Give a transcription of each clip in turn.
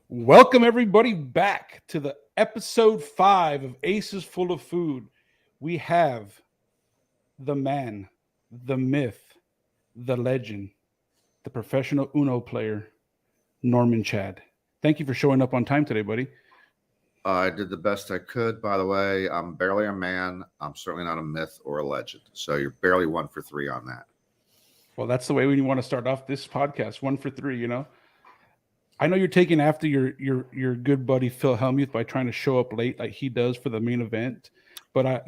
Welcome everybody back to the episode 5 of Aces Full of Food. We have the man, the myth, the legend, the professional Uno player, Norman Chad. Thank you for showing up on time today, buddy. I did the best I could. By the way, I'm barely a man. I'm certainly not a myth or a legend. So you're barely 1 for 3 on that. Well, that's the way we want to start off this podcast, 1 for 3, you know. I know you're taking after your good buddy Phil Hellmuth by trying to show up late like he does for the main event, but I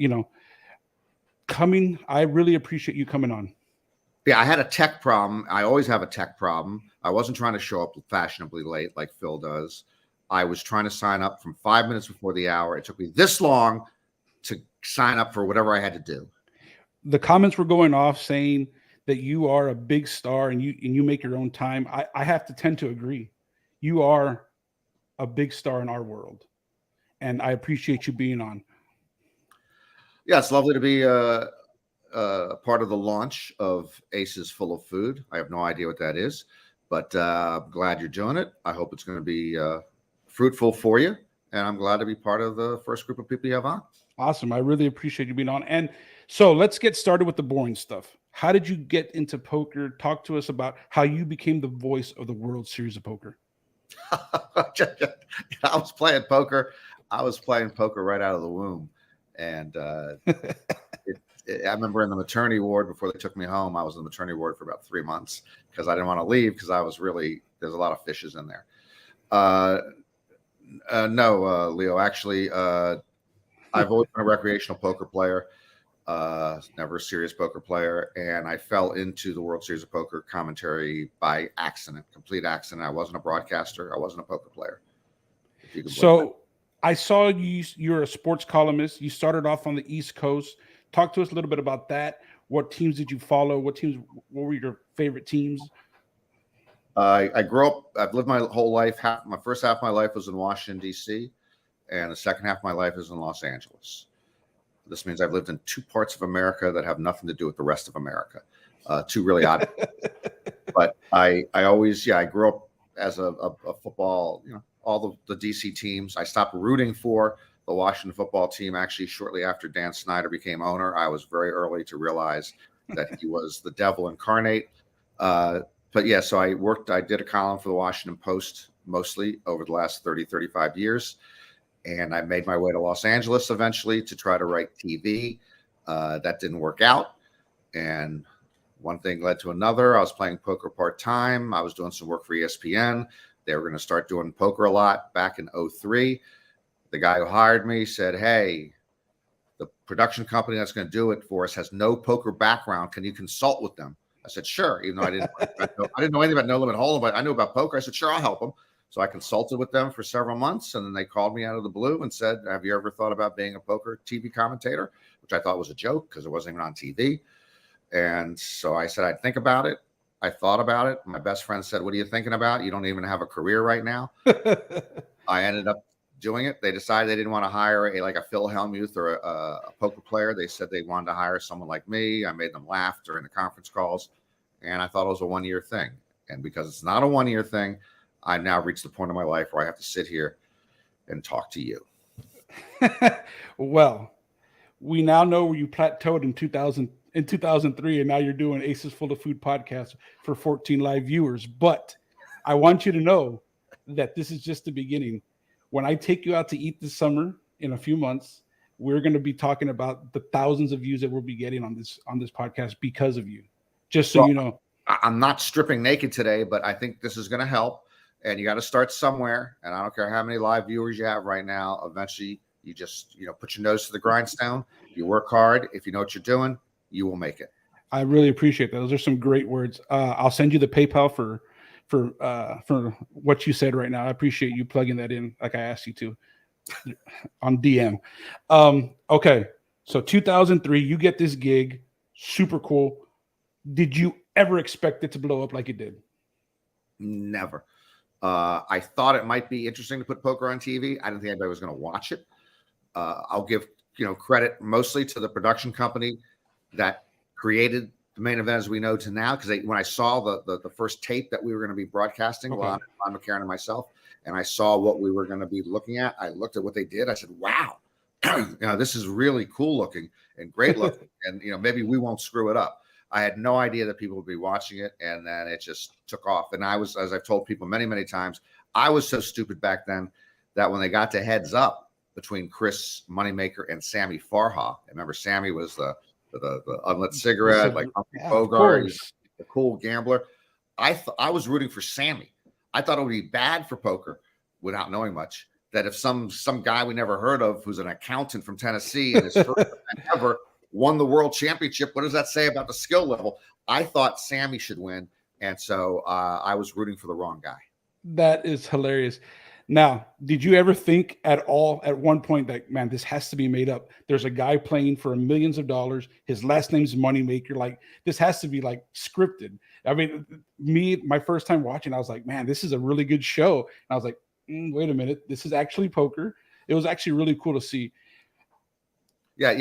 really appreciate you coming on. Yeah, I had a tech problem. I always have a tech problem. I wasn't trying to show up fashionably late like Phil does. I was trying to sign up from 5 minutes before the hour. It took me this long to sign up for whatever I had to do. The comments were going off saying that you are a big star and you make your own time. I have to tend to agree. You are a big star in our world, and I appreciate you being on. Yeah, it's lovely to be part of the launch of Aces Full of Food. I have no idea what that is, but I'm glad you're doing it. I hope it's going to be fruitful for you, and I'm glad to be part of the first group of people you have on. Awesome. I really appreciate you being on. And so let's get started with the boring stuff. How did you get into poker? Talk to us about how you became the voice of the World Series of Poker. I was playing poker. I was playing poker right out of the womb. And I remember in the maternity ward before they took me home, I was in the maternity ward for about 3 months because I didn't want to leave because I was there's a lot of fishes in there. No, Leo, actually, I've always been a recreational poker player, never a serious poker player. And I fell into the World Series of Poker commentary by accident, complete accident. I wasn't a broadcaster. I wasn't a poker player. So I saw you're a sports columnist. You started off on the East Coast. Talk to us a little bit about that. What teams did you follow? What were your favorite teams? I grew up, I've lived my whole life. My first half of my life was in Washington, D.C., and the second half of my life is in Los Angeles. This means I've lived in 2 parts of America that have nothing to do with the rest of America. 2 really odd. But I grew up as a football, all the DC teams. I stopped rooting for the Washington football team actually shortly after Dan Snyder became owner. I was very early to realize that he was the devil incarnate. But yeah, so I did a column for the Washington Post mostly over the last 30, 35 years. And I made my way to Los Angeles eventually to try to write TV. That didn't work out. And one thing led to another. I was playing poker part-time. I was doing some work for ESPN. They were going to start doing poker a lot back in 2003. The guy who hired me said, "Hey, the production company that's going to do it for us has no poker background. Can you consult with them?" I said, "Sure." Even though I didn't know anything about No Limit Hold'em, but I knew about poker. I said, "Sure, I'll help them." So I consulted with them for several months, and then they called me out of the blue and said, "Have you ever thought about being a poker TV commentator?" Which I thought was a joke because it wasn't even on TV. And so I said, I'd think about it. I thought about it. My best friend said, "What are you thinking about? You don't even have a career right now." I ended up doing it. They decided they didn't want to hire a Phil Hellmuth or a poker player. They said they wanted to hire someone like me. I made them laugh during the conference calls, and I thought it was a 1-year thing. And because it's not a 1-year thing, I've now reached the point in my life where I have to sit here and talk to you. Well, we now know where you plateaued in 2003, and now you're doing Aces Full of Food podcast for 14 live viewers. But I want you to know that this is just the beginning. When I take you out to eat this summer in a few months, we're going to be talking about the thousands of views that we'll be getting on this podcast because of you. Just so you know. I'm not stripping naked today, but I think this is going to help. And you got to start somewhere. And I don't care how many live viewers you have right now. Eventually, you just put your nose to the grindstone. You work hard. If you know what you're doing, you will make it. I really appreciate that. Those are some great words. I'll send you the PayPal for what you said right now. I appreciate you plugging that in like I asked you to on DM. Okay, so 2003, you get this gig, super cool. Did you ever expect it to blow up like it did? Never. I thought it might be interesting to put poker on TV. I didn't think anybody was going to watch it. I'll give credit mostly to the production company that created the main event as we know to now, because when I saw the first tape that we were going to be broadcasting, Okay. Lon McCarron and myself, and I saw what we were going to be looking at, I looked at what they did. I said, wow, this is really cool looking and great looking. And, maybe we won't screw it up. I had no idea that people would be watching it. And then it just took off. And I was, as I've told people many, many times, I was so stupid back then that when they got to heads up between Chris Moneymaker and Sammy Farha, I remember Sammy was the unlit cigarette, like Humphrey Bogart, the cool gambler. I was rooting for Sammy. I thought it would be bad for poker, without knowing much, that if some guy we never heard of, who's an accountant from Tennessee and his first event ever, won the world championship, what does that say about the skill level? I thought Sammy should win, and so I was rooting for the wrong guy. That is hilarious. Now, did you ever think at all at one point that, man, this has to be made up? There's a guy playing for millions of dollars. His last name's Moneymaker. Like, this has to be like scripted. I mean, my first time watching, I was like, man, this is a really good show. And I was like, wait a minute, this is actually poker. It was actually really cool to see. Yeah,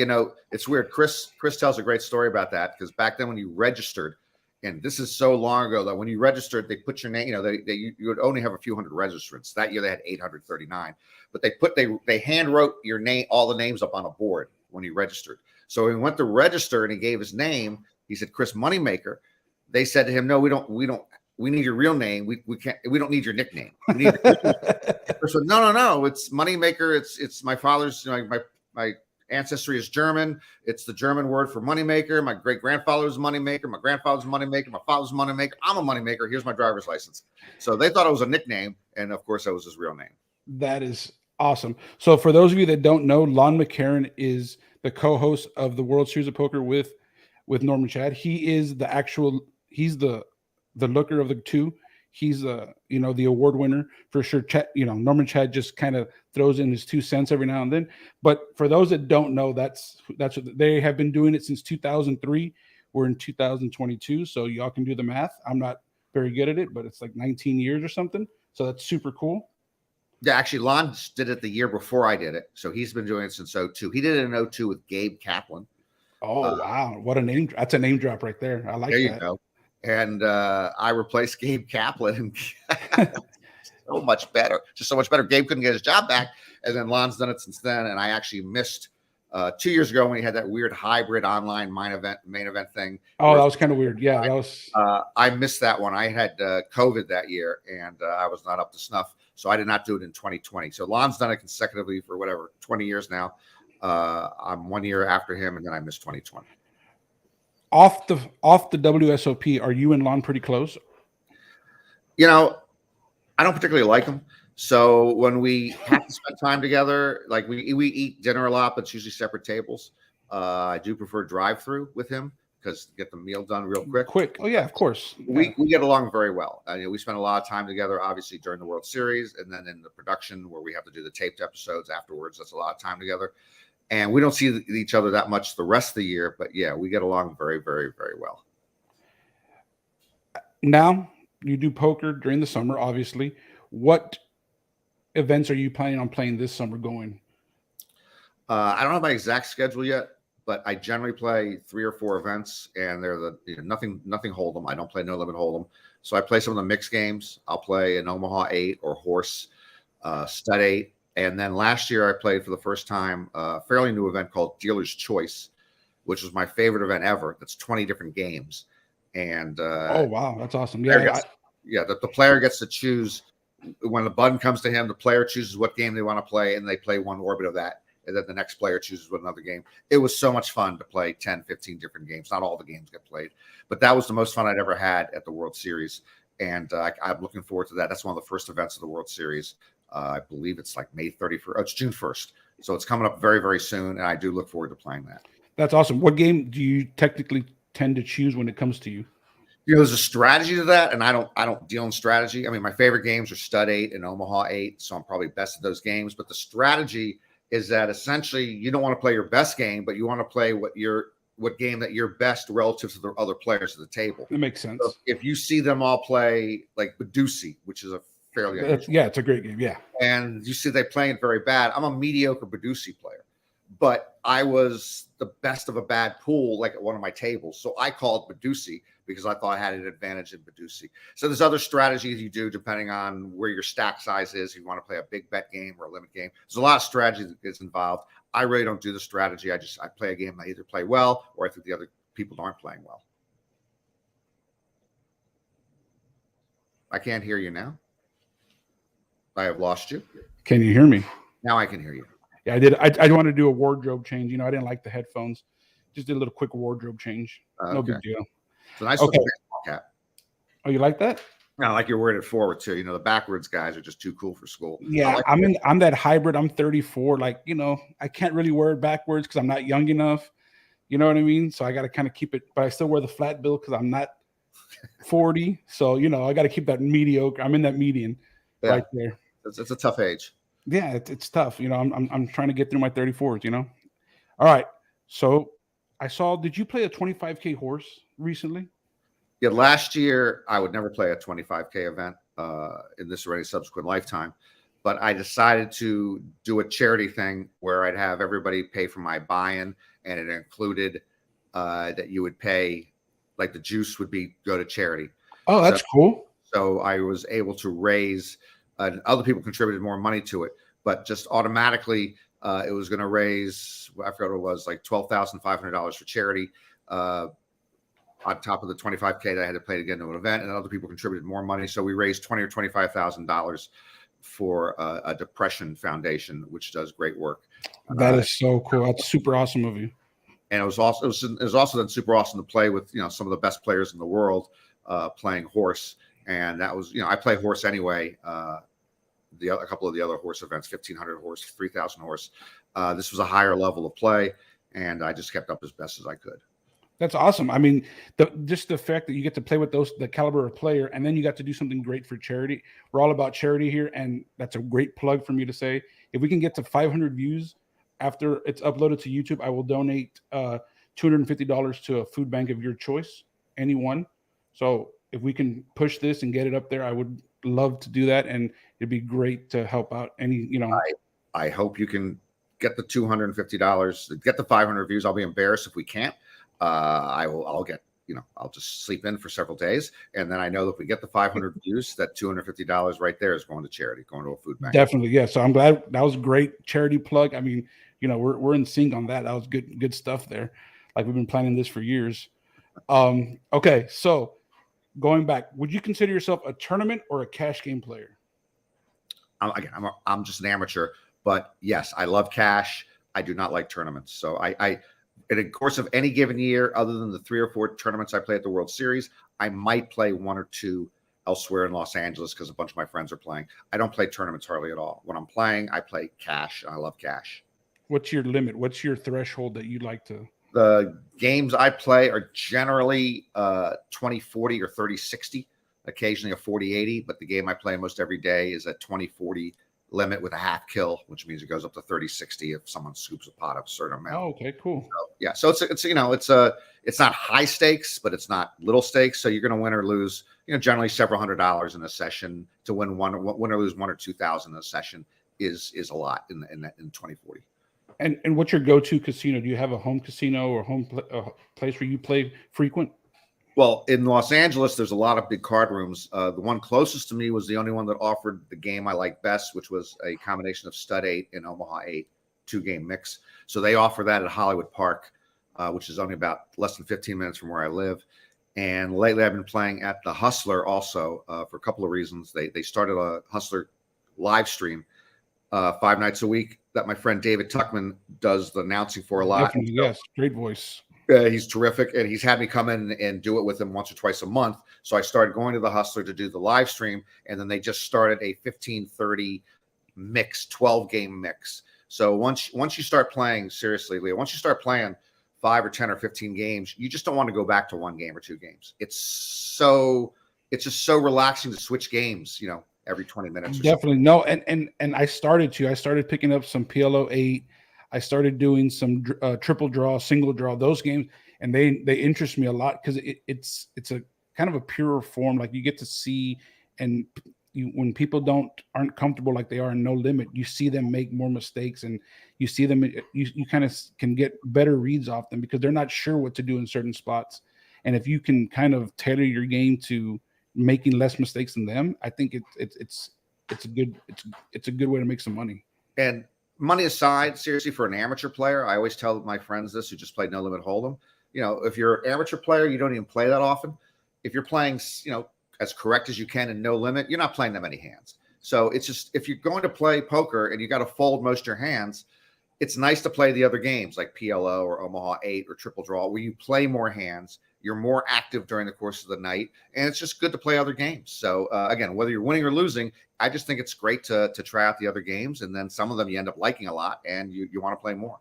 it's weird. Chris tells a great story about that, because back then when you registered, and this is so long ago that when you registered, they put your name, you would only have a few hundred registrants. That year they had 839, but they hand wrote your name, all the names up on a board when you registered. So when he went to register and he gave his name, he said, Chris Moneymaker. They said to him, no, we need your real name. We don't need your nickname. We need your nickname. So no, it's Moneymaker. It's my father's, my ancestry is German. It's the German word for moneymaker. My great grandfather was a moneymaker. My grandfather's a moneymaker. My father's a moneymaker. I'm a moneymaker. Here's my driver's license. So they thought it was a nickname, and of course, that was his real name. That is awesome. So for those of you that don't know, Lon McCarron is the co-host of the World Series of Poker with Norman Chad. He is he's the looker of the two. He's the award winner for sure. Norman Chad just kind of throws in his 2 cents every now and then. But for those that don't know, that's what they have been doing it since 2003. We're in 2022, so y'all can do the math. I'm not very good at it, but it's like 19 years or something. So that's super cool. Yeah, actually, Lon did it the year before I did it, so he's been doing it since 2002. He did it in 2002 with Gabe Kaplan. Oh wow, what a name! That's a name drop right there. I like that. There you go. And I replaced Gabe Kaplan, and so much better. Gabe couldn't get his job back, and then Lon's done it since then. And I actually missed 2 years ago when he had that weird hybrid online main event thing. Oh, that was kind of weird. Yeah, that was. I missed that one. I had COVID that year, and I was not up to snuff, so I did not do it in 2020. So Lon's done it consecutively for 20 years now. I'm 1 year after him, and then I missed 2020. Off the WSOP, are you and Lon pretty close? I don't particularly like him. So when we have to spend time together, like we eat dinner a lot, but it's usually separate tables. I do prefer drive-through with him because get the meal done real quick. Oh yeah, of course. We get along very well. We spend a lot of time together, obviously during the World Series, and then in the production where we have to do the taped episodes afterwards. That's a lot of time together. And we don't see each other that much the rest of the year, but yeah, we get along very, very, very well. Now, you do poker during the summer, obviously. What events are you planning on playing this summer going? I don't have my exact schedule yet, but I generally play 3 or 4 events, and they're nothing hold'em. I don't play no limit hold'em. So I play some of the mixed games. I'll play an Omaha 8 or horse, stud 8. And then last year I played for the first time a fairly new event called Dealer's Choice, which was my favorite event ever. That's 20 different games. And oh, wow. That's awesome. Yeah. The player gets to choose when the button comes to him, the player chooses what game they want to play, and they play one orbit of that. And then the next player chooses another game. It was so much fun to play 10, 15 different games. Not all the games get played, but that was the most fun I'd ever had at the World Series. And I'm looking forward to that. That's one of the first events of the World Series. I believe it's like May 31st. Oh, it's June 1st. So it's coming up very, very soon. And I do look forward to playing that. That's awesome. What game do you technically tend to choose when it comes to you? There's a strategy to that. And I don't deal in strategy. I mean, my favorite games are Stud 8 and Omaha 8. So I'm probably best at those games. But the strategy is that essentially you don't want to play your best game, but you want to play what game that you're best relative to the other players at the table. That makes sense. So if you see them all play like Badusi, which is a fairly yeah, it's a great game. Yeah. And you see they playing it very bad. I'm a mediocre Badusi player, but I was the best of a bad pool, like at one of my tables. So I called Medusi because I thought I had an advantage in Medusi. So there's other strategies you do depending on where your stack size is. If you want to play a big bet game or a limit game, there's a lot of strategy that is involved. I really don't do the strategy. I play a game I either play well or I think the other people aren't playing well. I can't hear you now. I have lost you. Can you hear me? Now I can hear you. Yeah, I did. I want to do a wardrobe change. You know, I didn't like the headphones. Just did a little quick wardrobe change. No big deal. It's a nice looking baseball cap. Oh, you like that? I like you're wearing it forward too. You know, the backwards guys are just too cool for school. Yeah, I'm that hybrid. I'm 34. Like, you know, I can't really wear it backwards because I'm not young enough. You know what I mean? So I got to kind of keep it, but I still wear the flat bill because I'm not 40. So, you know, I got to keep that mediocre. I'm in that median right there. It's a tough age. Yeah, it's tough. You know, I'm trying to get through my 34s, you know? All right. So I saw, did you play a 25K horse recently? Yeah, last year I would never play a 25K event in this or any subsequent lifetime, but I decided to do a charity thing where I'd have everybody pay for my buy-in, and it included that you would pay, like the juice would go to charity. Oh, that's cool. So I was able to raise, other people contributed more money to it, but just automatically it was going to raise, I forgot what it was, like $12,500 for charity. On top of the 25K that I had to pay to get into an event, and other people contributed more money. So we raised $20,000 or $25,000 for a depression foundation, which does great work. That is so cool. That's super awesome of you. And it was also then super awesome to play with, you know, some of the best players in the world playing horse. And that was, you know, I play horse anyway. A couple of the other horse events, 1,500 horse, 3,000 horse. This was a higher level of play, and I just kept up as best as I could. That's awesome. I mean, just the fact that you get to play with the caliber of player, and then you got to do something great for charity. We're all about charity here, and that's a great plug for me to say. If we can get to 500 views after it's uploaded to YouTube, I will donate $250 to a food bank of your choice, anyone. So if we can push this and get it up there, I would love to do that, and it'd be great to help out any, you know. I hope you can get the $250, get the 500 views. I'll be embarrassed if we can't. I'll get, you know, I'll just sleep in for several days. And then I know that if we get the 500 views, that $250 right there is going to charity, going to a food bank. Definitely. Yeah. So I'm glad that was a great charity plug. I mean, you know, we're in sync on that. That was good stuff there. Like we've been planning this for years. Okay. So going back, would you consider yourself a tournament or a cash game player? I'm just an amateur, but yes, I love cash. I do not like tournaments. So in the course of any given year, other than the 3 or 4 tournaments I play at the World Series, I might play 1 or 2 elsewhere in Los Angeles because a bunch of my friends are playing. I don't play tournaments hardly at all. When I'm playing, I play cash, and I love cash. What's your limit? What's your threshold that you'd like to? The games I play are generally 20-40 or 30-60, occasionally a 40-80, but the game I play most every day is a 20-40 limit with a half kill, which means it goes up to 30-60 if someone scoops a pot of a certain amount. Oh, okay, cool. So, yeah, so it's you know, it's not high stakes, but it's not little stakes. So you're going to win or lose, you know, generally several $100s in a session. To win or lose 1,000 or 2,000 in a session is a lot in 2040. And what's your go-to casino? Do you have a home casino or place where you play frequent? Well, in Los Angeles, there's a lot of big card rooms. The one closest to me was the only one that offered the game I like best, which was a combination of Stud 8 and Omaha 8, 2-game mix. So they offer that at Hollywood Park, which is only about less than 15 minutes from where I live. And lately I've been playing at the Hustler also for a couple of reasons. They started a Hustler live stream 5 nights a week that my friend David Tuckman does the announcing for a lot. Definitely, yes. Great voice. He's terrific, and he's had me come in and do it with him once or twice a month. So I started going to the Hustler to do the live stream, and then they just started a 15-30 mix, 12-game mix. So once you start playing, seriously, Leo, once you start playing 5 or 10 or 15 games, you just don't want to go back to 1 game or 2 games. It's just so relaxing to switch games, you know, every 20 minutes. Definitely. No, and I started picking up some PLO 8. I started doing some triple draw, single draw, those games, and they interest me a lot because it's a kind of a purer form. Like you get to see and when people aren't comfortable like they are in No Limit, you see them make more mistakes, and you see them. You kind of can get better reads off them because they're not sure what to do in certain spots. And if you can kind of tailor your game to making less mistakes than them, I think it's a good way to make some money. And money aside, seriously, for an amateur player, I always tell my friends this who just played No Limit Hold'em. You know, if you're an amateur player, you don't even play that often. If you're playing, you know, as correct as you can in No Limit, you're not playing that many hands. So it's just, if you're going to play poker and you got to fold most of your hands, it's nice to play the other games like PLO or Omaha 8 or Triple Draw, where you play more hands. You're more active during the course of the night, and it's just good to play other games. So again, whether you're winning or losing, I just think it's great to try out the other games, and then some of them you end up liking a lot, and you want to play more.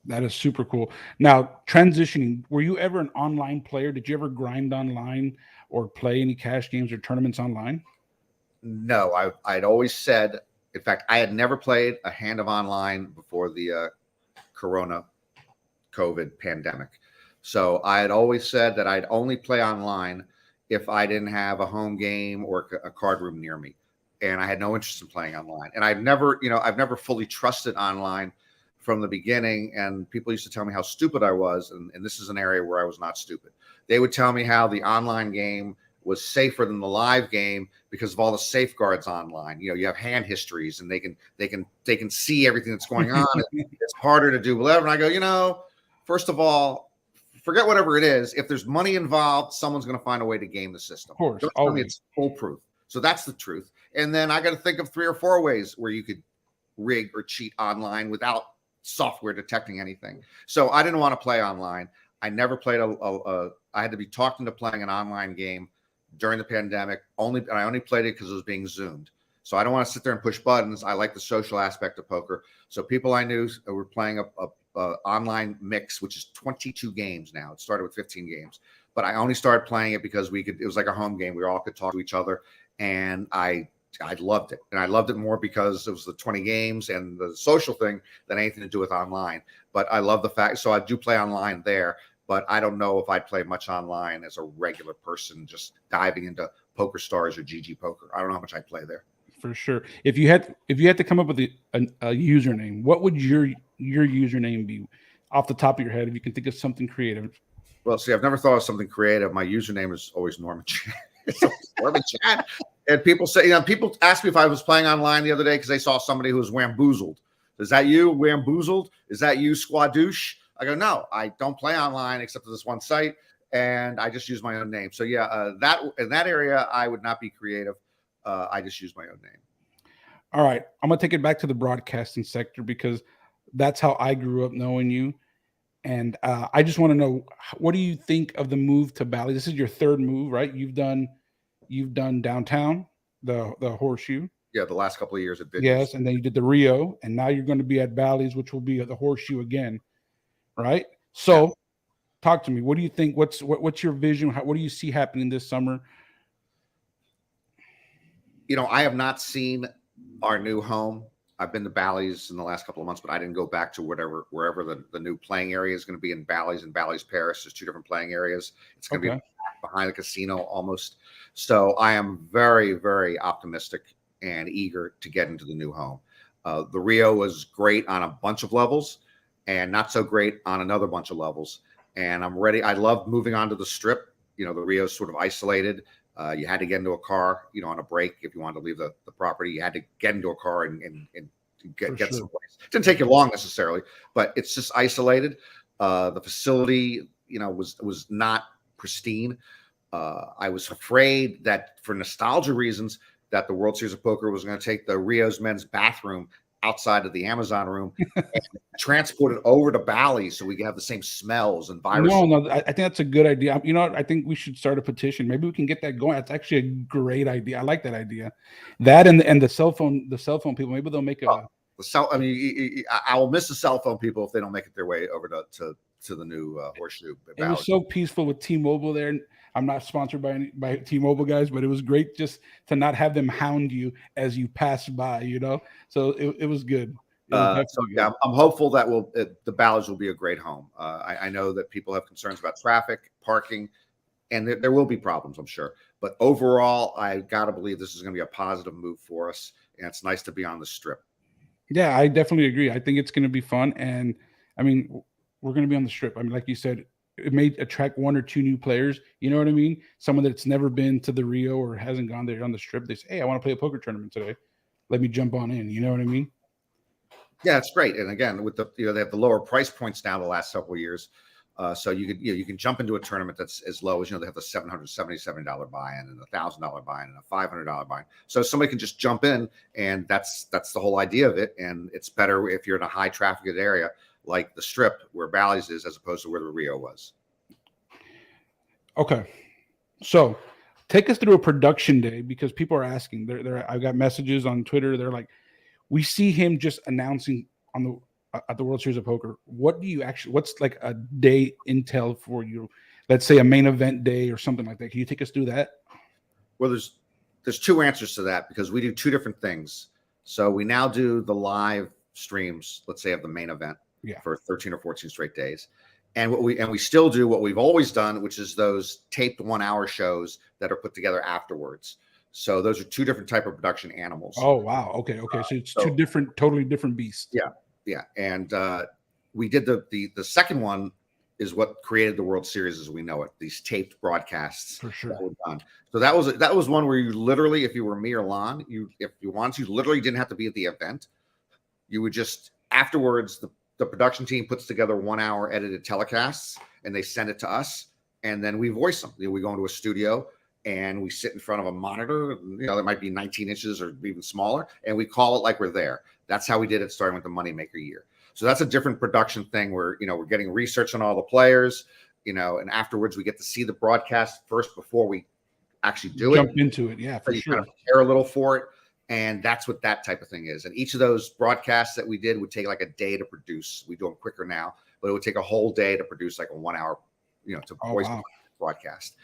That is super cool. Now, transitioning, were you ever an online player? Did you ever grind online or play any cash games or tournaments online? No, I'd always said, in fact, I had never played a hand of online before the Corona COVID pandemic. So I had always said that I'd only play online if I didn't have a home game or a card room near me. And I had no interest in playing online. And I've never fully trusted online from the beginning. And people used to tell me how stupid I was. And this is an area where I was not stupid. They would tell me how the online game was safer than the live game because of all the safeguards online. You know, you have hand histories and they can see everything that's going on. It's harder to do whatever. And I go, you know, first of all, forget whatever it is. If there's money involved, someone's going to find a way to game the system. Of course, don't tell me it's foolproof. So that's the truth. And then I got to think of 3 or 4 ways where you could rig or cheat online without software detecting anything. So I didn't want to play online. I never played I had to be talked into playing an online game during the pandemic. And I only played it because it was being Zoomed. So I don't want to sit there and push buttons. I like the social aspect of poker. So people I knew were playing a online mix, which is 22 games now. It started with 15 games, but I only started playing it because it was like a home game. We all could talk to each other, and I loved it. And I loved it more because it was the 20 games and the social thing than anything to do with online. But I love the fact, so I do play online there, but I don't know if I'd play much online as a regular person, just diving into Poker Stars or GG Poker. I don't know how much I'd play there. For sure. If you had to come up with a username, what would your username be off the top of your head if you can think of something creative? Well, see, I've never thought of something creative. My username is always Norman Chan. Norman Chan. And people say, people asked me if I was playing online the other day because they saw somebody who was Wamboozled. Is that you, Wamboozled? Is that you, Squadouche? I go, no, I don't play online except for this one site, and I just use my own name. So yeah, that in that area, I would not be creative. I just use my own name. All right. I'm going to take it back to the broadcasting sector because that's how I grew up knowing you. And I just want to know, what do you think of the move to Bally? This is your 3rd move, right? You've done downtown, the Horseshoe. Yeah, the last couple of years at Vegas. Yes, and then you did the Rio, and now you're going to be at Bally's, which will be at the Horseshoe again, right? So yeah. Talk to me. What do you think? What's your vision? What do you see happening this summer? I have not seen our new home. I've been to Bally's in the last couple of months, but I didn't go back to wherever the new playing area is going to be in Bally's and Bally's Paris. There's 2 different playing areas. It's going to be behind the casino almost. So I am very, very optimistic and eager to get into the new home. The Rio was great on a bunch of levels and not so great on another bunch of levels. And I'm ready. I love moving onto the Strip. The Rio's sort of isolated. You had to get into a car, on a break. If you wanted to leave the property, you had to get into a car and get someplace. It didn't take you long necessarily, but it's just isolated. The facility, was not pristine. I was afraid that for nostalgia reasons that the World Series of Poker was going to take the Rio's men's bathroom outside of the Amazon room and transport it over to Bali so we can have the same smells and viruses. No, I think that's a good idea. I think we should start a petition. Maybe we can get that going. That's actually a great idea. I like that idea. That and the cell phone people, maybe they'll make I will miss the cell phone people if they don't make it their way over to the new Horseshoe. It was so peaceful with T-Mobile there. I'm not sponsored by T-Mobile guys, but it was great just to not have them hound you as you pass by, So it was good. I'm hopeful that the Bally's will be a great home. I know that people have concerns about traffic, parking, and there will be problems, I'm sure. But overall, I got to believe this is going to be a positive move for us. And it's nice to be on the strip. Yeah, I definitely agree. I think it's going to be fun. And I mean, we're going to be on the strip. I mean, like you said, it may attract 1 or 2 new players. You know what I mean? Someone that's never been to the Rio or hasn't gone there on the strip. They say, hey, I want to play a poker tournament today. Let me jump on in. You know what I mean? Yeah, it's great. And again, with the they have the lower price points now the last couple of years. So you can jump into a tournament that's as low as, they have the $777 buy-in and the $1,000 buy-in and a $500 buy-in. So somebody can just jump in, and that's the whole idea of it. And it's better if you're in a high trafficked area like the Strip where Bally's is, as opposed to where the Rio was. Okay, so take us through a production day, because people are asking. I've got messages on Twitter. They're like, we see him just announcing on the at the World Series of Poker. What do you actually? What's like a day intel for you? Let's say a main event day or something like that. Can you take us through that? Well, there's 2 answers to that, because we do 2 different things. So we now do the live streams, let's say, of the main event for 13 or 14 straight days. And we still do what we've always done, which is those taped 1-hour shows that are put together afterwards. So those are 2 different type of production animals. Oh, wow. Okay. So it's 2 different, totally different beasts. Yeah. And we did the second one is what created the World Series as we know it. These taped broadcasts For sure. that were done. So that was one where you literally, if you were me or Lon, if you wanted, you literally didn't have to be at the event. You would just afterwards, the production team puts together 1-hour edited telecasts, and they send it to us, and then we voice them. We go into a studio and we sit in front of a monitor, that might be 19 inches or even smaller, and we call it like we're there. That's how we did it, starting with the Moneymaker year. So that's a different production thing where, we're getting research on all the players, and afterwards we get to see the broadcast first before we actually Jump into it. Yeah, for so sure. Kind of prepare a little for it. And that's what that type of thing is. And each of those broadcasts that we did would take like a day to produce. We do them quicker now, but it would take a whole day to produce like a 1-hour, to voice broadcast.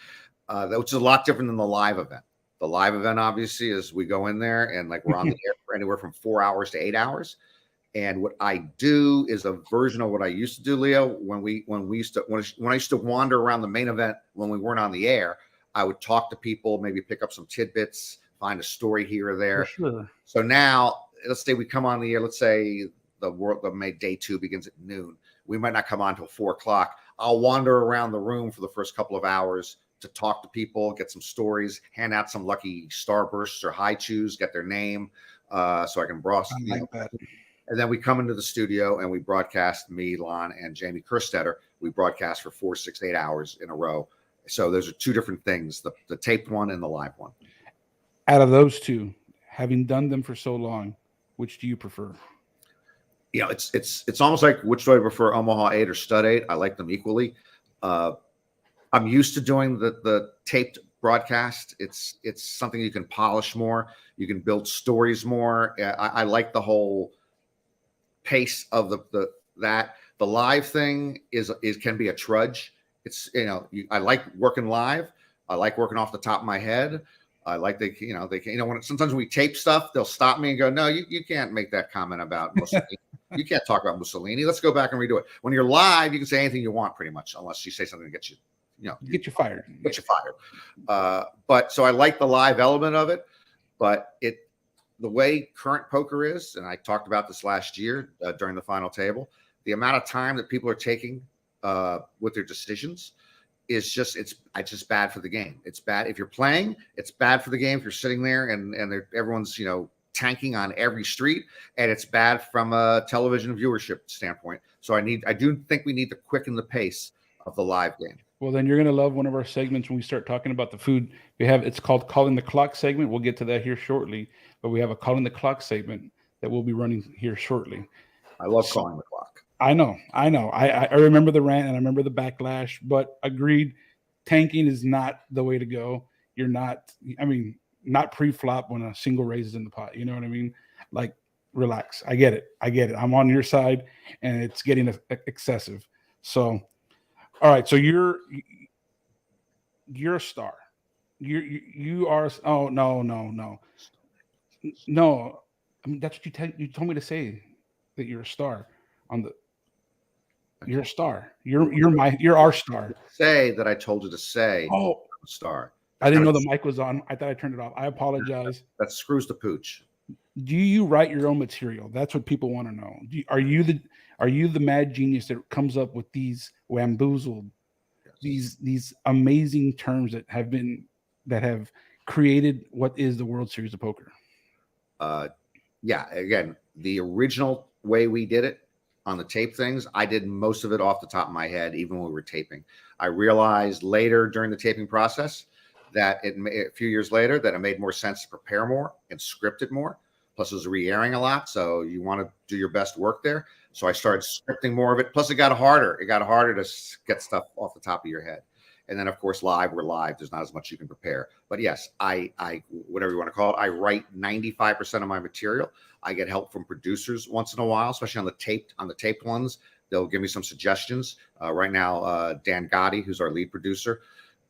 Which is a lot different than the live event. The live event, obviously, is we go in there and like we're on the air for anywhere from 4 hours to 8 hours. And what I do is a version of what I used to do, Leo. When I used to wander around the main event when we weren't on the air, I would talk to people, maybe pick up some tidbits, find a story here or there. For sure. So now, let's say we come on the air. Let's say the day 2 begins at noon. We might not come on until 4 o'clock. I'll wander around the room for the first couple of hours to talk to people, get some stories, hand out some lucky starbursts or high chews, get their name, so I can browse. I like that. And then we come into the studio and we broadcast, me, Lon, and Jamie Kerstetter. We broadcast for 4, 6, 8 hours in a row. So those are 2 different things: the taped one and the live one. Out of those 2, having done them for so long, which do you prefer? It's almost like, which do I prefer, Omaha 8 or Stud 8? I like them equally. I'm used to doing the taped broadcast. It's something you can polish more. You can build stories more. I like the whole pace of the live thing can be a trudge. It's I like working live. I like working off the top of my head. I like they can sometimes when we tape stuff, they'll stop me and go, no, you can't make that comment about Mussolini. You can't talk about Mussolini. Let's go back and redo it. When you're live, you can say anything you want pretty much, unless you say something that gets you get you fired. Get you fired. But so I like the live element of it, but the way current poker is, and I talked about this last year during the final table, the amount of time that people are taking with their decisions is just bad for the game. It's bad if you're playing. It's bad for the game if you're sitting there and everyone's tanking on every street, and it's bad from a television viewership standpoint. So I do think we need to quicken the pace of the live game. Well, then you're going to love one of our segments when we start talking about the food. It's called Calling the Clock segment. We'll get to that here shortly, but we have a Calling the Clock segment that we'll be running here shortly. I love calling the clock. I know. I remember the rant and I remember the backlash, but agreed, tanking is not the way to go. You're not pre-flop when a single raises in the pot. You know what I mean? Like, relax. I get it. I'm on your side, and it's getting excessive. So, all right. So you're a star. You are. Oh, no. I mean, that's what you told me to say, that you're a star on the. You're a star. You're our star. Say that I told you to say. Oh, star. I didn't know the mic was on. I thought I turned it off. I apologize. That screws the pooch. Do you write your own material? That's what people want to know. Are you the mad genius that comes up with these wamboozled, these amazing terms that have created what is the World Series of Poker? Yeah. Again, the original way we did it on the tape things, I did most of it off the top of my head, even when we were taping. I realized later during the taping process that a few years later that it made more sense to prepare more and script it more. Plus, it was re-airing a lot, so you want to do your best work there. So I started scripting more of it. Plus, it got harder. It got harder to get stuff off the top of your head. And then, of course, we're live. There's not as much you can prepare. But yes, I whatever you want to call it, I write 95% of my material. I get help from producers once in a while, especially on the taped ones. They'll give me some suggestions. Right now, Dan Gotti, who's our lead producer,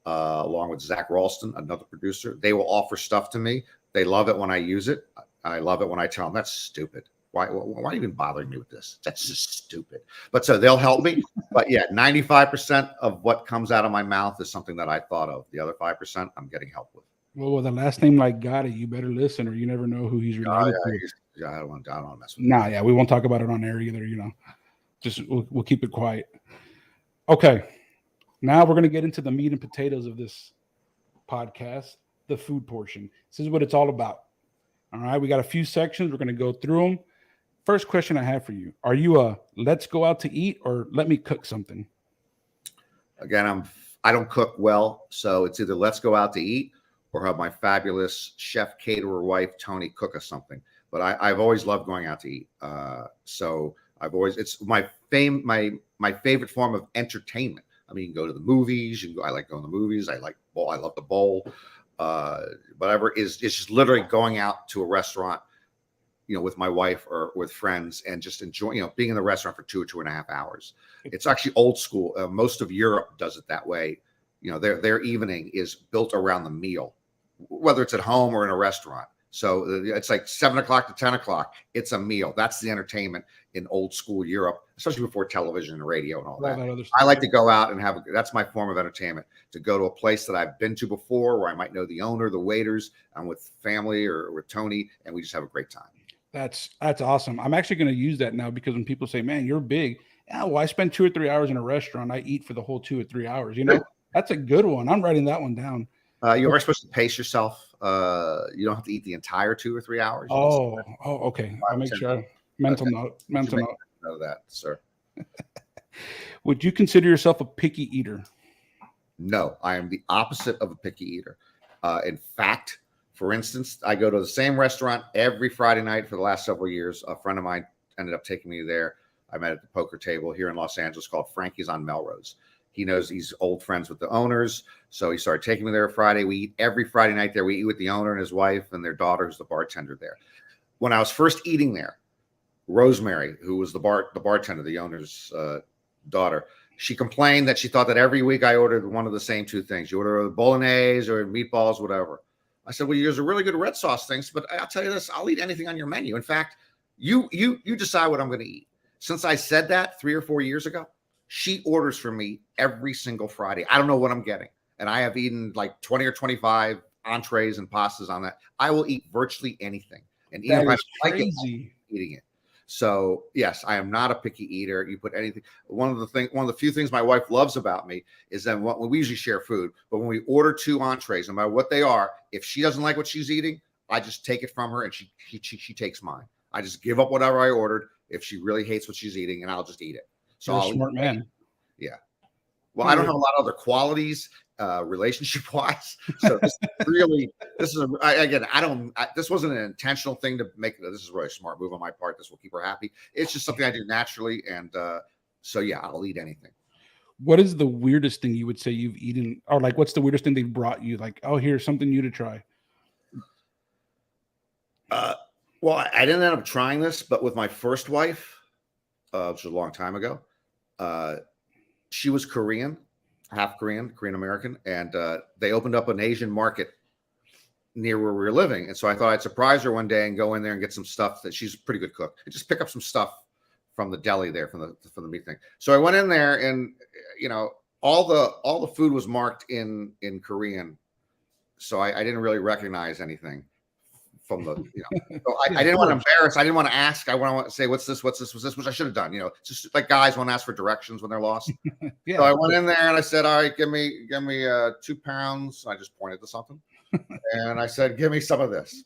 along with Zach Ralston, another producer, they will offer stuff to me. They love it when I use it. I love it when I tell them that's stupid. Why are you even bothering me with this? That's just stupid. But so they'll help me. But yeah, 95% of what comes out of my mouth is something that I thought of. The other 5% I'm getting help with. Well, with a last name like Gotti, you better listen, or you never know who he's related to. I don't want to mess with Nah, yeah, we won't talk about it on air either. Just we'll keep it quiet. Okay, now we're gonna get into the meat and potatoes of this podcast, the food portion. This is what it's all about. All right, we got a few sections. We're gonna go through them. First question I have for you: are you a let's go out to eat or let me cook something? Again, I don't cook well, so it's either let's go out to eat or have my fabulous chef caterer wife Tony cook us something. But I've always loved going out to eat. So it's my favorite form of entertainment. I mean, you can go to the movies. I like going to the movies. I love the bowl. Whatever it's just literally going out to a restaurant, with my wife or with friends and just enjoying, being in the restaurant for 2.5 hours. It's actually old school. Most of Europe does it that way. Their evening is built around the meal, whether it's at home or in a restaurant. So it's like 7 o'clock to 10 o'clock. It's a meal. That's the entertainment in old school Europe, especially before television and radio and all that. I like to go out and that's my form of entertainment, to go to a place that I've been to before where I might know the owner, the waiters. I'm with family or with Tony, and we just have a great time. That's awesome. I'm actually going to use that now, because when people say, man, you're big. Yeah, well, I spend 2 or 3 hours in a restaurant. I eat for the whole 2 or 3 hours. That's a good one. I'm writing that one down. You are supposed to pace yourself. You don't have to eat the entire 2 or 3 hours. Okay. I'll make sure. Mental note. Know that, sir. Would you consider yourself a picky eater? No, I am the opposite of a picky eater. In fact, for instance, I go to the same restaurant every Friday night for the last several years. A friend of mine ended up taking me there. I met at the poker table here in Los Angeles called Frankie's on Melrose. He knows he's old friends with the owners, so he started taking me there Friday. We eat every Friday night there. We eat with the owner and his wife and their daughter, who's the bartender there. When I was first eating there, Rosemary, who was the bartender, the owner's daughter, she complained that she thought that every week I ordered one of the same two things. You order bolognese or meatballs, whatever. I said, well, yours are really good red sauce things, but I'll tell you this, I'll eat anything on your menu. In fact, you decide what I'm going to eat. Since I said that 3 or 4 years ago, she orders for me every single Friday. I don't know what I'm getting. And I have eaten like 20 or 25 entrees and pastas on that. I will eat virtually anything. And even if I like it, eating it. So yes, I am not a picky eater. You put anything. One of the few things my wife loves about me is that when we usually share food, but when we order 2 entrees, no matter what they are, if she doesn't like what she's eating, I just take it from her and she takes mine. I just give up whatever I ordered if she really hates what she's eating, and I'll just eat it. So You're a smart man. Yeah. Well, I don't have a lot of other qualities relationship wise. So this wasn't an intentional thing to make. This is really a smart move on my part. This will keep her happy. It's just something I do naturally. And so, yeah, I'll eat anything. What is the weirdest thing you would say you've eaten, or like, what's the weirdest thing they brought you? Like, oh, here's something new to try. Well, I didn't end up trying this, but with my first wife, which was a long time ago, she was Korean, half Korean American, and they opened up an Asian market near where we were living. And so I thought I'd surprise her one day and go in there and get some stuff that she's a pretty good cook. And just pick up some stuff from the deli there, from the meat thing. So I went in there, and all the food was marked in Korean, so I didn't really recognize anything from the, so Yeah, I of didn't want to course. embarrass. I didn't want to ask. I want to say, what's this, what's this, which I should have done. Just like guys want to ask for directions when they're lost. Yeah, So I of went course. in there and I said, all right, give me 2 pounds. I just pointed to something and I said, give me some of this.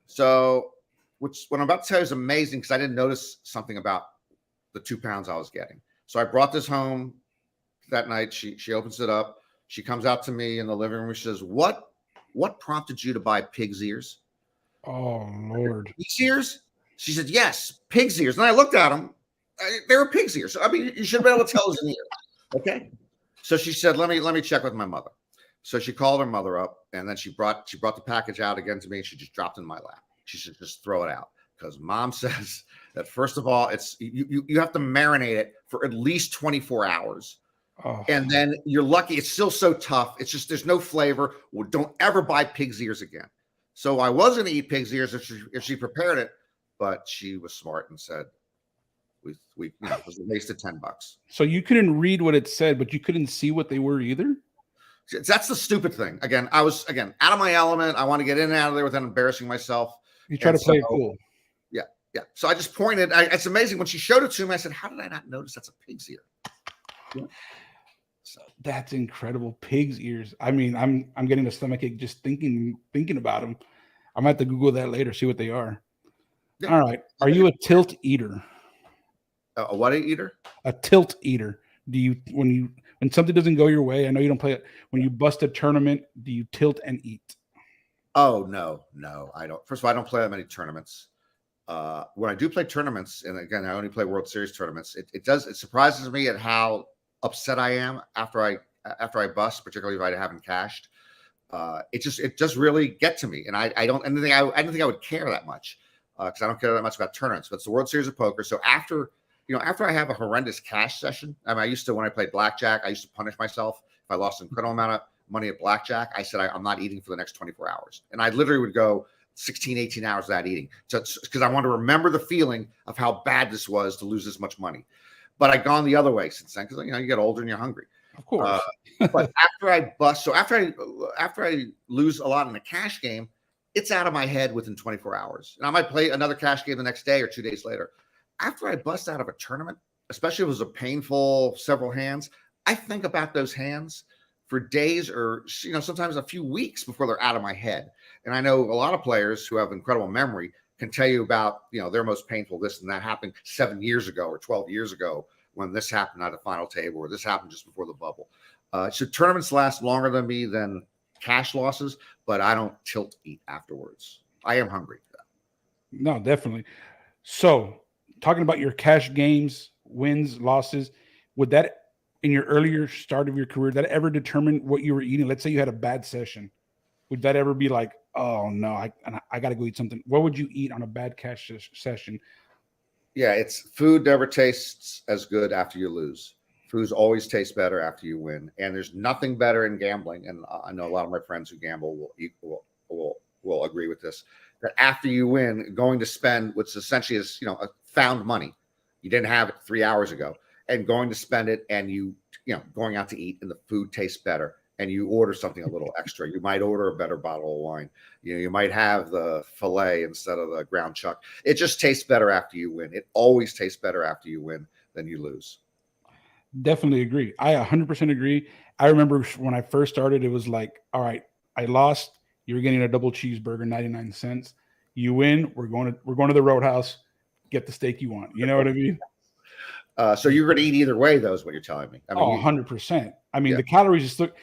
So, which what I'm about to tell you is amazing because I didn't notice something about the 2 pounds I was getting. So I brought this home that night. She opens it up. She comes out to me in the living room. She says, what prompted you to buy pig's ears? Oh Lord. Pig's ears? She said, yes, pig's ears. And I looked at them. They were pig's ears. I mean, you should be able to tell it was an ear. Okay. So she said, let me check with my mother. So she called her mother up, and then she brought the package out again to me, and she just dropped it in my lap. She said, just throw it out. Because mom says that first of all, it's you have to marinate it for at least 24 hours. Oh. And then you're lucky. It's still so tough. It's just there's no flavor. Well, don't ever buy pig's ears again. So I was going to eat pig's ears if she prepared it, but she was smart and said, it was a waste of $10. So you couldn't read what it said, but you couldn't see what they were either? That's the stupid thing. Again, I was out of my element. I want to get in and out of there without embarrassing myself. You try to play it cool. Yeah. So I just pointed. It's amazing when she showed it to me. I said, "How did I not notice that's a pig's ear?" Yeah. So that's incredible. Pig's ears. I mean, I'm getting a stomachache just thinking about them. I'm gonna have to Google that later, see what they are. Yeah. All right. Are you a tilt eater? A what eater? A tilt eater. Do you when something doesn't go your way? I know you don't play it. When you bust a tournament, do you tilt and eat? Oh no, I don't. First of all, I don't play that many tournaments. When I do play tournaments, and again, I only play World Series tournaments, it surprises me at how upset I am after I bust, particularly if I haven't cashed. It just really get to me, and I didn't think I would care that much because I don't care that much about tournaments. But it's the World Series of Poker, so after I have a horrendous cash session, I mean, I used to, when I played blackjack, I used to punish myself if I lost an incredible amount of money at blackjack. I said I'm not eating for the next 24 hours, and I literally would go 16, 18 hours without eating. So because I want to remember the feeling of how bad this was to lose this much money. But I've gone the other way since then because you get older and you're hungry. Of course. But after I bust, so after I lose a lot in a cash game, it's out of my head within 24 hours. And I might play another cash game the next day or 2 days later. After I bust out of a tournament, especially if it was a painful several hands, I think about those hands for days or sometimes a few weeks before they're out of my head. And I know a lot of players who have incredible memory can tell you about their most painful this and that happened 7 years ago or 12 years ago when this happened at a final table or this happened just before the bubble. So tournaments last longer than me than cash losses, but I don't tilt eat afterwards. I am hungry. No, definitely. So talking about your cash games, wins, losses, would that in your earlier start of your career, that ever determine what you were eating? Let's say you had a bad session. Would that ever be like, oh no, I got to go eat something? What would you eat on a bad cash session? Yeah, it's food never tastes as good after you lose. Foods always taste better after you win, and there's nothing better in gambling. And I know a lot of my friends who gamble will agree with this. That after you win, going to spend what's essentially is a found money, you didn't have it 3 hours ago, and going to spend it, and going out to eat, and the food tastes better, and you order something a little extra. You might order a better bottle of wine. You might have the filet instead of the ground chuck. It just tastes better after you win. It always tastes better after you win than you lose. Definitely agree. I 100% agree. I remember when I first started, it was like, all right, I lost. You're getting a double cheeseburger, 99 cents. You win. We're going to the Roadhouse. Get the steak you want. You know what I mean? So you're going to eat either way, though, is what you're telling me. I mean, 100%. I mean, the calories just look.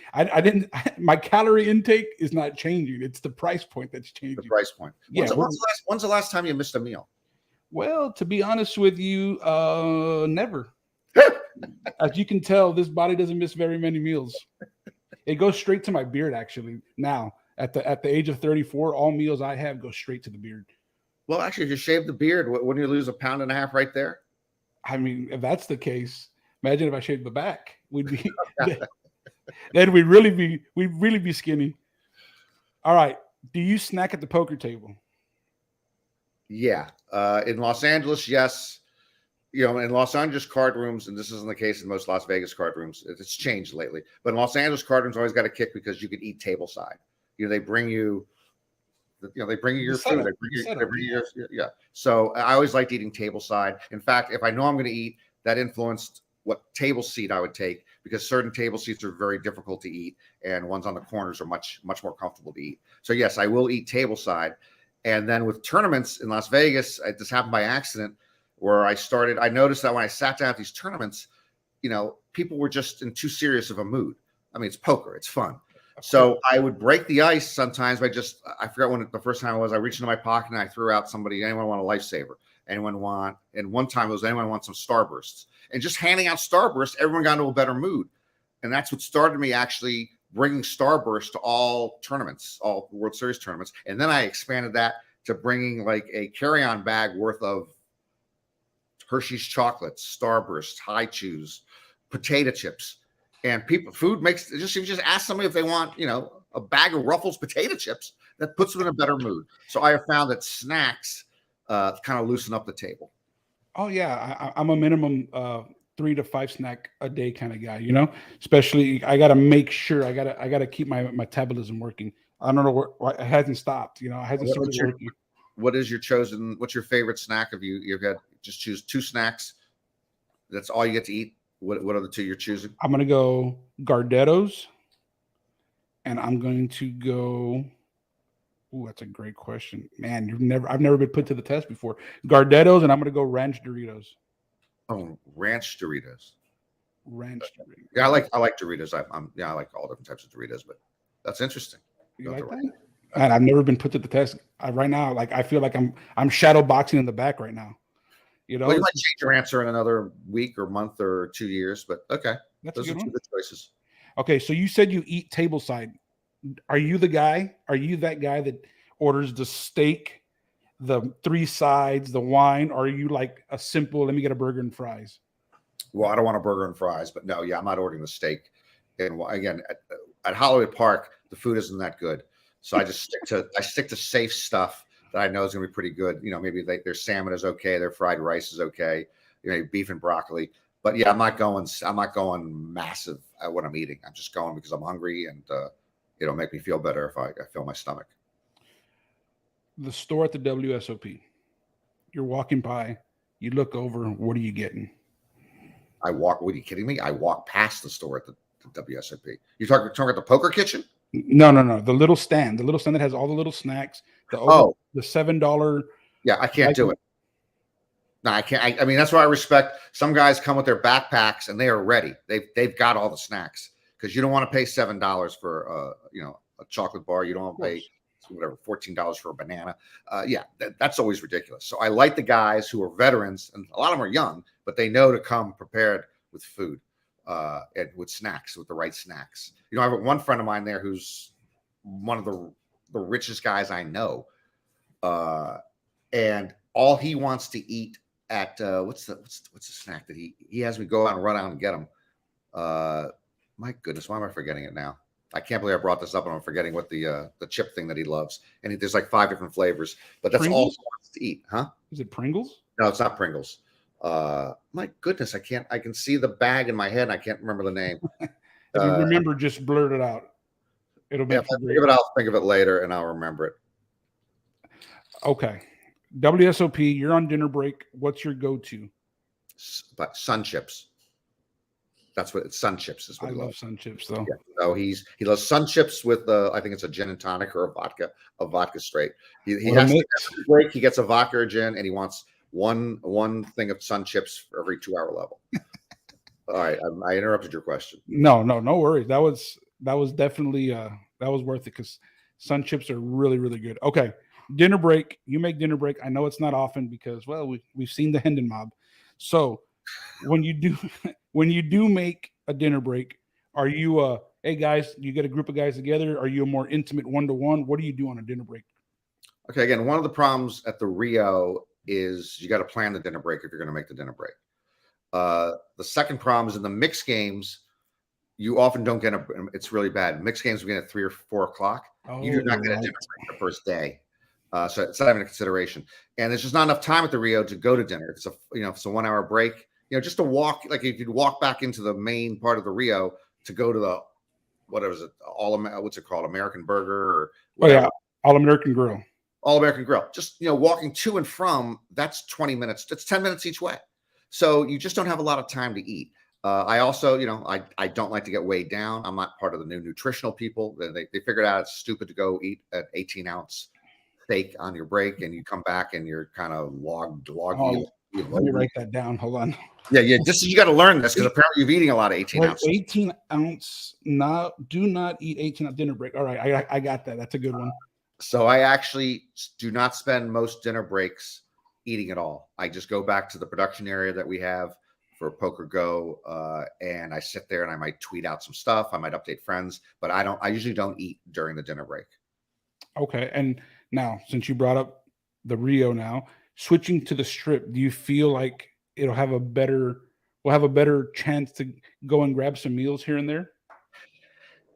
My calorie intake is not changing. It's the price point that's changing. The price point. When's the last time you missed a meal? Well, to be honest with you, never. As you can tell, this body doesn't miss very many meals. It goes straight to my beard. Actually, now at the age of 34, all meals I have go straight to the beard. Well, actually, if you shave the beard, wouldn't you lose 1.5 pounds right there? I mean, if that's the case, imagine if I shaved the back. We'd be then we'd really be skinny. All right. Do you snack at the poker table? Yeah. In Los Angeles, yes. In Los Angeles card rooms, and this isn't the case in most Las Vegas card rooms. It's changed lately. But in Los Angeles card rooms always got a kick because you could eat table side. they bring you, they bring you your food. Setup, They bring you yeah. So I always liked eating table side. In fact, if I know I'm going to eat, that influenced what table seat I would take, because certain table seats are very difficult to eat, and ones on the corners are much more comfortable to eat. So yes, I will eat table side. And then with tournaments in Las Vegas, this happened by accident, where I noticed that when I sat down at these tournaments, people were just in too serious of a mood. I mean, it's poker, it's fun. So I would break the ice sometimes by I forgot when the first time it was, I reached into my pocket and I threw out anyone want a lifesaver? And one time it was, anyone want some Starbursts? And just handing out Starbursts, everyone got into a better mood. And that's what started me actually bringing Starburst to all tournaments, all World Series tournaments. And then I expanded that to bringing like a carry-on bag worth of Hershey's chocolates, Starburst, High Chews, potato chips. And food makes, you just ask somebody if they want, a bag of Ruffles potato chips, that puts them in a better mood. So I have found that snacks kind of loosen up the table. Oh yeah, I'm a minimum 3 to 5 snack a day kind of guy. Especially I got to make sure I got to keep my metabolism working. I don't know why it hasn't stopped. It hasn't started working. What's your favorite snack? Have you got just choose 2 snacks? That's all you get to eat. What are the 2 you're choosing? I'm gonna go Gardettos, and I'm going to go. Ooh, that's a great question, man. I've never been put to the test before. Gardettos, and I'm gonna go Ranch Doritos. Oh, Ranch Doritos. Ranch Doritos. Yeah, I like Doritos. I like all different types of Doritos, but that's interesting. You like that? And I've never been put to the test. Right now, I feel like I'm shadow boxing in the back right now. Well, you might change your answer in another week or month or 2 years, but okay. Those are 2 good choices. Okay, so you said you eat tableside. Are you that guy that orders the steak, the 3 sides, the wine? Or are you like a simple, let me get a burger and fries? Well, I don't want a burger and fries, but no, yeah, I'm not ordering the steak. And again, at Hollywood Park, the food isn't that good. So I just stick to safe stuff that I know is going to be pretty good. Maybe their salmon is okay, their fried rice is okay, beef and broccoli. But yeah, I'm not going massive at what I'm eating. I'm just going because I'm hungry, and it'll make me feel better if I fill my stomach. The store at the WSOP, you're walking by, you look over, what are you getting? What are you kidding me? I walk past the store at the WSOP. You're talking about the poker kitchen? No. The little stand that has all the little snacks. The $7. Yeah, I can't do it. No, I can't. I mean, that's why I respect some guys come with their backpacks and they are ready. They've got all the snacks, because you don't want to pay $7 for a chocolate bar. You don't want to pay whatever $14 for a banana. That's always ridiculous. So I like the guys who are veterans, and a lot of them are young, but they know to come prepared with food and with snacks, with the right snacks. I have one friend of mine there who's one of the richest guys I know, and all he wants to eat at what's the snack that he has me go out and run out and get him. My goodness, why am I forgetting it now? I can't believe I brought this up and I'm forgetting what the chip thing that he loves. And there's like 5 different flavors, but that's Pringles? All he wants to eat, huh? Is it Pringles? No, it's not Pringles. My goodness, I can see the bag in my head and I can't remember the name. If you remember, just blurt it out. It'll be. If I think of it, I'll think of it later and I'll remember it. Okay. WSOP, you're on dinner break. What's your go-to? But Sun Chips. That's what it's. Sun Chips is what I he love. Loves. Sun Chips though. Yeah. So he loves Sun Chips with I think it's a gin and tonic or a vodka straight. He has to break. He gets a vodka or gin, and he wants one thing of Sun Chips for every 2-hour level. All right, I interrupted your question. No worries. That was definitely that was worth it, because Sun Chips are really, really good. Okay, dinner break. You make dinner break. I know it's not often because, well, we've seen the Hendon mob. So when you do make a dinner break, are you hey guys, you get a group of guys together? Are you a more intimate 1-to-1? What do you do on a dinner break? Okay, again, one of the problems at the Rio is you got to plan the dinner break if you're going to make the dinner break. The second problem is in the mixed games, you often don't get it's really bad. Mixed games begin at 3 or 4 o'clock. You do not get a dinner break the first day. So it's not even a consideration. And there's just not enough time at the Rio to go to dinner. It's a 1-hour break, just to walk, like if you'd walk back into the main part of the Rio to go to what is it? What's it called? American Burger or Oh whatever. yeah, All American Grill. All American Grill. Just, walking to and from, that's 20 minutes. That's 10 minutes each way. So you just don't have a lot of time to eat. I also, I don't like to get weighed down. I'm not part of the new nutritional people. They figured out it's stupid to go eat an 18-ounce steak on your break and you come back and you're kind of loggy. Let me write that down. Hold on. Yeah. You got to learn this because apparently you're eating a lot of 18 ounces. 18-ounce. Do not eat 18 dinner break. All right, I got that. That's a good one. So I actually do not spend most dinner breaks eating at all. I just go back to the production area that we have for Poker Go, and I sit there and I might tweet out some stuff. I might update friends, but I usually don't eat during the dinner break. Okay, and now since you brought up the Rio, now switching to the Strip, do you feel like we'll have a better chance to go and grab some meals here and there?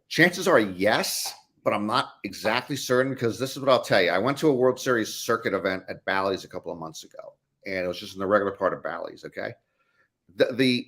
Chances are yes, but I'm not exactly certain because this is what I'll tell you. I went to a World Series circuit event at Bally's a couple of months ago, and it was just in the regular part of Bally's. Okay, the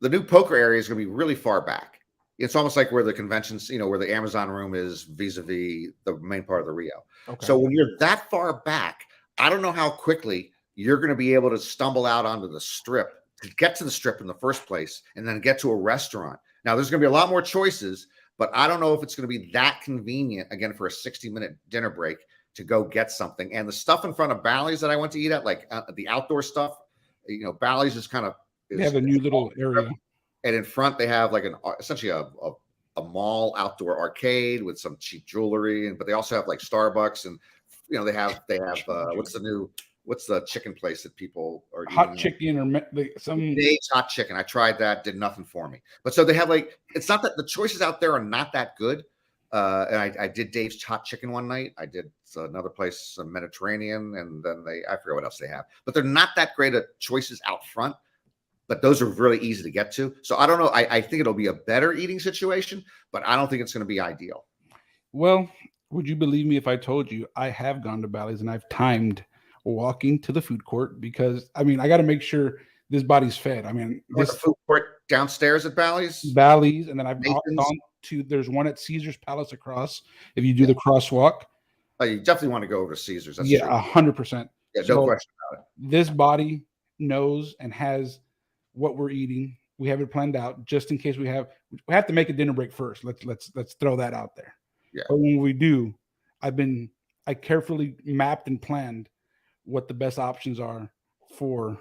new poker area is going to be really far back. It's almost like where the conventions, where the Amazon room is vis-a-vis the main part of the Rio. Okay. So when you're that far back, I don't know how quickly you're going to be able to stumble out onto the Strip to get to the Strip in the first place and then get to a restaurant. Now, there's going to be a lot more choices, but I don't know if it's going to be that convenient, again, for a 60-minute dinner break to go get something. And the stuff in front of Bally's that I went to eat at, like the outdoor stuff, Bally's is kind of... They have a new little area. And in front, they have like essentially a mall outdoor arcade with some cheap jewelry, but they also have like Starbucks, and they have what's the chicken place that people are hot eating? Chicken or some Dave's Hot Chicken. I tried that, did nothing for me. But so they have it's not that the choices out there are not that good. And I did Dave's Hot Chicken one night. I did another place, some Mediterranean, and then I forget what else they have. But they're not that great at choices out front. But those are really easy to get to. So I don't know. I think it'll be a better eating situation, but I don't think it's going to be ideal. Well, would you believe me if I told you I have gone to Bally's and I've timed walking to the food court because, I got to make sure this body's fed. This food court downstairs at Bally's, and then I've gone to, there's one at Caesar's Palace across. If you do the crosswalk. Oh, you definitely want to go over to Caesar's. That's 100%. Yeah, no question about it. This body knows and has what we're eating. We have it planned out just in case we have to make a dinner break first. Let's throw that out there. Yeah. But when we do, I carefully mapped and planned what the best options are for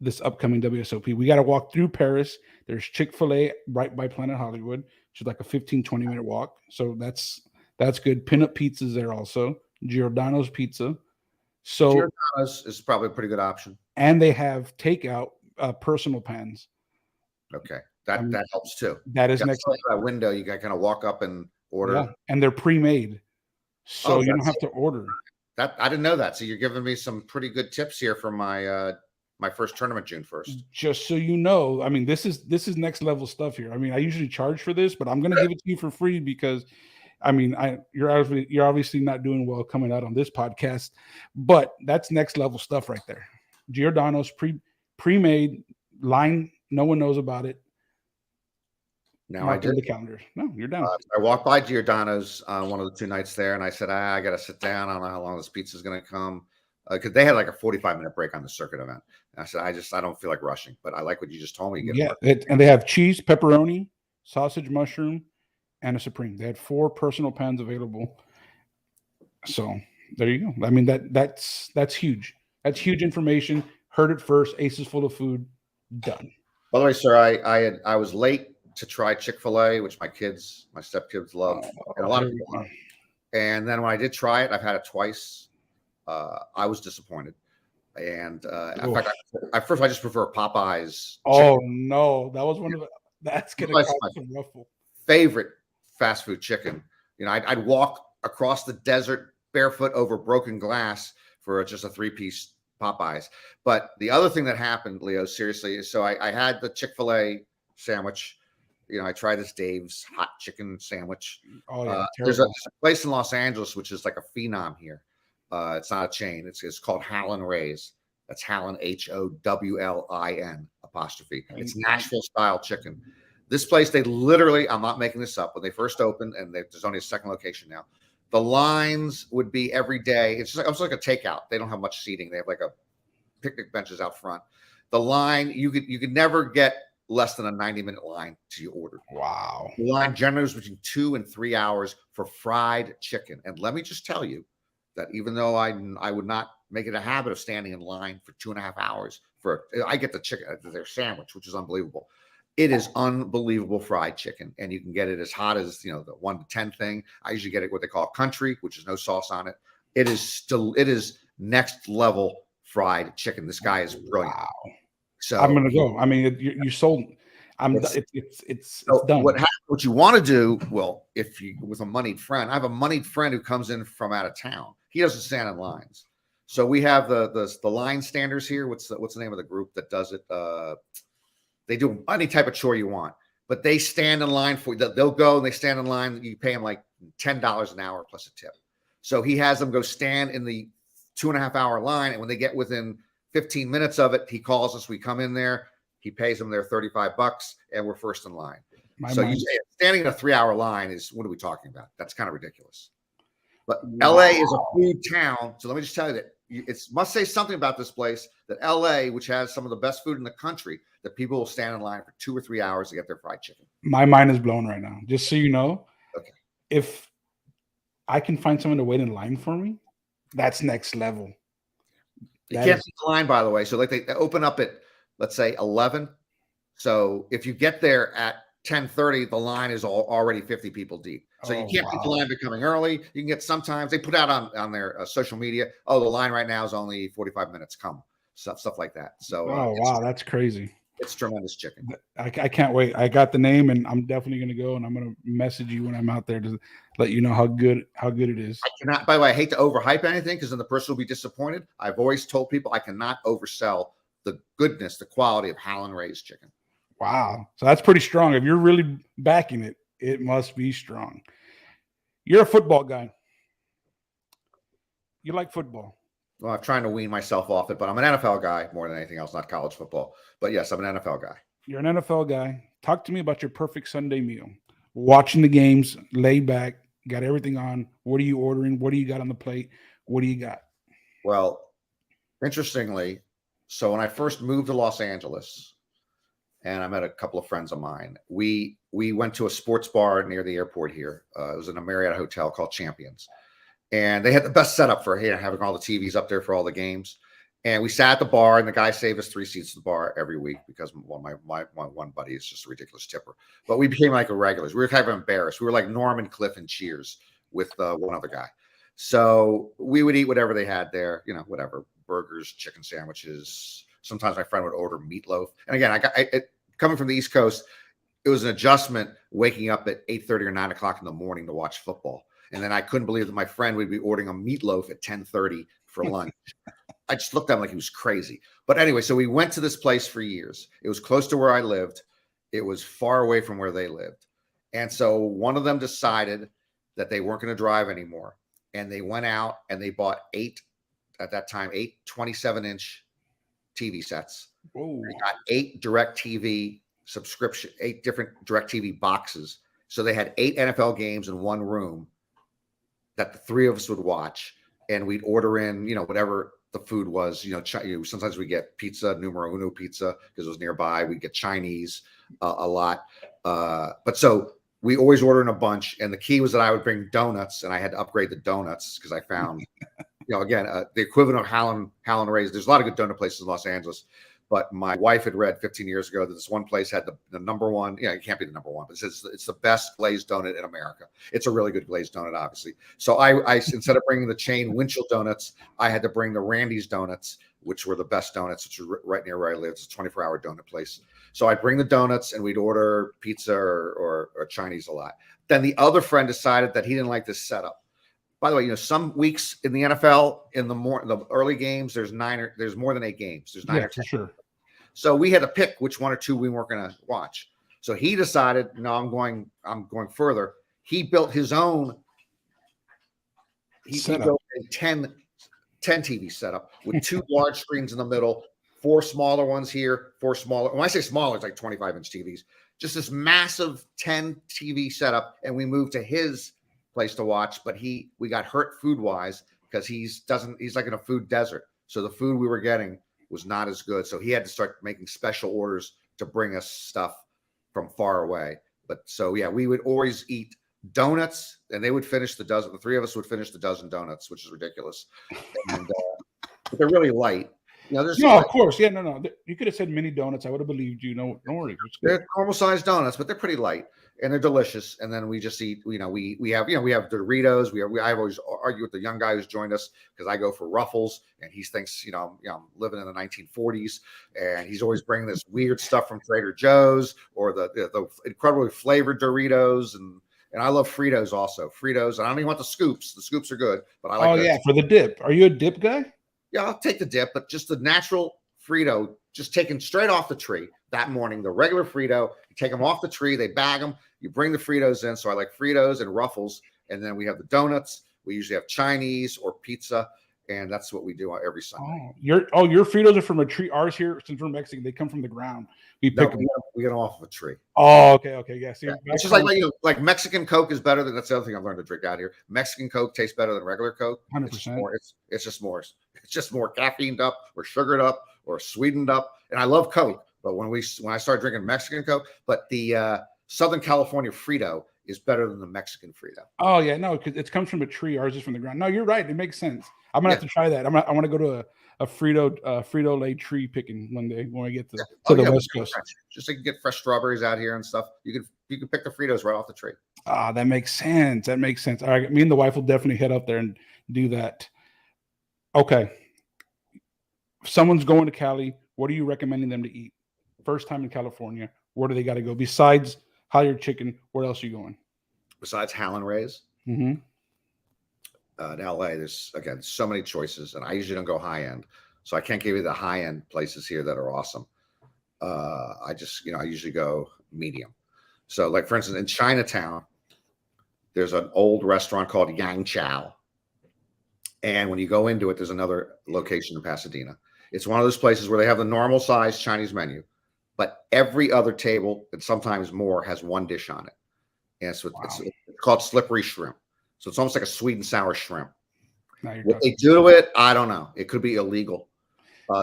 this upcoming WSOP. We got to walk through Paris. There's Chick-fil-A right by Planet Hollywood, which is like a 15-20 minute walk. So that's good. Pinup Pizza's there also. Giordano's Pizza. So Giordano's is probably a pretty good option. And they have takeout personal pans. Okay, that helps too. That is next. That window, you got kind of walk up and order. Yeah, and they're pre-made, so you don't have to order. That I didn't know that. So you're giving me some pretty good tips here for my my first tournament June 1st. Just so you know, this is next level stuff here. I usually charge for this, but I'm going to give it to you for free because, you're obviously not doing well coming out on this podcast, but that's next level stuff right there. Giordano's pre-made line, no one knows about it. Now I did the calendar. No, you're done. I walked by Giordano's one of the 2 nights there, and I said, I got to sit down. I don't know how long this pizza is going to come because they had like a 45-minute break on the circuit event. And I said, I don't feel like rushing, but I like what you just told me. And they have cheese, pepperoni, sausage, mushroom, and a supreme. They had 4 personal pans available. So there you go. That's huge. That's huge information. Heard it first. Aces full of food. Done. By the way, sir, I was late to try Chick-fil-A, which my stepkids love, and a lot of people love. And then when I did try it, I've had it twice. I was disappointed. And in fact, I just prefer Popeyes. Oh no, that was one of that's gonna cause some ruffle. Favorite fast food chicken. I'd walk across the desert barefoot over broken glass for just a 3-piece Popeyes. But the other thing that happened, Leo, seriously, is so I had the Chick-fil-A sandwich. I tried this Dave's hot chicken sandwich. Oh yeah, there's a place in Los Angeles which is like a phenom here. It's not a chain. It's called Howlin' Rays. That's Howlin, HOWLIN'. It's Nashville style chicken. This place, they literally, I'm not making this up, when they first opened, and there's only a second location now, the lines would be every day. It's like a takeout. They don't have much seating. They have like a picnic benches out front. The line, you could never get less than a 90-minute line till you ordered. Wow. The line generally was between 2 and 3 hours for fried chicken. And let me just tell you that even though I would not make it a habit of standing in line for 2.5 hours I get the chicken, their sandwich, which is unbelievable. It is unbelievable fried chicken, and you can get it as hot as, the 1 to 10 thing. I usually get it what they call country, which is no sauce on it. It is next level fried chicken. This guy is brilliant. Wow. So I'm gonna go. I mean, you sold. It's done. What you want to do, well, if you with a moneyed friend, I have a moneyed friend who comes in from out of town. He doesn't stand in lines. So we have the line standers here. What's the name of the group that does it? They do any type of chore you want, but they stand in line for you. They'll go and they stand in line. You pay them like $10 an hour plus a tip. So he has them go stand in the 2.5 hour line. And when they get within 15 minutes of it, he calls us. We come in there. He pays them their $35 and we're first in line. Standing in a 3 hour line is, what are we talking about? That's kind of ridiculous. But LA is a food town. So let me just tell you that it must say something about this place that LA, which has some of the best food in the country, that people will stand in line for 2 or 3 hours to get their fried chicken. My mind is blown right now. Just so you know, okay, if I can find someone to wait in line for me, that's next level. You can't see the line, by the way. So like they open up at, let's say 11. So if you get there at 10:30, the line is already 50 people deep. So you can't keep the line becoming early. You can get, sometimes they put out on their social media, the line right now is only 45 minutes. Come, stuff like that. So wow, that's crazy. It's tremendous chicken. I can't wait. I got the name, and I'm definitely going to go, and I'm going to message you when I'm out there to let you know how good it is. I cannot. By the way, I hate to overhype anything because then the person will be disappointed. I've always told people I cannot oversell the goodness, the quality of Howland Ray's chicken. Wow, so that's pretty strong. If you're really backing it, it must be strong. You're a football guy. You like football. Well, I'm trying to wean myself off it, but I'm an NFL guy more than anything else, not college football. But yes, I'm an NFL guy. You're an NFL guy. Talk to me about your perfect Sunday meal. Watching the games, laid back, got everything on. What are you ordering? What do you got on the plate? What do you got? Well, interestingly, so when I first moved to Los Angeles, and I met a couple of friends of mine, we went to a sports bar near the airport here. It was in a Marriott hotel called Champions. And they had the best setup for having all the TVs up there for all the games. And we sat at the bar, and the guy saved us 3 seats at the bar every week because my one buddy is just a ridiculous tipper. But we became like regulars. We were kind of embarrassed. We were like Norman, Cliff, and Cheers with one other guy. So we would eat whatever they had there, whatever, burgers, chicken sandwiches. Sometimes my friend would order meatloaf. And again, coming from the East Coast, it was an adjustment waking up at 8:30 or 9 o'clock in the morning to watch football. And then I couldn't believe that my friend would be ordering a meatloaf at 10:30 for lunch. I just looked at him like he was crazy. But anyway, so we went to this place for years. It was close to where I lived. It was far away from where they lived. And so one of them decided that they weren't going to drive anymore. And they went out and they bought 8 27-inch TV sets. Whoa. They got 8 DirecTV subscription, 8 different DirecTV boxes. So they had 8 NFL games in one room that the 3 of us would watch, and we'd order in, whatever the food was. Sometimes we get pizza, numero uno pizza, because it was nearby. We get Chinese a lot, but so we always order in a bunch. And the key was that I would bring donuts, and I had to upgrade the donuts because I found, again, the equivalent of Howland Ray's. There's a lot of good donut places in Los Angeles. But my wife had read 15 years ago that this one place had the number one. It can't be the number one, but it's the best glazed donut in America. It's a really good glazed donut, obviously. So I instead of bringing the chain Winchell donuts, I had to bring the Randy's donuts, which were the best donuts, which are right near where I live. It's a 24-hour donut place. So I'd bring the donuts, and we'd order pizza or Chinese a lot. Then the other friend decided that he didn't like this setup. By the way, some weeks in the NFL, in the early games, there's more than 8 games. There's 9 or 10. Sure. So we had to pick which 1 or 2 we weren't going to watch. So he decided, no, I'm going further. He built his own. He built a 10 TV setup with 2 large screens in the middle, 4 smaller ones here, 4 smaller. When I say smaller, it's like 25-inch TVs. just this massive 10 TV setup, and we moved to his place to watch. But we got hurt food wise because he's like in a food desert. So the food we were getting was not as good. So he had to start making special orders to bring us stuff from far away. But so yeah, we would always eat donuts, and they would finish the dozen. The three of us would finish the dozen donuts, which is ridiculous. And but they're really light. Of course, yeah, no. You could have said mini donuts. I would have believed you. No, don't worry. They're normal sized donuts, but they're pretty light and they're delicious. And then we just eat. We have Doritos. I always argue with the young guy who's joined us because I go for Ruffles, and he thinks I'm living in the 1940s, and he's always bringing this weird stuff from Trader Joe's or the incredibly flavored Doritos and I love Fritos also. Fritos, and I don't even want the scoops. The scoops are good, but I like. Oh yeah, for the dip. Are you a dip guy? Yeah, I'll take the dip, but just the natural Frito, just taken straight off the tree that morning. The regular Frito, you take them off the tree, they bag them, you bring the Fritos in. So I like Fritos and Ruffles, and then we have the donuts. We usually have Chinese or pizza, and that's what we do every Sunday. Your Fritos are from a tree. Ours here, since we're Mexican, they come from the ground. We pick them. We get them off of a tree. Oh, okay, yeah. See, it's just like Mexican Coke is better than that's the other thing I've learned to drink out here. Mexican Coke tastes better than regular Coke. 100%. It's just more caffeined up or sugared up or sweetened up. And I love Coke, but when I started drinking Mexican Coke, but the Southern California Frito is better than the Mexican Frito. Oh yeah, no, because it comes from a tree. Ours is from the ground. No, you're right. It makes sense. I'm gonna have to try that. I want to go to a Frito-Lay tree picking one day when I get to the West Coast. Just so you can get fresh strawberries out here and stuff. You can pick the Fritos right off the tree. Ah, that makes sense. All right, me and the wife will definitely head up there and do that. Okay. If someone's going to Cali, what are you recommending them to eat? First time in California, where do they got to go? Besides Halyard Chicken, where else are you going? Besides Howlin' Ray's? Mm-hmm. In LA, there's again so many choices, and I usually don't go high end, so I can't give you the high end places here that are awesome. I usually go medium. So, like for instance, in Chinatown, there's an old restaurant called Yang Chow, and when you go into it, there's another location in Pasadena. It's one of those places where they have the normal size Chinese menu, but every other table and sometimes more has one dish on it, and so it's called slippery shrimp. So it's almost like a sweet and sour shrimp. What they do to it, I don't know. It could be illegal.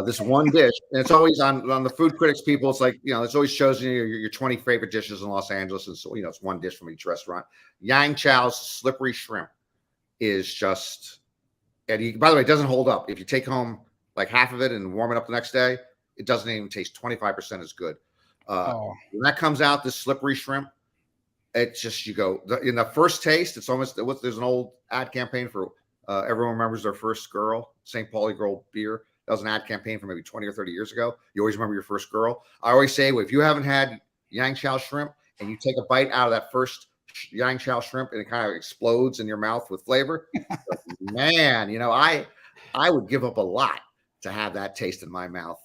This one dish, and it's always on the food critics people. It's like, it's always shows you your 20 favorite dishes in Los Angeles. And so, it's one dish from each restaurant. Yang Chow's slippery shrimp is just, and by the way, it doesn't hold up. If you take home like half of it and warm it up the next day, it doesn't even taste 25% as good. When that comes out, this slippery shrimp, it's just, in the first taste, it's almost, there's an old ad campaign for everyone remembers their first girl, St. Pauli girl beer. That was an ad campaign from maybe 20 or 30 years ago. You always remember your first girl. I always say, if you haven't had Yang Chow shrimp and you take a bite out of that first Yang Chow shrimp and it kind of explodes in your mouth with flavor, man, I would give up a lot to have that taste in my mouth,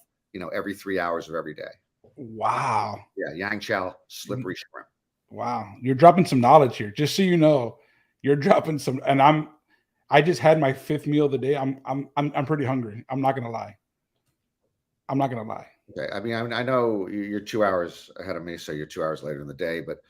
every 3 hours of every day. Wow. Yeah, Yang Chow slippery shrimp. Wow, you're dropping some knowledge here. Just so you know, you're dropping some. And I just had my 5th meal of the day. I'm pretty hungry. I'm not gonna lie. Okay, I mean, I know you're 2 hours ahead of me, so you're 2 hours later in the day. But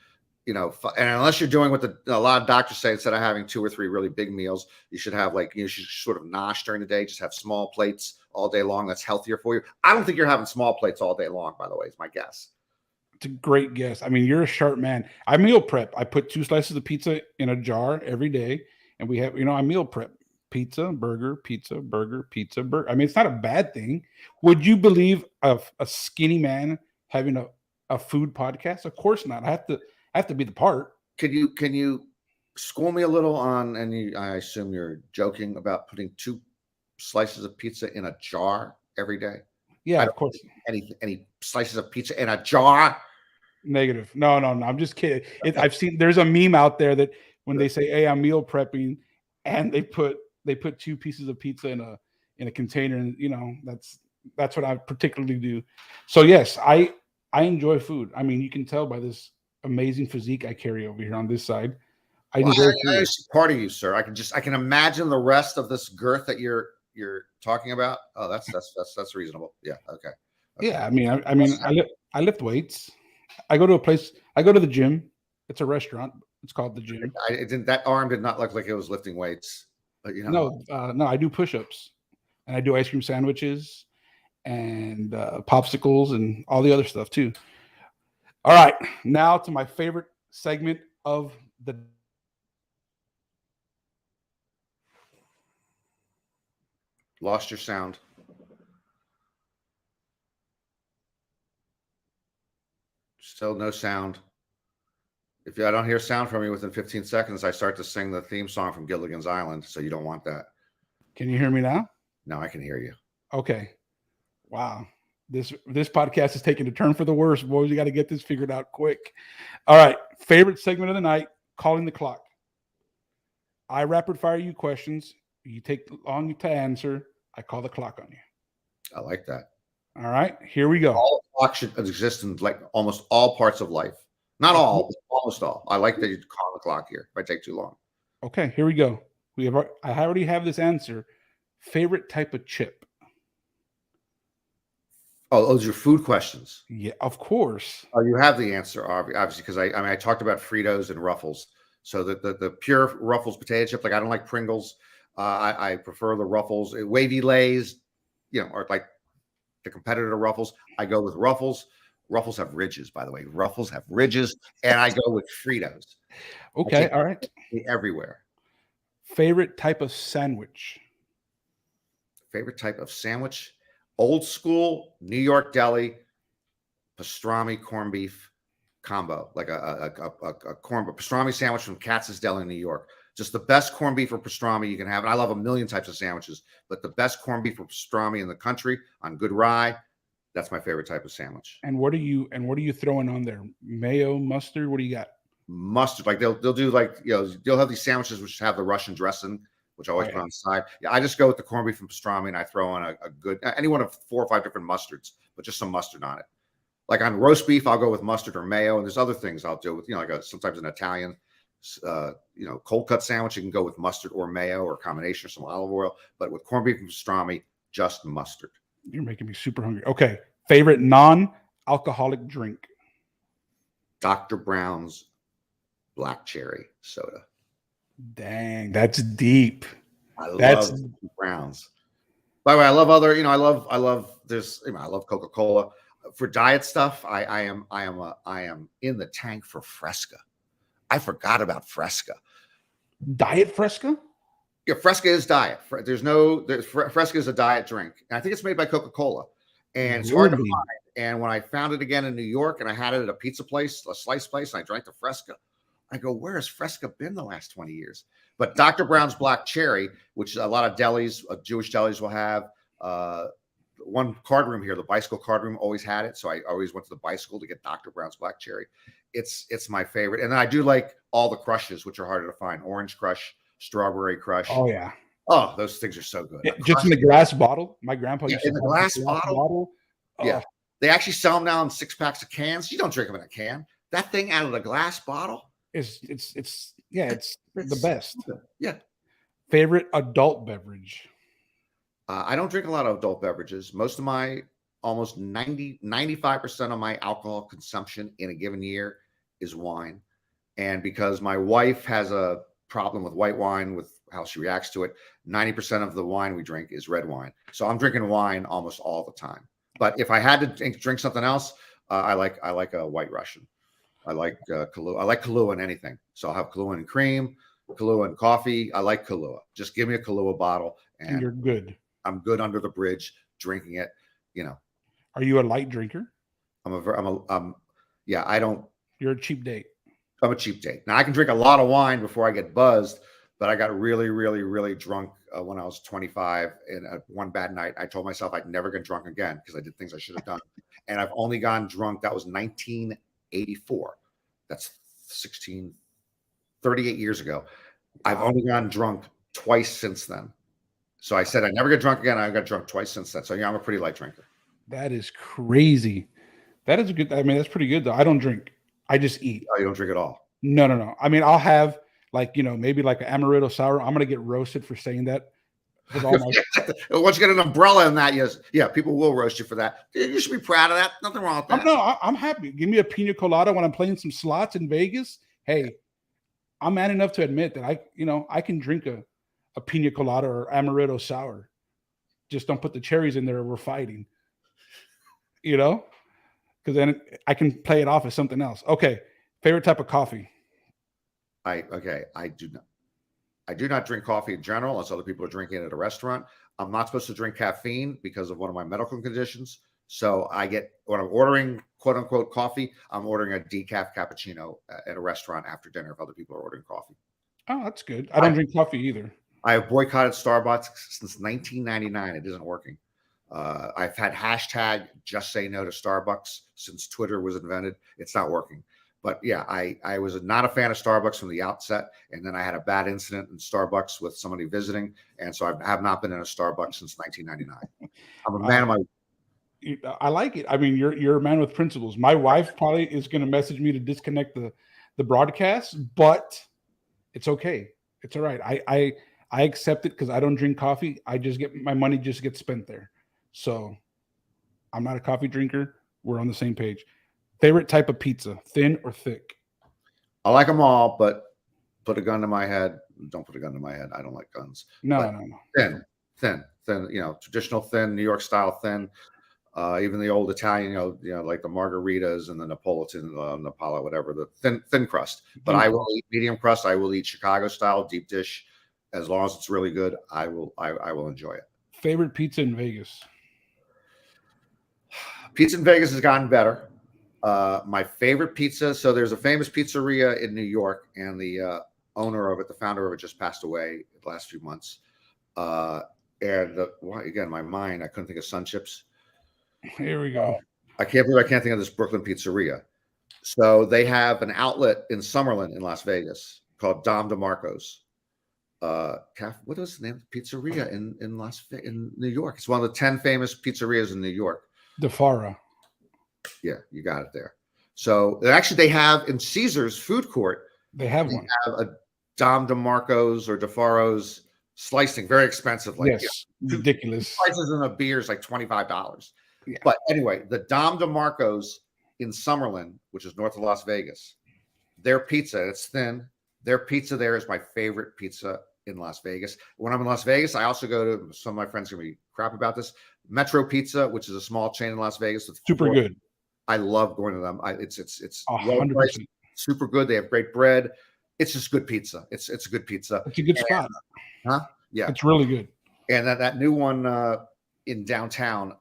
and unless you're doing what a lot of doctors say, instead of having 2 or 3 really big meals, you should have you should sort of nosh during the day. Just have small plates all day long. That's healthier for you. I don't think you're having small plates all day long. By the way, is my guess. It's a great guess. I mean, you're a sharp man. I meal prep. I put 2 slices of pizza in a jar every day, and we have, I meal prep. Pizza, burger, pizza, burger, pizza, burger. I mean, it's not a bad thing. Would you believe a skinny man having a food podcast? Of course not. I have to be the part. Can you school me a little on? And I assume you're joking about putting 2 slices of pizza in a jar every day. Yeah, of course. Any slices of pizza in a jar? Negative. No. I'm just kidding. I've seen there's a meme out there that when they say, "Hey, I'm meal prepping," and they put 2 pieces of pizza in a container, and that's what I particularly do. So yes, I enjoy food. I mean, you can tell by this amazing physique I carry over here on this side. I see part of you, sir. I can imagine the rest of this girth that you're talking about. Oh, that's reasonable. Yeah. Okay. Yeah. I mean, I lift weights. I go to a place. I go to the gym. It's a restaurant. It's called the gym. It didn't. That arm did not look like it was lifting weights. But No. I do push-ups, and I do ice cream sandwiches, and popsicles, and all the other stuff too. All right, now to my favorite segment of the. Lost your sound. Still no sound. If I don't hear sound from you within 15 seconds, I start to sing the theme song from Gilligan's Island. So you don't want that. Can you hear me now? No, I can hear you. Okay. Wow. This podcast is taking a turn for the worse, boys. You got to get this figured out quick. All right. Favorite segment of the night, calling the clock. I rapid fire you questions. You take long to answer. I call the clock on you. I like that. All right. Here we go. All clock should exist in like almost all parts of life. Not all, but almost all. I like that you call the clock here. If I take too long. Okay. Here we go. I already have this answer. Favorite type of chip? Oh, those are food questions. Yeah, of course. Oh, you have the answer, obviously, because I talked about Fritos and Ruffles. So the pure Ruffles potato chip, like I don't like Pringles. I prefer the Ruffles. Wavy Lays, or like the competitor to Ruffles. I go with Ruffles. Ruffles have ridges, by the way. Ruffles have ridges, and I go with Fritos. Okay, all right. Everywhere. Favorite type of sandwich? Favorite type of sandwich? Old school New York deli, pastrami corned beef combo, like a pastrami sandwich from Katz's Deli in New York. Just the best corned beef or pastrami you can have. And I love a million types of sandwiches, but the best corned beef or pastrami in the country on good rye. That's my favorite type of sandwich. And what are you throwing on there? Mayo, mustard? What do you got? Mustard. Like they'll do like, they'll have these sandwiches which have the Russian dressing, which I always put on the side. Yeah, I just go with the corned beef and pastrami, and I throw in a good, any one of 4 or 5 different mustards, but just some mustard on it. Like on roast beef, I'll go with mustard or mayo, and there's other things I'll do with, sometimes an Italian, cold cut sandwich, you can go with mustard or mayo or a combination of some olive oil. But with corned beef and pastrami, just mustard. You're making me super hungry. Okay, favorite non-alcoholic drink? Dr. Brown's black cherry soda. Dang, that's deep. I love Browns. By the way, I love other, I love Coca-Cola. For diet stuff, I am in the tank for Fresca. I forgot about Fresca. Diet Fresca? Yeah, Fresca is diet. Fresca is a diet drink. And I think it's made by Coca-Cola. And it's hard to find. And when I found it again in New York and I had it at a pizza place, a slice place, and I drank the Fresca, I go, where has Fresca been the last 20 years? But Dr. Brown's Black Cherry, which a lot of delis, Jewish delis will have, one card room here, the bicycle card room always had it. So I always went to the bicycle to get Dr. Brown's Black Cherry. It's my favorite. And then I do like all the crushes, which are harder to find. Orange Crush, Strawberry Crush. Oh, yeah. Oh, those things are so good. Yeah, just in the glass bottle. My grandpa used to in the glass bottle. Oh. Yeah. They actually sell them now in 6-packs of cans. You don't drink them in a can. That thing out of the glass bottle. It's the best. Yeah. Favorite adult beverage? I don't drink a lot of adult beverages. Most of my almost 95% of my alcohol consumption in a given year is wine. And because my wife has a problem with white wine, with how she reacts to it, 90% of the wine we drink is red wine. So I'm drinking wine almost all the time. But if I had to drink something else, I like a White Russian. I like Kahlua. I like Kahlua in anything. So I'll have Kahlua and cream, Kahlua and coffee. I like Kahlua. Just give me a Kahlua bottle, and you're good. I'm good under the bridge drinking it. Are you a light drinker? I don't. You're a cheap date. I'm a cheap date. Now I can drink a lot of wine before I get buzzed, but I got really, really, really drunk when I was 25. And one bad night, I told myself I'd never get drunk again because I did things I should have done. And I've only gotten drunk. That was 1984. That's 38 years ago. I've only gotten drunk twice since then. So I said I never get drunk again. I got drunk twice since then. So yeah, I'm a pretty light drinker. That is crazy. That is that's pretty good though. I don't drink. I just eat. Oh, you don't drink at all? No. I mean, I'll have maybe like an amaretto sour. I'm gonna get roasted for saying that. with all my. Once you get an umbrella in that, yes, yeah, people will roast you for that. You should be proud of that. Nothing wrong with that. I'm happy. Give me a pina colada when I'm playing some slots in Vegas. Hey, I'm man enough to admit that I can drink a pina colada or amaretto sour. Just don't put the cherries in there or we're fighting. Because then I can play it off as something else. Okay. Favorite type of coffee? I do not drink coffee in general unless other people are drinking it at a restaurant. I'm not supposed to drink caffeine because of one of my medical conditions. So when I'm ordering quote unquote coffee, I'm ordering a decaf cappuccino at a restaurant after dinner if other people are ordering coffee. Oh, that's good. I don't drink coffee either. I have boycotted Starbucks since 1999. It isn't working. I've had hashtag just say no to Starbucks since Twitter was invented. It's not working. But yeah, I was not a fan of Starbucks from the outset. And then I had a bad incident in Starbucks with somebody visiting. And so I have not been in a Starbucks since 1999. I'm a man of my. I like it. I mean, you're a man with principles. My wife probably is going to message me to disconnect the broadcast, but it's okay. It's all right. I accept it because I don't drink coffee. I just get my money just gets spent there. So I'm not a coffee drinker. We're on the same page. Favorite type of pizza, thin or thick? I like them all, but put a gun to my head. Don't put a gun to my head. I don't like guns. No. Thin. Traditional thin, New York style thin. Even the old Italian, like the margaritas and the Napolitan, Napala, whatever, the thin crust. But I will eat medium crust. I will eat Chicago style deep dish, as long as it's really good. I will enjoy it. Favorite pizza in Vegas? Pizza in Vegas has gotten better. My favorite pizza. So there's a famous pizzeria in New York, and the owner of it, the founder of it, just passed away the last few months. Again, my mind, I couldn't think of Sun Chips. Here we go. I can't think of this Brooklyn pizzeria. So they have an outlet in Summerlin in Las Vegas called Dom DeMarco's. What is the name of the pizzeria in New York? It's one of the 10 famous pizzerias in New York. DeFara. Yeah, you got it there. So actually, they have in Caesar's food court. They have a Dom DeMarco's or DeFaro's slicing, very expensive. Ridiculous. Prices in a beer is like $25. Yeah. But anyway, the Dom DeMarco's in Summerlin, which is north of Las Vegas, their pizza, it's thin. Their pizza there is my favorite pizza in Las Vegas. When I'm in Las Vegas, I also go to, some of my friends are going to be crap about this, Metro Pizza, which is a small chain in Las Vegas. Super good. I love going to them. It's 100%. Super good. They have great bread. It's just good pizza. It's a good pizza. It's a good spot. Huh? Yeah. It's really good. And that new one in downtown,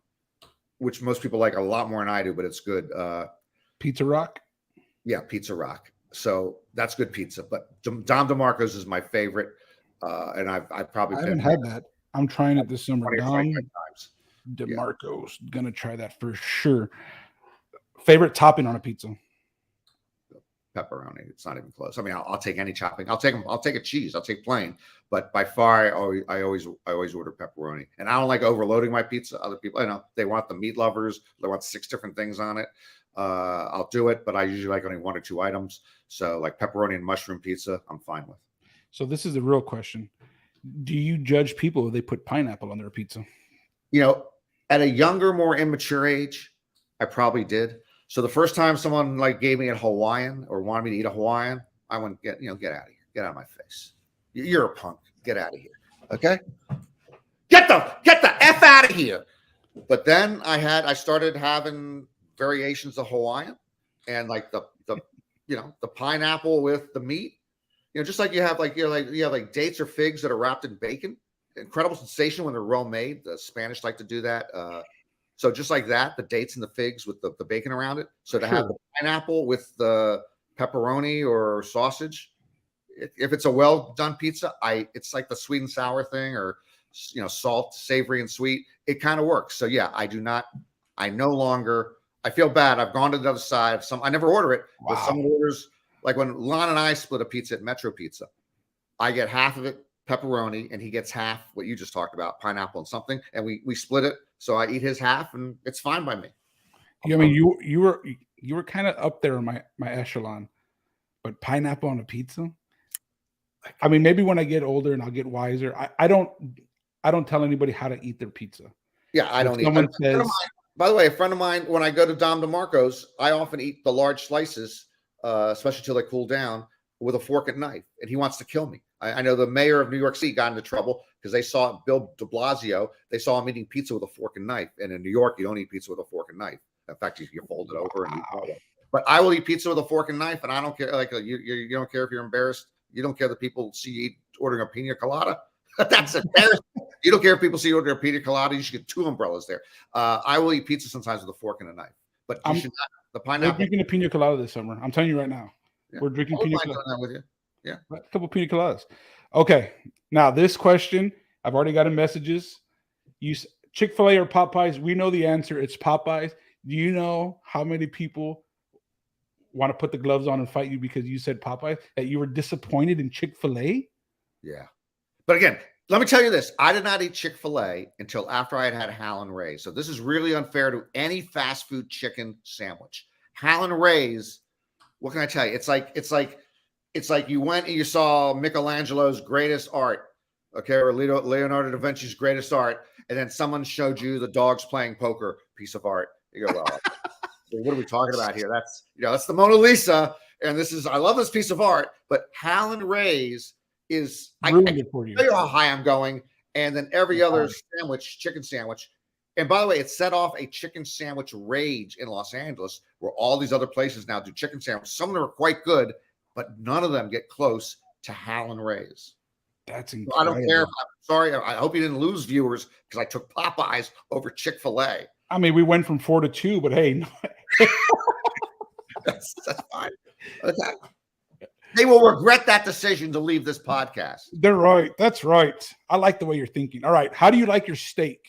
which most people like a lot more than I do, but it's good. Pizza Rock? Yeah, Pizza Rock. So that's good pizza. But Dom DeMarco's is my favorite. And I haven't had that. I'm trying it this summer. Dom DeMarco's. Yeah. Gonna try that for sure. Favorite topping on a pizza? Pepperoni. It's not even close. I mean, I'll take any topping. I'll take a cheese. I'll take plain. But by far, I always order pepperoni. And I don't like overloading my pizza. Other people, they want the meat lovers. They want 6 different things on it. I'll do it, but I usually like only 1 or 2 items. So like pepperoni and mushroom pizza, I'm fine with. So this is the real question. Do you judge people if they put pineapple on their pizza? At a younger, more immature age, I probably did. So the first time someone gave me a Hawaiian or wanted me to eat a Hawaiian, I went, get out of here. Get out of my face. You're a punk. Get out of here. Okay? Get the F out of here. But then I started having variations of Hawaiian and the pineapple with the meat. Just like you have dates or figs that are wrapped in bacon. Incredible sensation when they're well made. The Spanish like to do that. So just like that, the dates and the figs with the bacon around it. So to have the pineapple with the pepperoni or sausage, if it's a well done pizza, it's like the sweet and sour thing, or salt, savory and sweet. It kind of works. So yeah, I no longer. I feel bad. I've gone to the other side. I never order it, but someone orders. Like when Lon and I split a pizza at Metro Pizza, I get half of it pepperoni, and he gets half what you just talked about, pineapple and something, and we split it. So I eat his half, and it's fine by me. Yeah, I mean, you were kind of up there in my echelon, but pineapple on a pizza. I mean, maybe when I get older and I'll get wiser. I don't I don't tell anybody how to eat their pizza. Yeah, I don't eat. Someone says, by the way, a friend of mine, when I go to Dom DeMarco's, I often eat the large slices, especially till they cool down, with a fork and knife, and he wants to kill me. I know the mayor of New York City got into trouble because they saw Bill de Blasio. They saw him eating pizza with a fork and knife, and in New York, you don't eat pizza with a fork and knife. In fact, you fold it over and eat it. But I will eat pizza with a fork and knife, and I don't care. Like you don't care if you're embarrassed. You don't care that people see you ordering a pina colada. That's embarrassing. You don't care if people see you ordering a pina colada. You should get 2 umbrellas there. I will eat pizza sometimes with a fork and a knife, but you should not. The pineapple. We're drinking a pina colada this summer. I'm telling you right now. Yeah. We're drinking pina colada with you. Yeah, a couple pina coladas. Okay, now this question, I've already got in messages. You Chick-fil-A or Popeyes? We know the answer. It's Popeyes. Do you know how many people want to put the gloves on and fight you because you said Popeyes? That you were disappointed in Chick-fil-A? Yeah, but again, let me tell you this: I did not eat Chick-fil-A until after I had Hal and Ray's. So this is really unfair to any fast food chicken sandwich. Hal and Ray's. What can I tell you? It's like you went and you saw Michelangelo's greatest art, okay, or Leonardo da Vinci's greatest art, and then someone showed you the dogs playing poker piece of art. You go, well, what are we talking about here? That's the Mona Lisa, and I love this piece of art, but Hal and Ray's is I can tell you how high I'm going, and then every other chicken sandwich. And by the way, it set off a chicken sandwich rage in Los Angeles, where all these other places now do chicken sandwiches. Some of them are quite good, but none of them get close to Hal and Ray's. That's incredible. I don't care. I'm sorry. I hope you didn't lose viewers because I took Popeyes over Chick-fil-A. I mean, we went from 4 to 2, but hey, no. that's fine. Okay. They will regret that decision to leave this podcast. They're right. That's right. I like the way you're thinking. All right. How do you like your steak?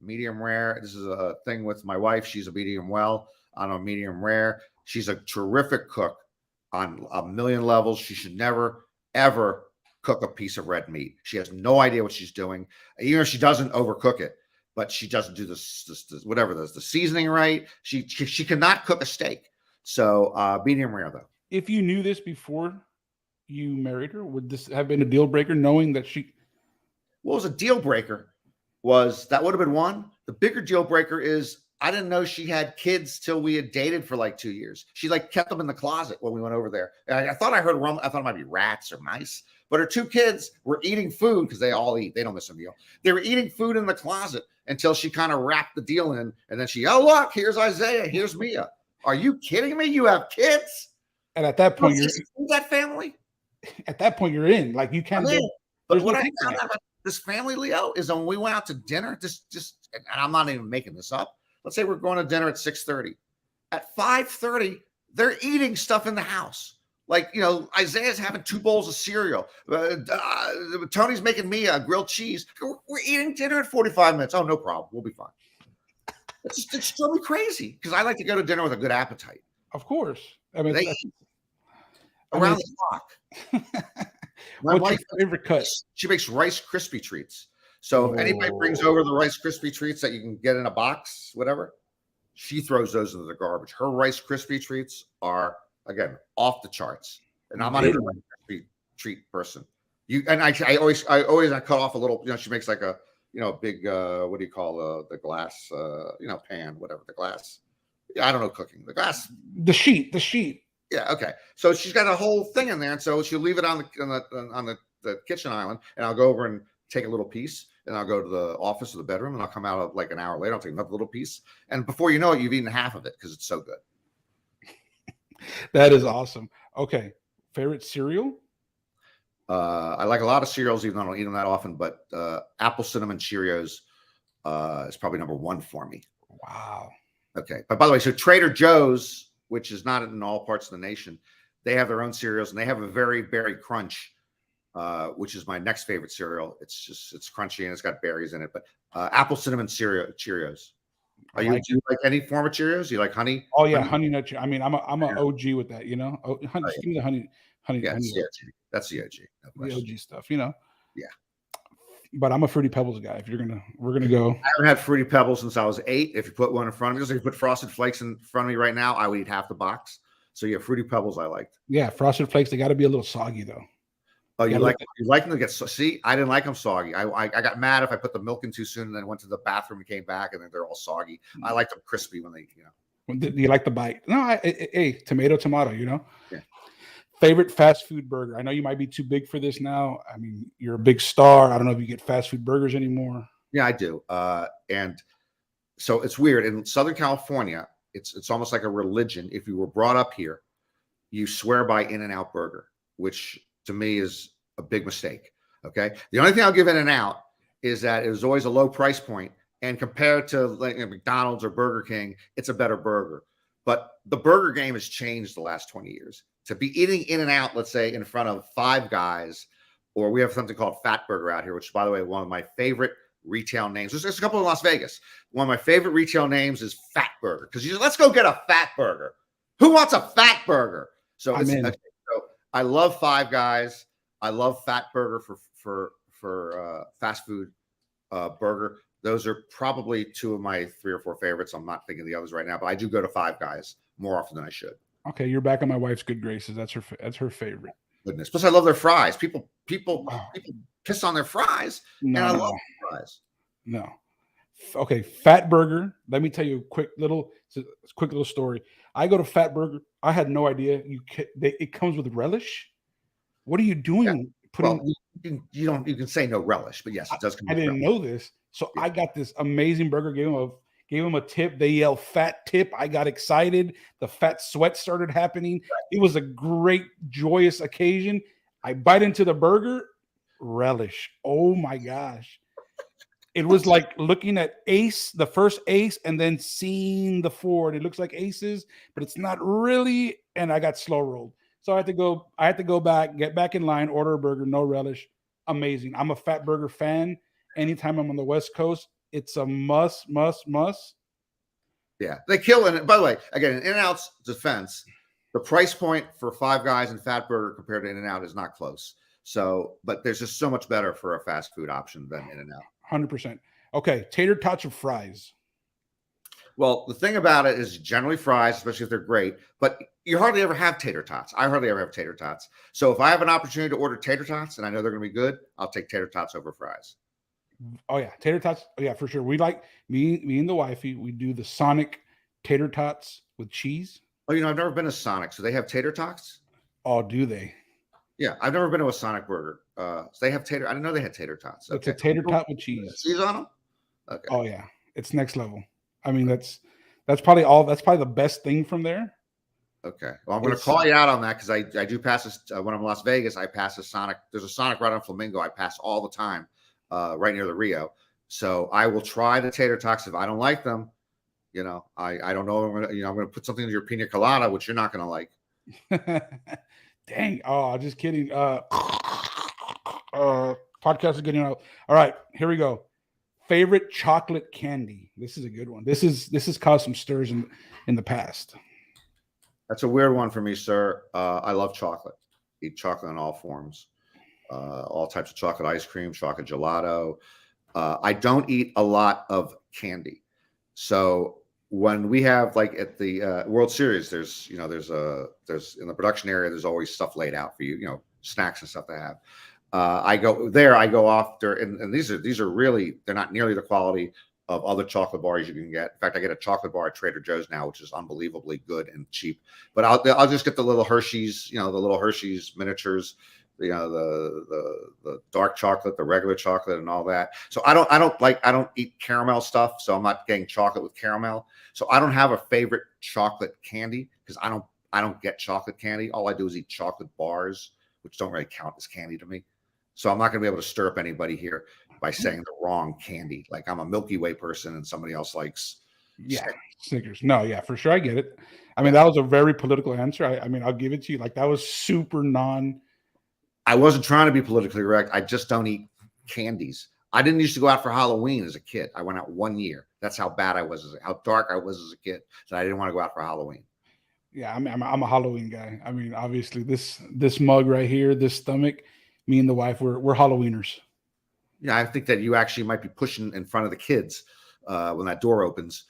Medium rare. This is a thing with my wife. She's a medium well. I'm a medium rare. She's a terrific cook on a million levels. She should never, ever cook a piece of red meat. She has no idea what she's doing. Even if she doesn't overcook it, but she doesn't do this the seasoning right. She cannot cook a steak. So medium rare though. If you knew this before you married her, would this have been a deal breaker knowing that she? What was a deal breaker? That would have been one. The bigger deal breaker is I didn't know she had kids till we had dated for like 2 years. She kept them in the closet when we went over there. And I thought I heard I thought it might be rats or mice. But her 2 kids were eating food because they all eat. They don't miss a meal. They were eating food in the closet until she kind of wrapped the deal in. And then oh, look, here's Isaiah. Here's Mia. Are you kidding me? You have kids? And at that point, you're that family. At that point, you're in. Like you can't. But what I found out about this family, Leo, is when we went out to dinner. And I'm not even making this up. Let's say we're going to dinner at 6:30. At 5:30, they're eating stuff in the house. Like, Isaiah's having 2 bowls of cereal. Tony's making me a grilled cheese. We're eating dinner at 45 minutes. Oh, no problem. We'll be fine. It's still me crazy because I like to go to dinner with a good appetite. Of course. I mean, around the clock. What's your favorite cut? She makes Rice Krispie treats. So if anybody brings over the Rice Krispie treats that you can get in a box, whatever, she throws those into the garbage. Her Rice Krispie treats are, again, off the charts. And I'm not even a Rice Krispie treat person. I always cut off a little. She makes like a big what do you call the glass pan, whatever, the glass. I don't know cooking. The glass. The sheet. Yeah. Okay. So she's got a whole thing in there, and so she'll leave it on the kitchen island, and I'll go over and take a little piece, and I'll go to the office or the bedroom, and I'll come out like an hour later. I'll take another little piece, and before you know it, you've eaten half of it because it's so good. That is awesome. Okay. Favorite cereal? I like a lot of cereals, even though I don't eat them that often. But apple cinnamon Cheerios is probably number 1 for me. Wow. Okay. But by the way, so Trader Joe's, which is not in all parts of the nation, they have their own cereals, and they have a very berry crunch, which is my next favorite cereal. It's crunchy and it's got berries in it. But apple cinnamon Cheerios. Do you like any form of Cheerios? You like honey? Oh yeah, honey nut. I mean, I'm an OG with that. Honey, give me the honey. Yeah, honey. That's the OG. The OG stuff. Yeah. But I'm a Fruity Pebbles guy. We're gonna go. I haven't had Fruity Pebbles since I was 8. If you put one in front of me, just if you put Frosted Flakes in front of me right now, I would eat half the box. So yeah, Fruity Pebbles I liked. Yeah, Frosted Flakes. They got to be a little soggy though. Oh, you Yeah, like them to get see? I didn't like them soggy. I got mad if I put the milk in too soon and then went to the bathroom and came back and then they're all soggy. I like them crispy when they, do you like the bite? No, hey, tomato, tomato. Yeah. Favorite fast food burger? I know you might be too big for this now. I mean, you're a big star. I don't know if you get fast food burgers anymore. Yeah, I do. And so it's weird in Southern California. It's almost like a religion. If you were brought up here, you swear by In-N-Out Burger, which to me is a big mistake. Okay. The only thing I'll give In-N-Out is that it was always a low price point, and compared to like McDonald's or Burger King, it's a better burger. But the burger game has changed the last 20 years. To be eating In-N-Out, let's say in front of Five Guys, or we have something called Fat Burger out here, which, by the way, one of my favorite retail names. There's a couple in Las Vegas. One of my favorite retail names is Fat Burger, because let's go get a fat burger. Who wants a fat burger? So I love Five Guys. I love Fat Burger for fast food burger. Those are probably two of my 3 or 4 favorites. I'm not thinking of the others right now, but I do go to Five Guys more often than I should. Okay, you're back on my wife's good graces. That's her favorite. Goodness. Plus, I love their fries. People piss on their fries, and I love fries. No. Okay, Fat Burger. Let me tell you a quick little story. I go to Fat Burger. I had no idea it comes with relish. What are you doing? Yeah. You can say no relish, but yes, it does come. I didn't know this, so yeah. I got this amazing burger. Gave him a tip. They yell "fat tip." I got excited. The fat sweat started happening. It was a great, joyous occasion. I bite into the burger, relish. Oh my gosh. It was like looking at Ace, the first Ace, and then seeing the Ford. It looks like Aces, but it's not really. And I got slow rolled. So I had to go back, get back in line, order a burger, no relish. Amazing. I'm a Fat Burger fan. Anytime I'm on the West Coast, it's a must. Yeah, they kill it. By the way, again, in In-N-Out's defense, the price point for Five Guys and Fat Burger compared to In-N-Out is not close. So, but there's just so much better for a fast food option than In-N-Out. 100%. Okay, tater tots or fries? Well, the thing about it is generally fries, especially if they're great, but you hardly ever have tater tots. I hardly ever have tater tots. So if I have an opportunity to order tater tots and I know they're going to be good, I'll take tater tots over fries. Oh yeah, tater tots. Oh yeah, for sure. We like me and the wifey. We do the Sonic tater tots with cheese. Oh, I've never been to Sonic, so they have tater tots. Oh, do they? Yeah, I've never been to a Sonic burger. So they have tater. I didn't know they had tater tots. Okay. It's a tater tot with cheese. Cheese on them. Okay. Oh yeah, it's next level. I mean, that's probably the best thing from there. Okay. Well, I'm going to call you out on that because I do pass this when I'm in Las Vegas. I pass a Sonic. There's a Sonic right on Flamingo. I pass all the time. Right near the Rio. So I will try the tater tots. If I don't like them, I don't know. I'm going to put something in your pina colada, which you're not going to like. Dang. Oh, just kidding. Podcast is getting out. All right, here we go. Favorite chocolate candy. This is a good one. This has caused some stirs in the past. That's a weird one for me, sir. I love chocolate. Eat chocolate in all forms. All types of chocolate ice cream, chocolate gelato. I don't eat a lot of candy. So when we have like at the World Series, there's in the production area, there's always stuff laid out for you, snacks and stuff to have. I go off there, and these are really, they're not nearly the quality of other chocolate bars you can get. In fact, I get a chocolate bar at Trader Joe's now, which is unbelievably good and cheap. But I'll just get the little Hershey's, the little Hershey's miniatures. The dark chocolate, the regular chocolate, and all that. So I don't eat caramel stuff. So I'm not getting chocolate with caramel. So I don't have a favorite chocolate candy because I don't get chocolate candy. All I do is eat chocolate bars, which don't really count as candy to me. So I'm not going to be able to stir up anybody here by saying the wrong candy. Like I'm a Milky Way person and somebody else likes Snickers. No, yeah, for sure. I get it. I mean, that was a very political answer. I mean, I'll give it to you. Like that was super I wasn't trying to be politically correct. I just don't eat candies. I didn't used to go out for Halloween as a kid. I went out 1 year. That's how bad I was, how dark I was as a kid. So I didn't want to go out for Halloween. Yeah, I'm a Halloween guy. I mean, obviously this mug right here, this stomach, me and the wife, we're Halloweeners. Yeah, I think that you actually might be pushing in front of the kids when that door opens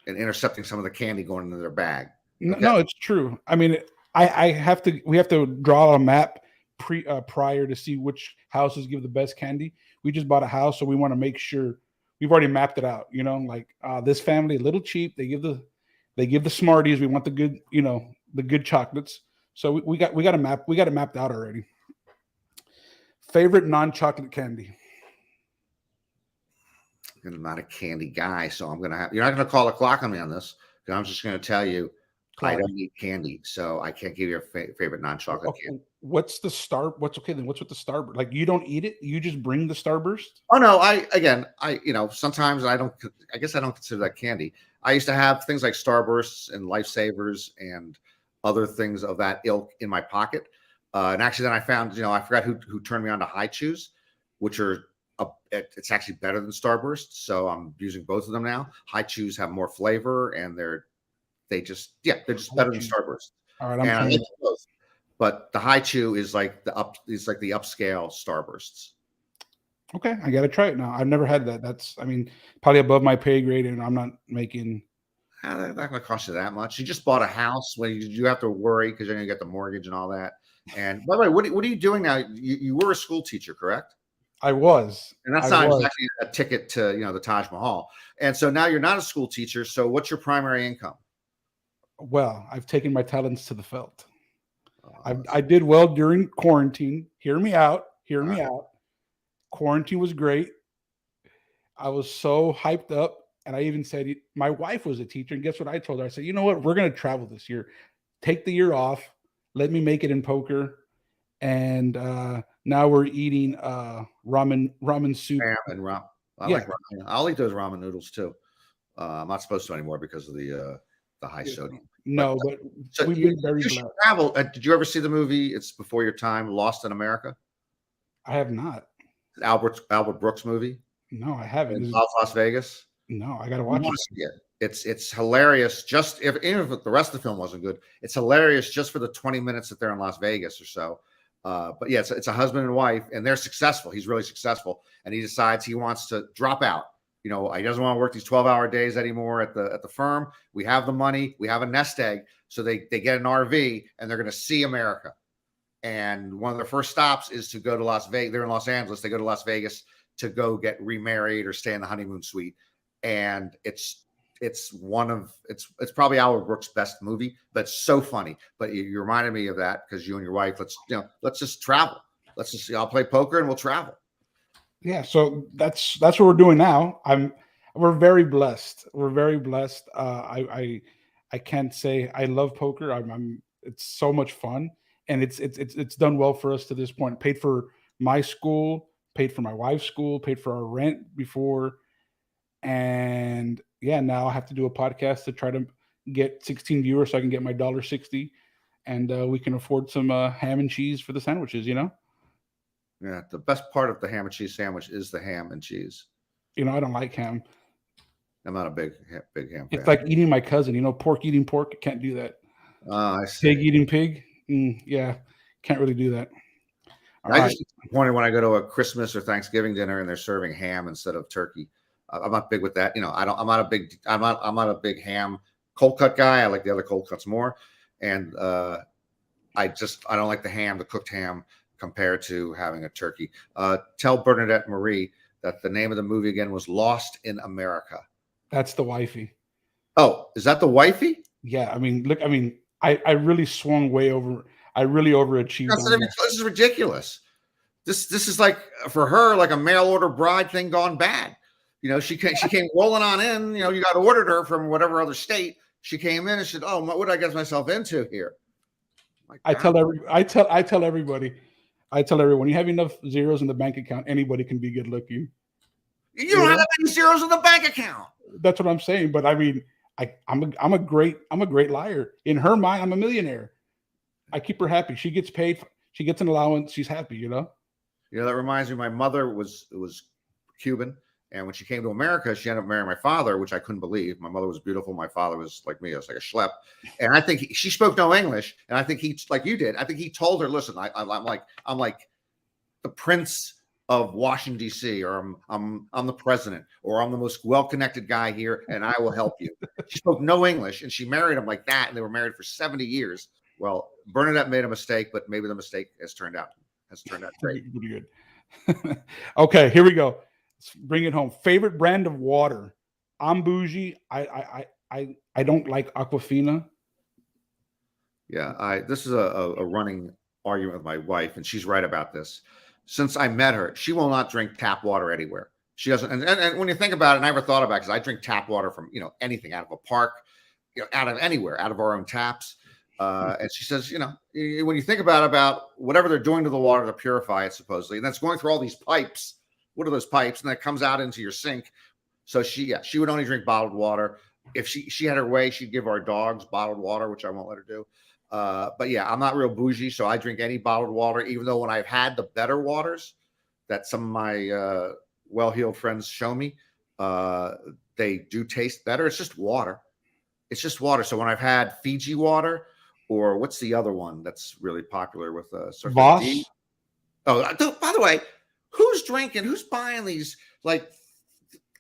and intercepting some of the candy going into their bag. Okay? No, it's true. I mean, we have to draw a map. prior to see which houses give the best candy. We just bought a house, so we want to make sure we've already mapped it out. Like this family, a little cheap. They give the Smarties. We want the good, the good chocolates. So we got it mapped out already. Favorite non-chocolate candy? I'm not a candy guy, so you're not gonna call a clock on me on this, because I'm just gonna tell you I don't eat candy, so I can't give you a favorite non-chocolate candy. What's with the Starburst? Like, you don't eat it? You just bring the Starburst? Oh no, sometimes I guess I don't consider that candy. I used to have things like Starbursts and Lifesavers and other things of that ilk in my pocket. And actually then I found, I forgot who turned me on to High Chews, which are it's actually better than Starburst. So I'm using both of them now. High Chews have more flavor, and they're just better than Starburst. All right, and I like both. But the High Chew is like the upscale Starbursts. Okay, I gotta try it now. I've never had that. That's, probably above my pay grade, and I'm not making. They're not going to cost you that much. You just bought a house when you have to worry because you're going to get the mortgage and all that. And by the way, what are you doing now? You were a school teacher, correct? I was. And that's not exactly a ticket to the Taj Mahal. And so now you're not a school teacher. So what's your primary income? Well, I've taken my talents to the felt. I did well during quarantine. Hear me out. Quarantine was great. I was so hyped up. And I even said, my wife was a teacher. And guess what I told her? I said, you know what? We're going to travel this year. Take the year off. Let me make it in poker. And now we're eating ramen soup. And ramen. I like ramen. I'll eat those ramen noodles too. I'm not supposed to anymore because of the high sodium. No, but so we've been very blessed. Travel. Did you ever see the movie? It's Before Your Time, Lost in America. I have not. Albert Brooks movie. No, I haven't. Las Vegas. No, I gotta watch it. It's hilarious. Even if the rest of the film wasn't good, it's hilarious just for the 20 minutes that they're in Las Vegas or so. But yeah, it's a husband and wife, and they're successful. He's really successful, and he decides he wants to drop out. He doesn't want to work these 12-hour days anymore at the firm. We have the money, we have a nest egg, so they get an RV and they're going to see America. And one of their first stops is to go to Las Vegas. They're in Los Angeles. They go to Las Vegas to go get remarried or stay in the honeymoon suite. And it's probably Albert Brooks' best movie, but it's so funny. But you reminded me of that because you and your wife, let's just travel. I'll play poker and we'll travel. Yeah. So that's what we're doing now. We're very blessed. I can't say I love poker. It's so much fun, and it's done well for us to this point. Paid for my school, paid for my wife's school, paid for our rent before. And yeah, now I have to do a podcast to try to get 16 viewers so I can get my $1.60, and we can afford some ham and cheese for the sandwiches, Yeah, the best part of the ham and cheese sandwich is the ham and cheese. I don't like ham. I'm not a big ham fan. It's like eating my cousin, pork eating pork. Can't do that. I see. Pig eating pig. Yeah, can't really do that. Just disappointed when I go to a Christmas or Thanksgiving dinner and they're serving ham instead of turkey. I'm not big with that. I'm not a big ham cold cut guy. I like the other cold cuts more. And I don't like the cooked ham compared to having a turkey. Tell Bernadette Marie that the name of the movie again was Lost in America. That's the wifey. Oh, is that the wifey? Yeah. I really swung way over. I really overachieved. This is ridiculous. This is like for her, like a mail order bride thing gone bad. She came rolling on in. You got ordered her from whatever other state. She came in and said, "Oh, what did I get myself into here?" I tell everybody, you have enough zeros in the bank account, anybody can be good looking. You don't have that many zeros in the bank account. That's what I'm saying. But I'm a great liar. In her mind, I'm a millionaire. I keep her happy. She gets paid. She gets an allowance. She's happy. That reminds me. My mother was Cuban. And when she came to America, she ended up marrying my father, which I couldn't believe. My mother was beautiful. My father was like me. I was like a schlep. And I think she spoke no English. And I think he, like you did, I think he told her, listen, I'm like the prince of Washington, D.C., or I'm the president, or I'm the most well-connected guy here, and I will help you. She spoke no English, and she married him like that. And they were married for 70 years. Well, Bernadette made a mistake, but maybe the mistake has turned out. has turned out great. Pretty good. Okay, here we go. Let's bring it home. Favorite brand of water. I'm bougie. I don't like Aquafina. Yeah, this is a running argument with my wife, and she's right about this. Since I met her, she will not drink tap water anywhere. She doesn't. And when you think about it, and I never thought about it, because I drink tap water from anything, out of a park, out of anywhere, out of our own taps. And she says, when you think about whatever they're doing to the water to purify it, supposedly, and that's going through all these pipes. What are those pipes? And that comes out into your sink. So she would only drink bottled water. If she had her way, she'd give our dogs bottled water, which I won't let her do. But yeah, I'm not real bougie, so I drink any bottled water, even though when I've had the better waters that some of my well-heeled friends show me, they do taste better. It's just water. It's just water. So when I've had Fiji water, or what's the other one that's really popular with Voss? Oh, by the way, who's buying these like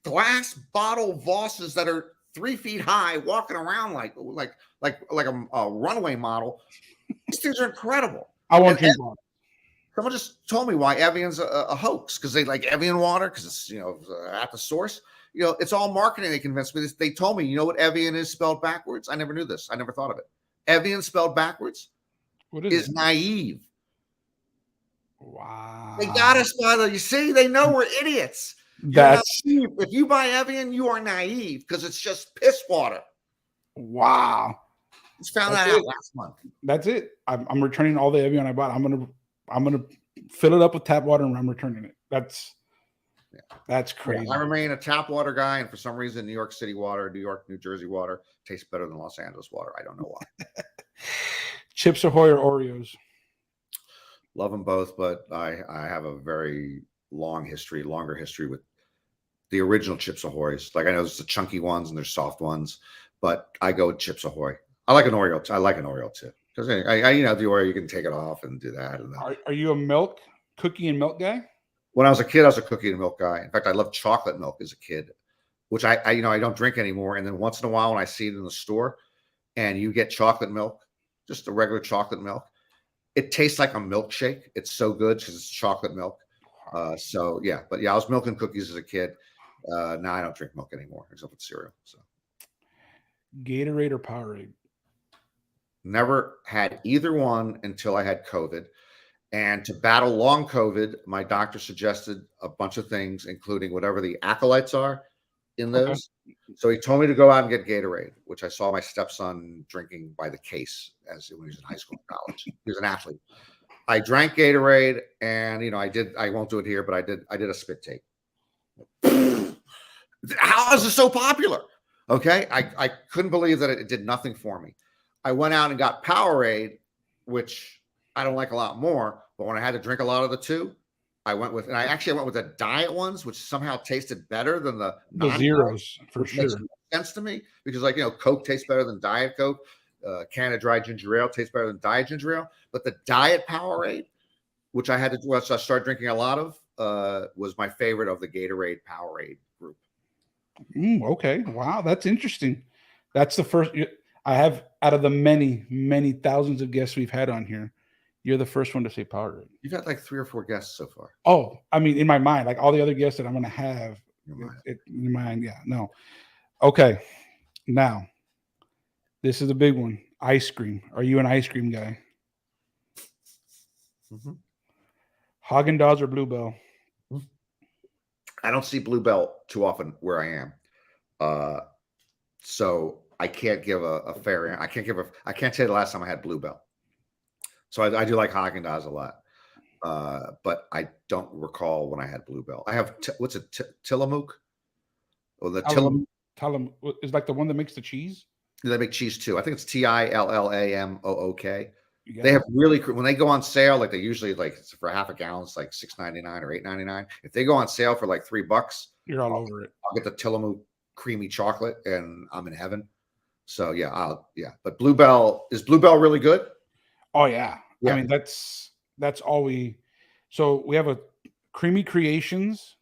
glass bottle Vosses that are 3 feet high, walking around like a runway model? These things are incredible. I want drink water. Someone just told me why Evian's a hoax, because they like Evian water because it's at the source. It's all marketing. They convinced me this. They told me, what Evian is spelled backwards? I never knew this. I never thought of it. Evian spelled backwards is naive. Wow. They got us by you see, they know we're idiots. If you buy Evian, you are naive, because it's just piss water. Wow. Just found that out last month. That's it. I'm returning all the Evian I bought. I'm gonna fill it up with tap water, and I'm returning it. That's crazy. I remain a tap water guy, and for some reason, New York City water, New Jersey water tastes better than Los Angeles water. I don't know why. Chips Ahoy or Oreos? Love them both, but I have a very longer history with the original Chips Ahoys. Like, I know there's the chunky ones and there's soft ones, but I go with Chips Ahoy. I like an Oreo too. Because the Oreo, you can take it off and do that. And are you a cookie and milk guy? When I was a kid, I was a cookie and milk guy. In fact, I loved chocolate milk as a kid, which I don't drink anymore. And then once in a while, when I see it in the store and you get chocolate milk, just a regular chocolate milk, it tastes like a milkshake. It's so good because it's chocolate milk. I was milk and cookies as a kid. Now I don't drink milk anymore, except with cereal. So, Gatorade or Powerade? Never had either one until I had COVID. And to battle long COVID, my doctor suggested a bunch of things, including whatever the acolytes are in those. Okay. So he told me to go out and get Gatorade, which I saw my stepson drinking by the case when he was in high school and college. He was an athlete. I drank Gatorade, and I won't do it here, but I did a spit take. How is it so popular? Okay. I couldn't believe that it did nothing for me. I went out and got Powerade, which I don't like a lot more, but when I had to drink a lot of the two, I went with the diet ones, which somehow tasted better than the zeros, for sure. Makes sense to me, because Coke tastes better than Diet Coke. Can of dry ginger ale tastes better than diet ginger ale, but the diet Powerade, which I started drinking a lot of, was my favorite of the Gatorade Powerade group. Okay. Wow. That's interesting. That's the first I have, out of the many, many thousands of guests we've had on here, you're the first one to say Powerade. You've had like 3 or 4 guests so far. Oh, I mean, in my mind, like all the other guests that I'm going to have in mind. Yeah, no. Okay. Now, this is a big one. Ice cream. Are you an ice cream guy? Mm-hmm. Haagen-Dazs or Bluebell? I don't see Bluebell too often where I am. So I can't give a fair. I can't say the last time I had Bluebell. So I do like Haagen-Dazs a lot, but I don't recall when I had Bluebell. I have what's it, Tillamook? Or the Tillamook is like the one that makes the cheese. They make cheese too. I think it's Tillamook. They have really, when they go on sale, like they usually it's for half a gallon, it's like $6.99 or $8.99. If they go on sale for like $3, you're all over it. I'll get the Tillamook creamy chocolate, and I'm in heaven. So but Bluebell, is Bluebell really good? Oh yeah. I mean, that's all so we have a Creamy Creations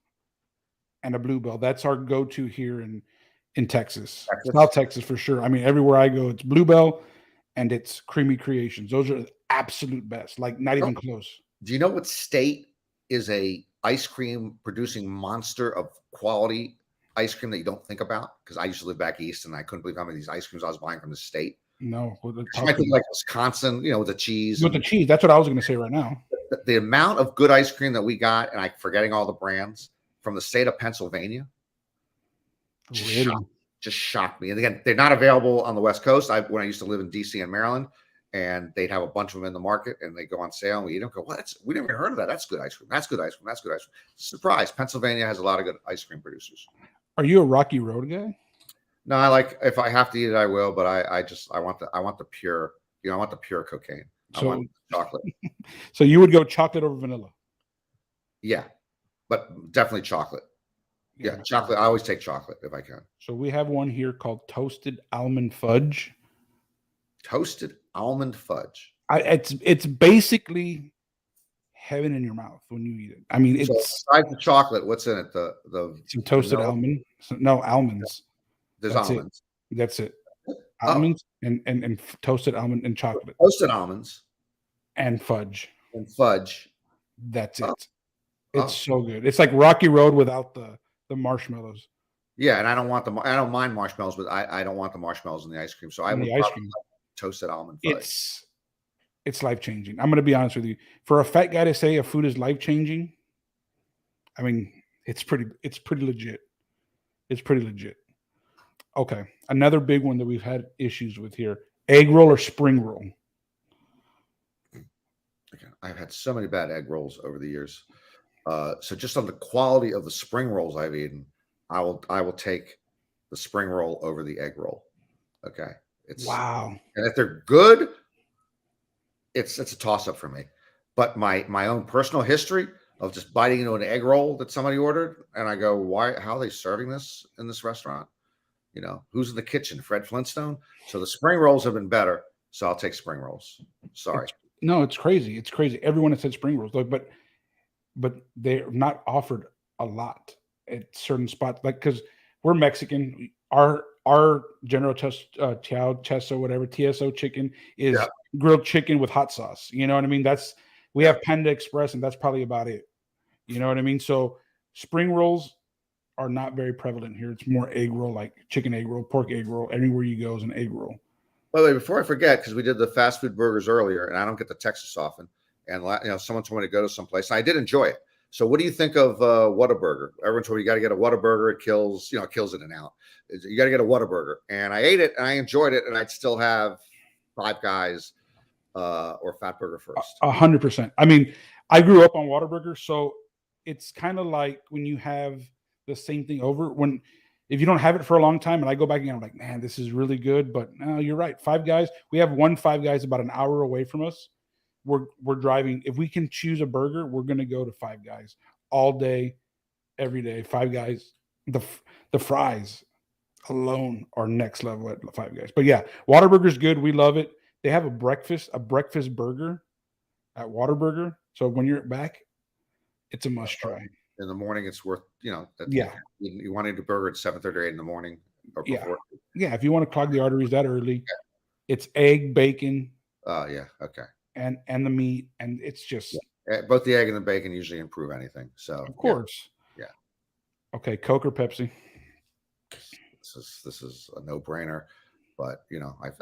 and a Bluebell. That's our go-to here in Texas. South Texas for sure. I mean, everywhere I go, it's Bluebell and it's Creamy Creations. Those are the absolute best, like not even close. Do you know what state is a ice cream producing monster of quality ice cream that you don't think about? Because I used to live back east and I couldn't believe how many of these ice creams I was buying from the state. No, You might think like Wisconsin, with the cheese. With the cheese. That's what I was going to say right now. The amount of good ice cream that we got, and I'm forgetting all the brands from the state of Pennsylvania, Really? just shocked me. And again, they're not available on the West Coast. When I used to live in DC and Maryland, and they'd have a bunch of them in the market, and they go on sale, and we eat them. Go, we never even heard of that. That's good ice cream. That's good ice cream. That's good ice cream. Surprise! Pennsylvania has a lot of good ice cream producers. Are you a Rocky Road guy? No, I like, if I have to eat it, I will. But I want the pure. I want the pure cocaine. I want chocolate. So you would go chocolate over vanilla? Yeah, but definitely chocolate. Yeah, chocolate. I always take chocolate if I can. So we have one here called toasted almond fudge. Toasted almond fudge. It's basically heaven in your mouth when you eat it. I mean, it's besides the chocolate. What's in it? Some toasted almond. No, almonds. There's almonds. That's it. Almonds and toasted almond and chocolate. Toasted almonds and fudge. That's it. It's so good. It's like Rocky Road without the marshmallows. Yeah, and I don't mind marshmallows, but I don't want the marshmallows in the ice cream. So I would probably like toasted almond fudge. It's life changing. I'm going to be honest with you. For a fat guy to say a food is life changing, I mean, it's pretty legit. It's pretty legit. Okay, another big one that we've had issues with here: egg roll or spring roll. I've had so many bad egg rolls over the years. So just on the quality of the spring rolls I've eaten, I will take the spring roll over the egg roll. Okay, wow. And if they're good, it's a toss up for me. But my own personal history of just biting into an egg roll that somebody ordered, and I go, why? How are they serving this in this restaurant? Who's in the kitchen? Fred Flintstone. So the spring rolls have been better. So I'll take spring rolls. Sorry. It's crazy. It's crazy. Everyone has said spring rolls, but they're not offered a lot at certain spots. Like, because we're Mexican, our General Tso, whatever, TSO chicken is grilled chicken with hot sauce. You know what I mean? We have Panda Express, and that's probably about it. You know what I mean? So spring rolls are not very prevalent here. It's more egg roll, like chicken egg roll, pork egg roll. Everywhere you go is an egg roll. By the way, before I forget, because we did the fast food burgers earlier, and I don't get to Texas often, and someone told me to go to some place, and I did enjoy it. So what do you think of Whataburger? Everyone told me you got to get a Whataburger. It kills in and out. You got to get a Whataburger. And I ate it, and I enjoyed it, and I'd still have Five Guys or Fatburger first. 100%. I mean, I grew up on Whataburger, so it's kind of like when you have the same thing over. If you don't have it for a long time, and I go back and I'm like, man, this is really good. But no, you're right. Five Guys. We have one Five Guys about an hour away from us. We're driving. If we can choose a burger, we're going to go to Five Guys all day, every day. Five Guys. The fries alone are next level at Five Guys. But yeah, Whataburger's good. We love it. They have a breakfast burger at Whataburger. So when you're back, it's a must try. In the morning, it's worth, you want to eat a burger at 7:30 or 8 in the morning or before. Yeah, if you want to clog the arteries that early, it's egg, bacon. Okay. And the meat, and it's just both the egg and the bacon usually improve anything. So of course. Yeah. Okay, Coke or Pepsi? This is a no-brainer. But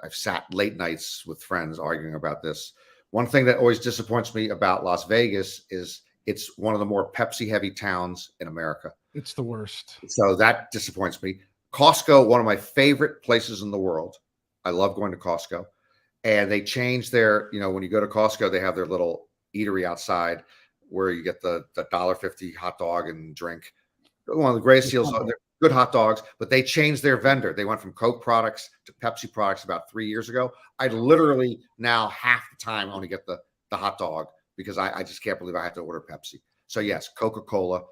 I've sat late nights with friends arguing about this. One thing that always disappoints me about Las Vegas is it's one of the more Pepsi-heavy towns in America. It's the worst. So that disappoints me. Costco, one of my favorite places in the world. I love going to Costco. And they changed their, when you go to Costco, they have their little eatery outside where you get the $1.50 hot dog and drink. One of the greatest deals. They're good hot dogs, but they changed their vendor. They went from Coke products to Pepsi products about 3 years ago. I literally now half the time only get the hot dog because I just can't believe I have to order Pepsi. So yes, Coca-Cola.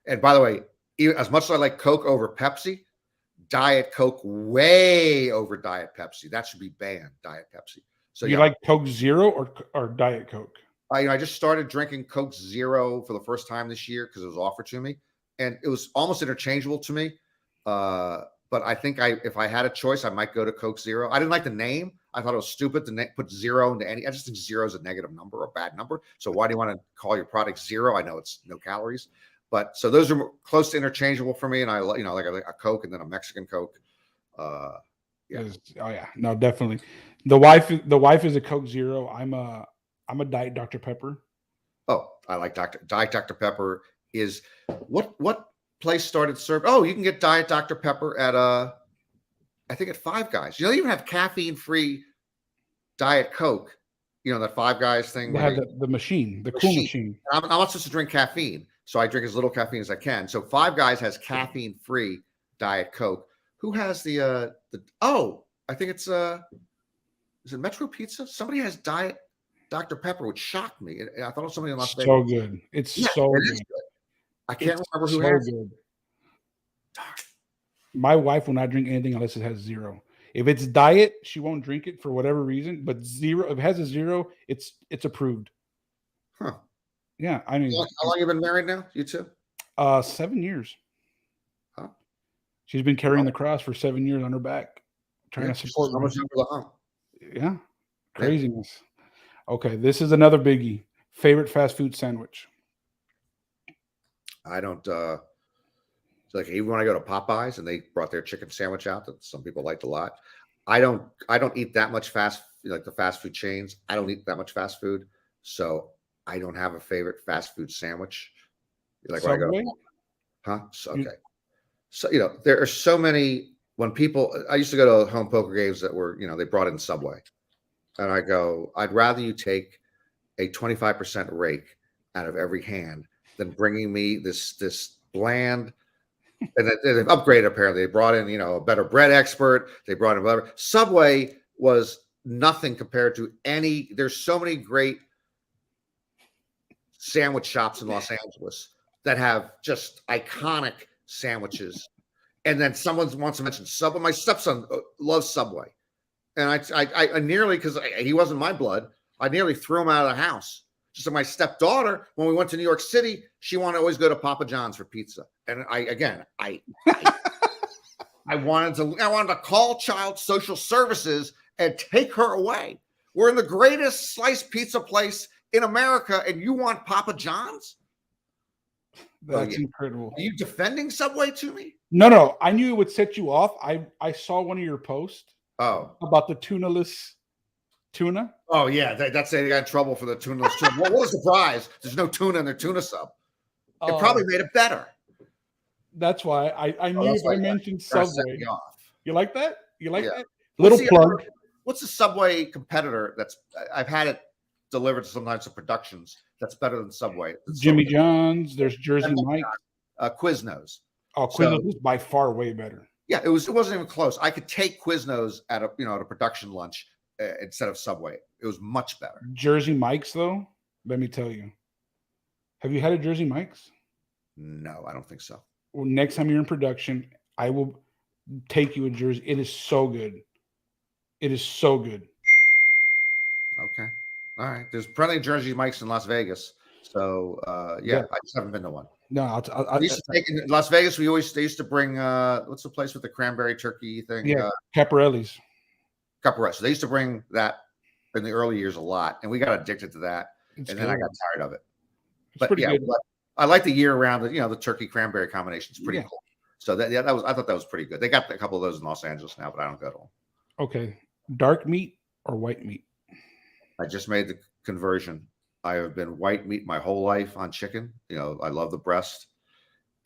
And by the way, even as much as I like Coke over Pepsi, Diet Coke way over Diet Pepsi. That should be banned, Diet Pepsi. So you like Coke Zero or Diet Coke? I just started drinking Coke Zero for the first time this year because it was offered to me, and it was almost interchangeable to me. But I think if I had a choice, I might go to Coke Zero. I didn't like the name. I thought it was stupid to put zero into any. I just think zero is a negative number, a bad number. So why do you want to call your product zero? I know it's no calories, but so those are close to interchangeable for me. And I, like a Coke and then a Mexican Coke. Yeah. Oh yeah, no, definitely. The wife is a Coke Zero. I'm a Diet Dr. Pepper. Oh, I like Diet Dr. Pepper. Is what place started serving? Oh, you can get Diet Dr. Pepper at I think at Five Guys. You know, they even have caffeine-free Diet Coke. You know that Five Guys thing. They have the machine, the cool machine. I'm not supposed to drink caffeine, so I drink as little caffeine as I can. So Five Guys has caffeine-free Diet Coke. Who has the oh, I think it's is it Metro Pizza? Somebody has Diet Dr. Pepper, which shocked me. I thought it was somebody in Las Vegas. So good. It's so good. I can't remember who has it. My wife will not drink anything unless it has zero. If it's diet, she won't drink it for whatever reason. But zero, if it has a zero, it's approved. Huh. Yeah, I mean, how long have you been married now? You two? 7 years. Huh? She's been carrying the cross for 7 years on her back, trying to support me. Yeah, craziness. Okay, this is another biggie. Favorite fast food sandwich? I don't. Like even when I go to Popeyes and they brought their chicken sandwich out that some people liked a lot, I don't eat that much like the fast food chains. I don't eat that much fast food, so I don't have a favorite fast food sandwich. Like when I go, huh? So, okay, so there are so many. When people, I used to go to home poker games that were they brought in Subway, and I go, I'd rather you take a 25% rake out of every hand than bringing me this bland. And they've upgraded. Apparently, they brought in a better bread expert. They brought in whatever. Subway was nothing compared to any. There's so many great sandwich shops in Los Angeles that have just iconic sandwiches. And then someone wants to mention Subway. My stepson loves Subway, and I nearly, because he wasn't my blood, I nearly threw him out of the house. Just like my stepdaughter, when we went to New York City, she wanted to always go to Papa John's for pizza. And I wanted to call Child Social Services and take her away. We're in the greatest sliced pizza place in America, and you want Papa John's? That's incredible. Are you defending Subway to me? No. I knew it would set you off. I saw one of your posts. Oh, about the tunaless tuna. Oh yeah, that's they got in trouble for the tunaless tuna. What was the surprise? There's no tuna in their tuna sub. It probably made it better. That's why I knew if I mentioned Subway. You like that? You like that? Little plug. What's the Subway competitor I've had it delivered to sometimes to productions that's better than Subway? Jimmy John's. There's Jersey Mike's. Quiznos. Oh, Quiznos is by far way better. Yeah, it wasn't even close. I could take Quiznos at a production lunch instead of Subway. It was much better. Jersey Mike's, though, let me tell you. Have you had a Jersey Mike's? No, I don't think so. Well, next time you're in production, I will take you a Jersey. It is so good. It is so good. Okay. All right. There's plenty of Jersey Mike's in Las Vegas. So, yeah, I just haven't been to one. No, in Las Vegas, they used to bring, what's the place with the cranberry turkey thing? Yeah, Caparelli's. Caparelli. So they used to bring that in the early years a lot, and we got addicted to that. Then I got tired of it. But yeah, I like the year-round, the turkey cranberry combination. It's pretty cool. So I thought that was pretty good. They got a couple of those in Los Angeles now, but I don't go to them. Okay, dark meat or white meat? I just made the conversion. I have been white meat my whole life on chicken. I love the breast.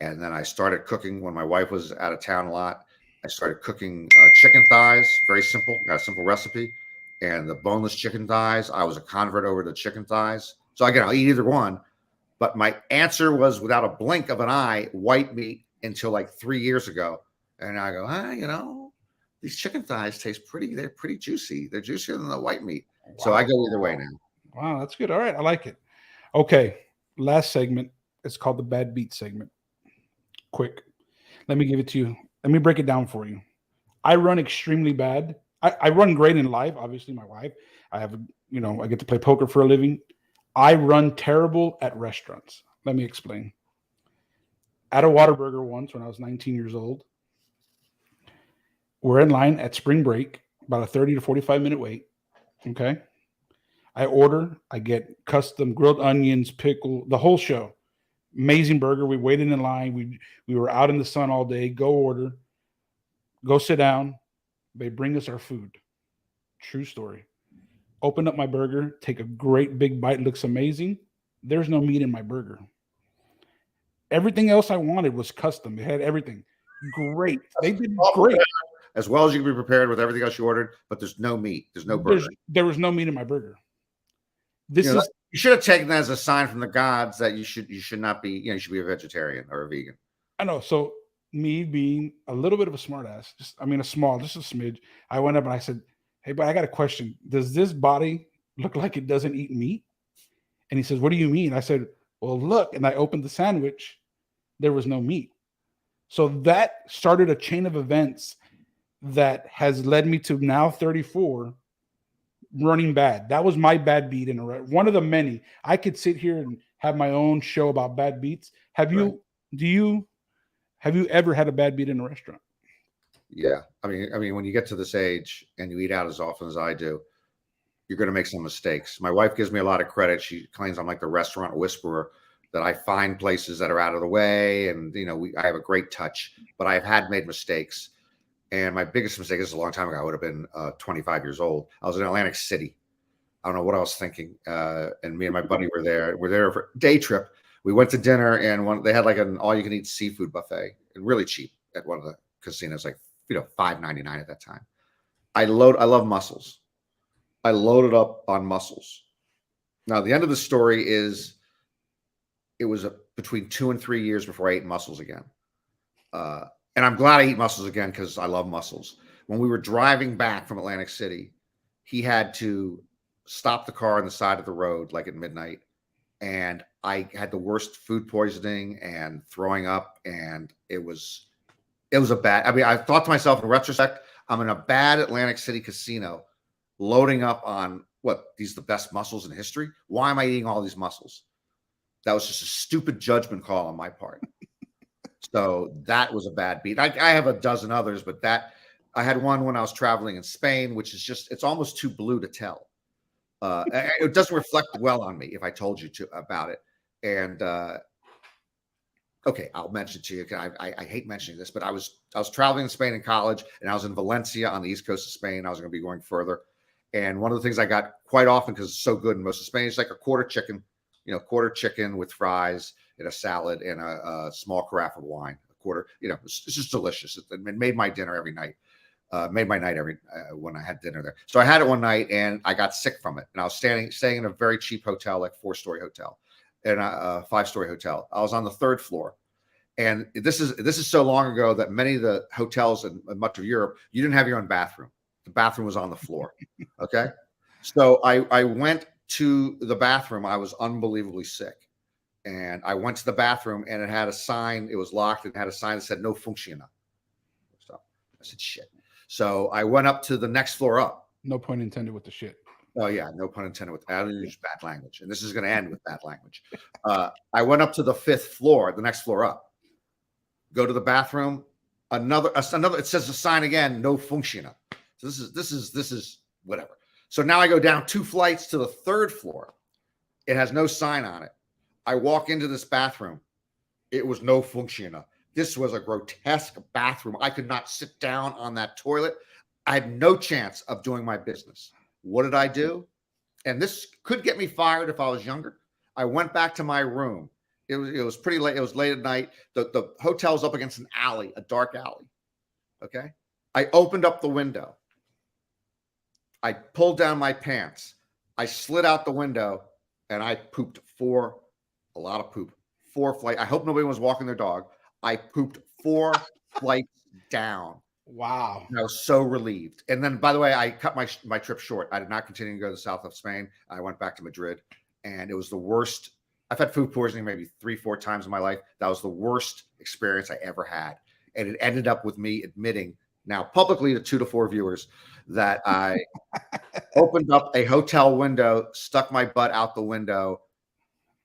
And then I started cooking when my wife was out of town a lot. I started cooking chicken thighs, very simple, got a simple recipe. And the boneless chicken thighs, I was a convert over to chicken thighs. So again, I'll eat either one. But my answer was, without a blink of an eye, white meat until like 3 years ago. And I go, these chicken thighs taste they're pretty juicy. They're juicier than the white meat. Wow. So I go either way now. Wow, that's good. All right, I like it. Okay, last segment. It's called the bad beat segment. Quick. Let me give it to you. Let me break it down for you. I run extremely bad. I run great in life. Obviously, my wife. I have, I get to play poker for a living. I run terrible at restaurants. Let me explain. At a Whataburger once when I was 19 years old, we're in line at spring break. about a 30 to 45 minute wait. Okay. I order, I get custom grilled onions, pickle, the whole show. Amazing burger. We waited in line. We were out in the sun all day. Go order, go sit down. They bring us our food. True story. Open up my burger, take a great big bite, looks amazing. There's no meat in my burger. Everything else I wanted was custom. It had everything. Great. They did great. As well as you can be prepared with everything else you ordered, but there's no meat. There's no burger. There was no meat in my burger. This You is should have taken that as a sign from the gods that you should not be, you should be a vegetarian or a vegan. I know. So me being a little bit of a smartass, just a smidge. I went up and I said, "Hey, but I got a question. Does this body look like it doesn't eat meat?" And he says, "What do you mean?" I said, "Well, look." And I opened the sandwich. There was no meat. So that started a chain of events that has led me to now 34 running bad. That was my bad beat in one of the many. I could sit here and have my own show about bad beats. Have you ever had a bad beat in a restaurant? Yeah. I mean, when you get to this age and you eat out as often as I do, you're going to make some mistakes. My wife gives me a lot of credit. She claims I'm like the restaurant whisperer, that I find places that are out of the way. And, I have a great touch, but I've made mistakes. And my biggest mistake, this is a long time ago, I would have been 25 years old. I was in Atlantic City. I don't know what I was thinking. And me and my buddy were there. We're there for a day trip. We went to dinner, and they had like an all-you-can-eat seafood buffet, and really cheap at one of the casinos, like $5.99 at that time. I love mussels. I loaded up on mussels. Now, the end of the story is it was between 2 and 3 years before I ate mussels again. And I'm glad I eat mussels again because I love mussels. When we were driving back from Atlantic City, he had to stop the car on the side of the road like at midnight. And I had the worst food poisoning and throwing up. And it was a bad, I thought to myself in retrospect, I'm in a bad Atlantic City casino loading up on these are the best mussels in history. Why am I eating all these mussels? That was just a stupid judgment call on my part. So that was a bad beat. I have a dozen others, but I had one when I was traveling in Spain, which is it's almost too blue to tell. It doesn't reflect well on me if I told you about it. And okay, I'll mention it to you. I hate mentioning this, but I was traveling in Spain in college, and I was in Valencia on the east coast of Spain. I was going to be going further. And one of the things I got quite often, because it's so good in most of Spain, is like a quarter chicken with fries and a salad and a small carafe of wine. A quarter, it's just delicious. It made my dinner every night. Made my night when I had dinner there. So I had it one night and I got sick from it. And I was staying in a very cheap hotel, like 4-story hotel, and a 5-story hotel. I was on the 3rd floor. And this is so long ago that many of the hotels in much of Europe, you didn't have your own bathroom. The bathroom was on the floor. Okay. So I went to the bathroom. I was unbelievably sick. And I went to the bathroom, and it had a sign. It was locked. It had a sign that said "No funciona." So I said, "Shit." So I went up to the next floor up. No pun intended with the shit. Oh yeah, no pun intended with that. I use bad language, and this is going to end with bad language. I went up to the 5th floor, the next floor up. Go to the bathroom. Another. It says the sign again. No funciona. So this is whatever. So now I go down 2 flights to the 3rd floor. It has no sign on it. I walk into this bathroom. It was no funciona. This was a grotesque bathroom. I could not sit down on that toilet. I had no chance of doing my business. What did I do? And this could get me fired if I was younger. I went back to my room. It was pretty late. It was late at night. The hotel's up against an alley, a dark alley. Okay. I opened up the window. I pulled down my pants. I slid out the window, and I pooped a lot of poop. 4 flights. I hope nobody was walking their dog. I pooped 4 flights down. Wow. And I was so relieved. And then, by the way, I cut my trip short. I did not continue to go to the south of Spain. I went back to Madrid, and it was the worst. I've had food poisoning maybe 3-4 times in my life. That was the worst experience I ever had. And it ended up with me admitting now publicly to 2 to 4 viewers that I opened up a hotel window, stuck my butt out the window,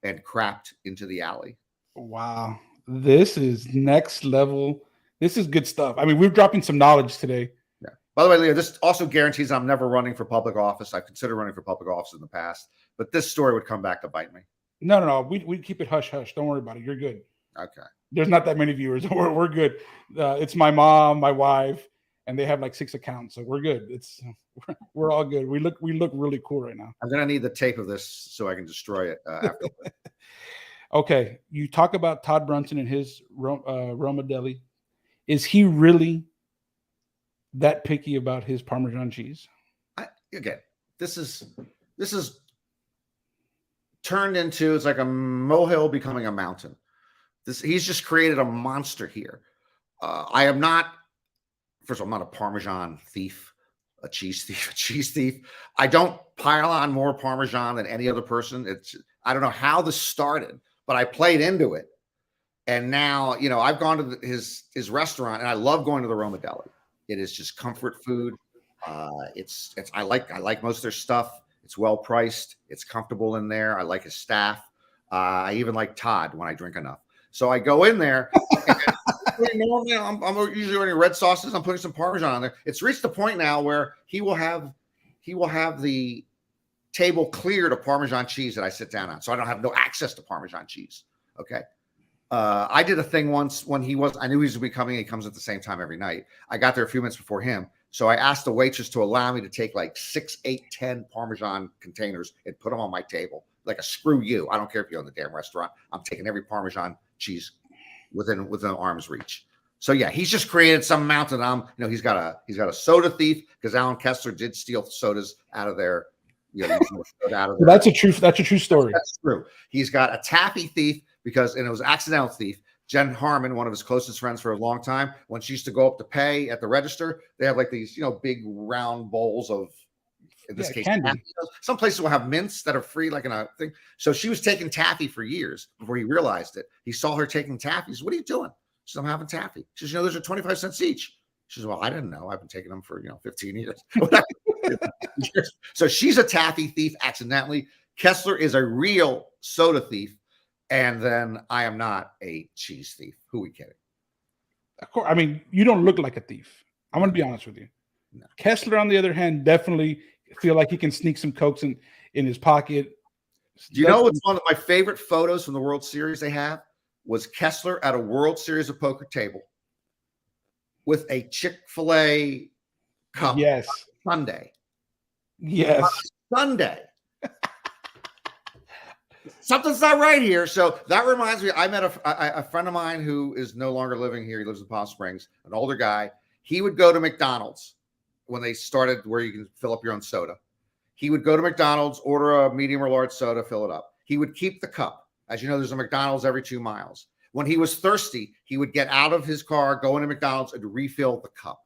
and crapped into the alley. Wow. This is next level. This is good stuff. I mean, we're dropping some knowledge today. Yeah. By the way, Leo, this also guarantees I'm never running for public office. I've considered running for public office in the past, but this story would come back to bite me. No. We keep it hush hush. Don't worry about it. You're good. Okay. There's not that many viewers. We're good. It's my mom, my wife, and they have like 6 accounts, so we're good. We're all good. We look really cool right now. I'm gonna need the tape of this so I can destroy it after. Okay, you talk about Todd Brunson and his Roma Deli. Is he really that picky about his Parmesan cheese? Again, this is turned into, it's like a molehill becoming a mountain. He's just created a monster here. I am not, first of all, I'm not a Parmesan thief, a cheese thief. I don't pile on more Parmesan than any other person. I don't know how this started, but I played into it. And now, I've gone to his restaurant, and I love going to the Roma Deli. It is just comfort food. I like most of their stuff. It's well priced. It's comfortable in there. I like his staff. I even like Todd when I drink enough. So I go in there. Normally, I'm usually ordering red sauces. I'm putting some Parmesan on there. It's reached the point now where he will have the table cleared of Parmesan cheese that I sit down on, so I don't have no access to Parmesan cheese. Okay. I did a thing once when I knew he was coming. He comes at the same time every night. I got there a few minutes before him. So I asked the waitress to allow me to take like 6, 8, 10 Parmesan containers and put them on my table. Like a screw you. I don't care if you own the damn restaurant. I'm taking every Parmesan cheese within arm's reach. So yeah, he's just created some mountain. He's got a soda thief because Alan Kessler did steal sodas out of there. That's a true story. That's true. He's got a taffy thief and it was an accidental thief. Jen Harmon, one of his closest friends for a long time, when she used to go up to pay at the register, they have like these, big round bowls of, in this case, taffy. Some places will have mints that are free, like in a thing. So she was taking taffy for years before he realized it. He saw her taking taffy. He said, "What are you doing?" She said, "I'm having taffy." She says, "Those are 25 cents each." She says, "Well, I didn't know. I've been taking them for 15 years." So she's a taffy thief accidentally. Kessler is a real soda thief. And then I am not a cheese thief. Who are we kidding? Of course. I mean, you don't look like a thief. I'm going to be honest with you. No. Kessler, on the other hand, definitely feel like he can sneak some Cokes in his pocket. Do you know what's one of my favorite photos from the World Series they have? Was Kessler at a World Series of Poker table with a Chick-fil-A cup. Yes. On Sunday. Yes. On Sunday. Something's not right here. So that reminds me, I met a friend of mine who is no longer living here. He lives in Palm Springs, an older guy. He would go to McDonald's when they started where you can fill up your own soda. He would go to McDonald's, order a medium or large soda, fill it up. He would keep the cup. As you know, there's a McDonald's every 2 miles. When he was thirsty, he would get out of his car, go into McDonald's, and refill the cup.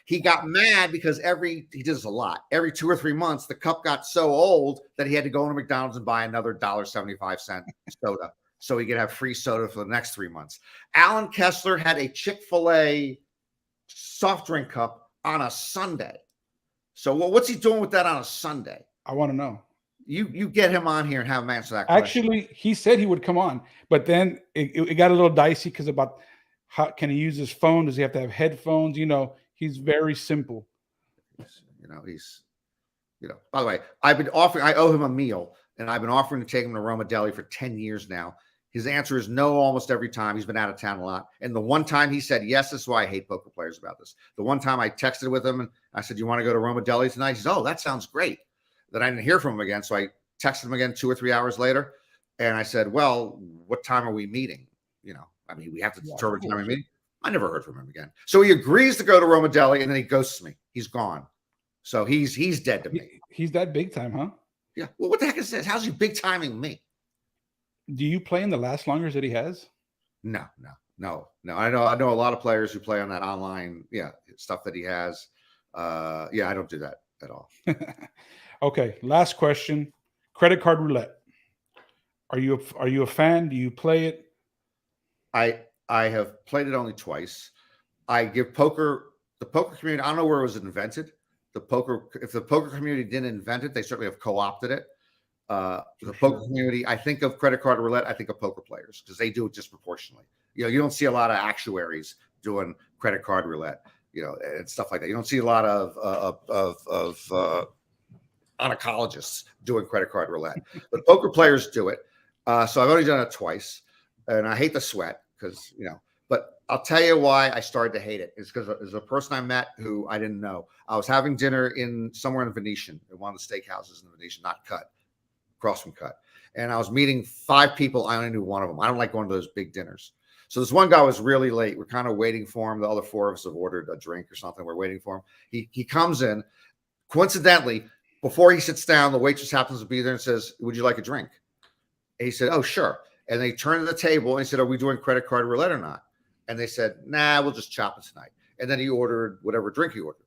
He got mad because he did this a lot. Every 2 or 3 months, the cup got so old that he had to go into McDonald's and buy another $1.75 soda so he could have free soda for the next 3 months. Alan Kessler had a Chick-fil-A soft drink cup on a Sunday. So what's he doing with that on a Sunday? I want to know. You get him on here and have him answer that question. Actually, he said he would come on, but then it got a little dicey because about how can he use his phone? Does he have to have headphones? He's very simple. By the way, I owe him a meal, and I've been offering to take him to Roma Deli for 10 years now. His answer is no almost every time. He's been out of town a lot. And the one time he said yes, this is why I hate poker players about this. The one time I texted with him and I said, "You want to go to Roma Deli tonight?" He said, "Oh, that sounds great." Then I didn't hear from him again. So I texted him again 2 or 3 hours later. And I said, "Well, what time are we meeting?" We have to determine the time we're meeting. I never heard from him again. So he agrees to go to Roma Deli and then he ghosts me. He's gone. So he's dead to me. He's that big time, huh? Yeah. Well, what the heck is this? How's he big timing me? Do you play in the last longers that he has? No. I know a lot of players who play on that online, stuff that he has. I don't do that at all. Okay. Last question. Credit card roulette. Are you a fan? Do you play it? I have played it only twice. I give the poker community, I don't know where it was invented. If the poker community didn't invent it, they certainly have co-opted it. The poker community, I think of credit card roulette, I think of poker players because they do it disproportionately. You don't see a lot of actuaries doing credit card roulette. and stuff like that. You don't see a lot of oncologist doing credit card roulette, but poker players do it. So I've only done it twice, and I hate the sweat because, but I'll tell you why I started to hate it. It's because there's a person I met who I didn't know. I was having dinner somewhere in the Venetian, in one of the steakhouses in the Venetian, not Cut, across from Cut. And I was meeting 5 people. I only knew one of them. I don't like going to those big dinners. So this one guy was really late. We're kind of waiting for him. The other 4 of us have ordered a drink or something. We're waiting for him. He comes in. Coincidentally, before he sits down, the waitress happens to be there and says, "Would you like a drink?" And he said, "Oh, sure." And they turned to the table and he said, "Are we doing credit card roulette or not?" And they said, "Nah, we'll just chop it tonight." And then he ordered whatever drink he ordered.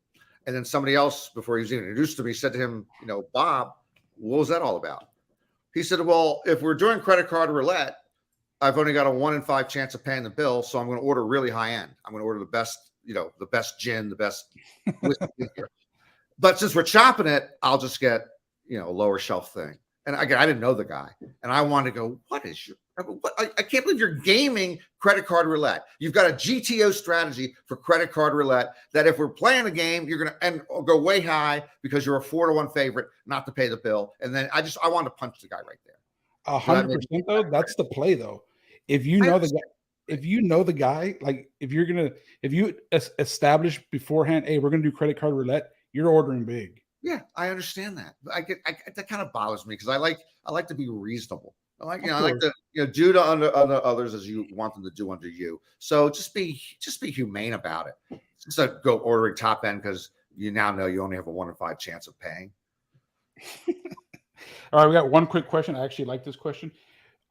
And then somebody else, before he was even introduced to me, said to him, "Bob, what was that all about?" He said, "Well, if we're doing credit card roulette, I've only got a 1 in 5 chance of paying the bill. So I'm going to order really high end. I'm going to order the best, the best gin, the best whiskey here. But since we're chopping it, I'll just get, a lower shelf thing." And again, I didn't know the guy. And I wanted to go, I can't believe you're gaming credit card roulette. You've got a GTO strategy for credit card roulette that if we're playing a game, you're going to go way high because you're a 4-1 favorite not to pay the bill. And then I wanted to punch the guy right there. 100% though. That's the play though. If you know the guy, like if you establish beforehand, hey, we're going to do credit card roulette, you're ordering big. Yeah, I understand that. But that kind of bothers me because I like to be reasonable. I like to do to under others as you want them to do under you. So just be humane about it. Just don't go ordering top end because you now know you only have a 1 in 5 chance of paying. All right, we got one quick question. I actually like this question.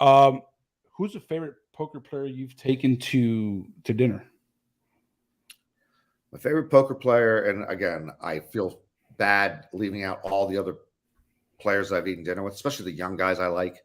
Who's the favorite poker player you've taken to dinner? My favorite poker player, and again, I feel bad leaving out all the other players I've eaten dinner with, especially the young guys I like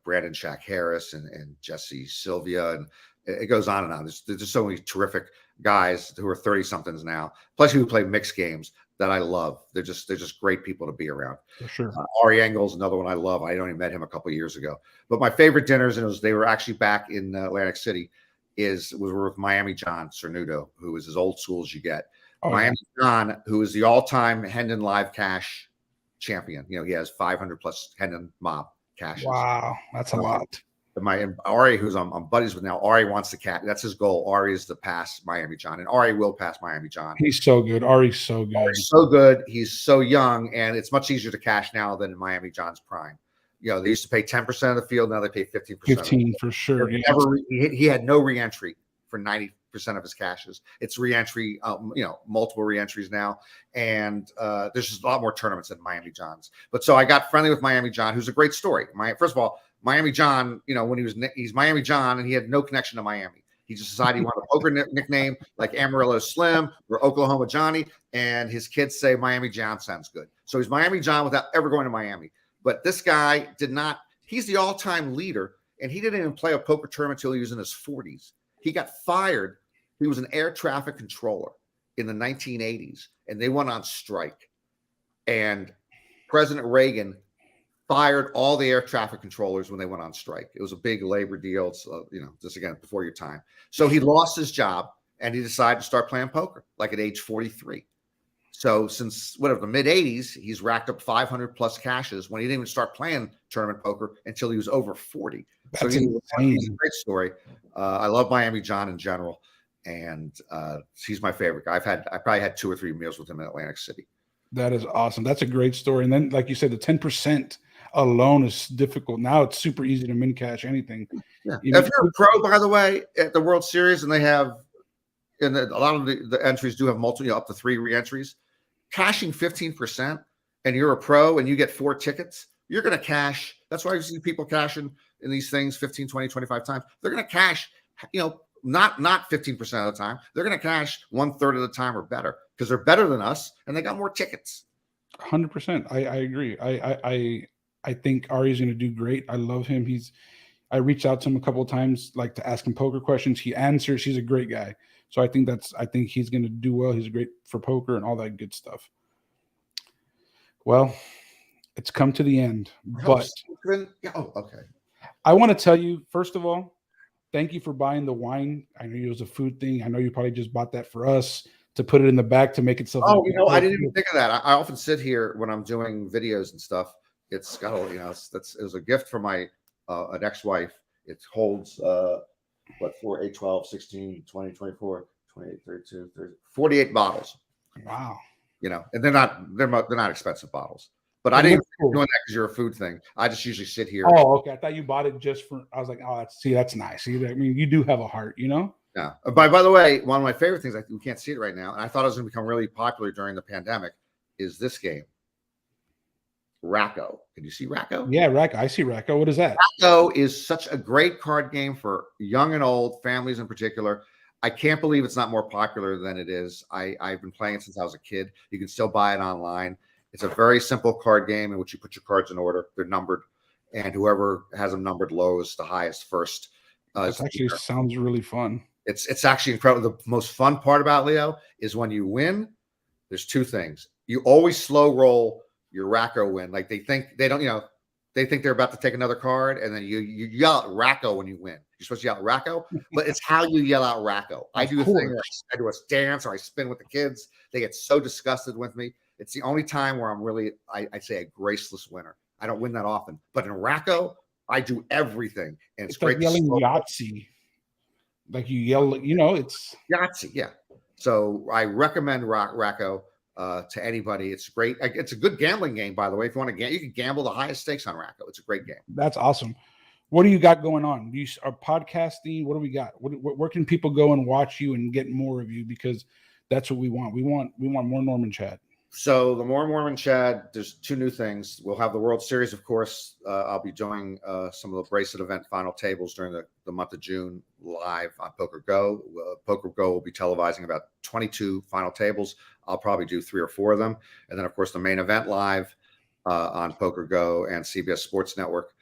Brandon Shaq Harris and Jesse Sylvia, and it goes on and on. There's just so many terrific guys who are 30-somethings now, plus who play mixed games that I love. They're just great people to be around. For sure. Ari Engel's another one I love. I only met him a couple of years ago. But my favorite dinners, and they were actually back in Atlantic City, was with Miami John Cernuto, who is as old school as you get. Miami John, who is the all-time Hendon live cash champion. He has 500 plus Hendon mob cashes. Wow, that's a lot. And Ari, who's I'm buddies with now, Ari wants to catch. That's his goal. Ari is to pass Miami John, and Ari will pass Miami John. He's so good. Ari's so good. Ari's so good. He's so young, and it's much easier to cash now than in Miami John's prime. They used to pay 10% of the field. Now they pay 15%. 15 for sure. He had no reentry for 90% of his cashes. It's reentry, multiple reentries now, and there's just a lot more tournaments than Miami John's. But so I got friendly with Miami John, who's a great story. First of all, Miami John, when he's Miami John, and he had no connection to Miami. He just decided he wanted a poker nickname like Amarillo Slim or Oklahoma Johnny, and his kids say Miami John sounds good. So he's Miami John without ever going to Miami. But this guy did not. He's the all-time leader, and he didn't even play a poker tournament until he was in his 40s. He got fired. He was an air traffic controller in the 1980s, and they went on strike. And President Reagan fired all the air traffic controllers when they went on strike. It was a big labor deal. It's, just again, before your time. So he lost his job, and he decided to start playing poker, like at age 43. So since the mid 80s, he's racked up 500 plus cashes when he didn't even start playing tournament poker until he was over 40. So he's a great story. I love Miami John in general, and he's my favorite guy. I probably had 2 or 3 meals with him in Atlantic City. That is awesome. That's a great story. And then, like you said, the 10% alone is difficult. Now it's super easy to min cash anything. Yeah. If you're a pro, by the way, at the World Series, and they have, a lot of the entries do have multiple, up to 3 re-entries, cashing 15%, and you're a pro and you get 4 tickets, you're going to cash. That's why you see people cashing in these things 15, 20, 25 times. They're going to cash, not 15% of the time. They're going to cash 1/3 of the time or better because they're better than us and they got more tickets. 100%. I agree. I think Ari's going to do great. I love him. I reached out to him a couple of times, like to ask him poker questions. He answers. He's a great guy. So I think he's going to do well. He's great for poker and all that good stuff. Well, it's come to the end, but okay. I want to tell you, first of all, thank you for buying the wine. I know it was a food thing. I know you probably just bought that for us to put it in the back to make itself. Oh, I didn't even think of that. I often sit here when I'm doing videos and stuff. It's got a, it was a gift from my an ex-wife. It holds 4, 8, 12, 16, 20, 24, 28, 32, 30, 48 bottles. Wow. And they're not expensive bottles. But I didn't doing that because you're a food thing. I just usually sit here. Oh, okay. I thought you bought it just for. I was like, oh, that's nice. See, I mean, you do have a heart, Yeah. By the way, one of my favorite things, we can't see it right now, and I thought it was going to become really popular during the pandemic, is this game, Racco. Can you see Racco? Yeah, Racco. I see Racco. What is that? Racco is such a great card game for young and old, families in particular. I can't believe it's not more popular than it is. I've been playing it since I was a kid. You can still buy it online. It's a very simple card game in which you put your cards in order. They're numbered, and whoever has them numbered lowest to highest first. This actually sounds really fun. It's actually incredible. The most fun part about Leo is when you win, there's two things. You always slow roll your Racco win. Like they think they're about to take another card, and then you yell out Racco when you win. You're supposed to yell out Racco, but it's how you yell out Racco. I do a thing where I do a dance or I spin with the kids. They get so disgusted with me. It's the only time where I'm really, I say, a graceless winner. I don't win that often. But in Racco, I do everything. And it's great. Like yelling Yahtzee. Like you yell, it's Yahtzee, yeah. So I recommend Racco to anybody. It's great. It's a good gambling game, by the way. If you want to gamble, you can gamble the highest stakes on Racco. It's a great game. That's awesome. What do you got going on? You are podcasting. What do we got? Where can people go and watch you and get more of you? Because that's what we want. We want more Norman Chad. So the more Norman Chad, there's two new things. We'll have the World Series, of course. I'll be joining some of the bracelet event final tables during the month of June live on Poker Go. Poker Go will be televising about 22 final tables. I'll probably do 3 or 4 of them. And then, of course, the main event live on Poker Go and CBS Sports Network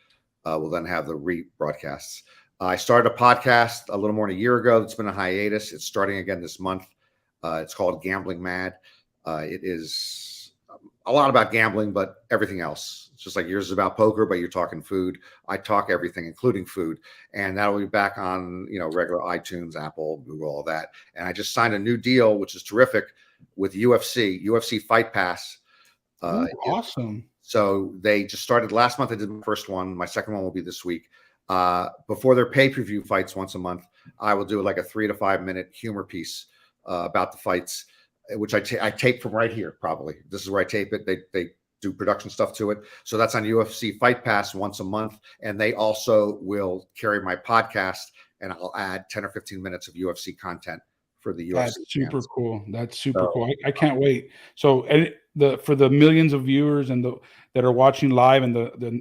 will then have the rebroadcasts. I started a podcast a little more than a year ago. It's been a hiatus. It's starting again this month. It's called Gambling Mad. It is a lot about gambling, but everything else. It's just like yours is about poker, but you're talking food. I talk everything, including food. And that'll be back on, regular iTunes, Apple, Google, all that. And I just signed a new deal, which is terrific, with UFC Fight Pass. Awesome. So they just started last month. I did my first one. My second one will be this week. Before their pay-per-view fights once a month, I will do like a 3 to 5 minute humor piece about the fights, which I tape from right here. Probably this is where I tape it. They do production stuff to it. So that's on UFC Fight Pass once a month. And they also will carry my podcast, and I'll add 10 or 15 minutes of UFC content for the UFC. That's super cool. That's super cool. I can't wait. So for the millions of viewers and that are watching live, and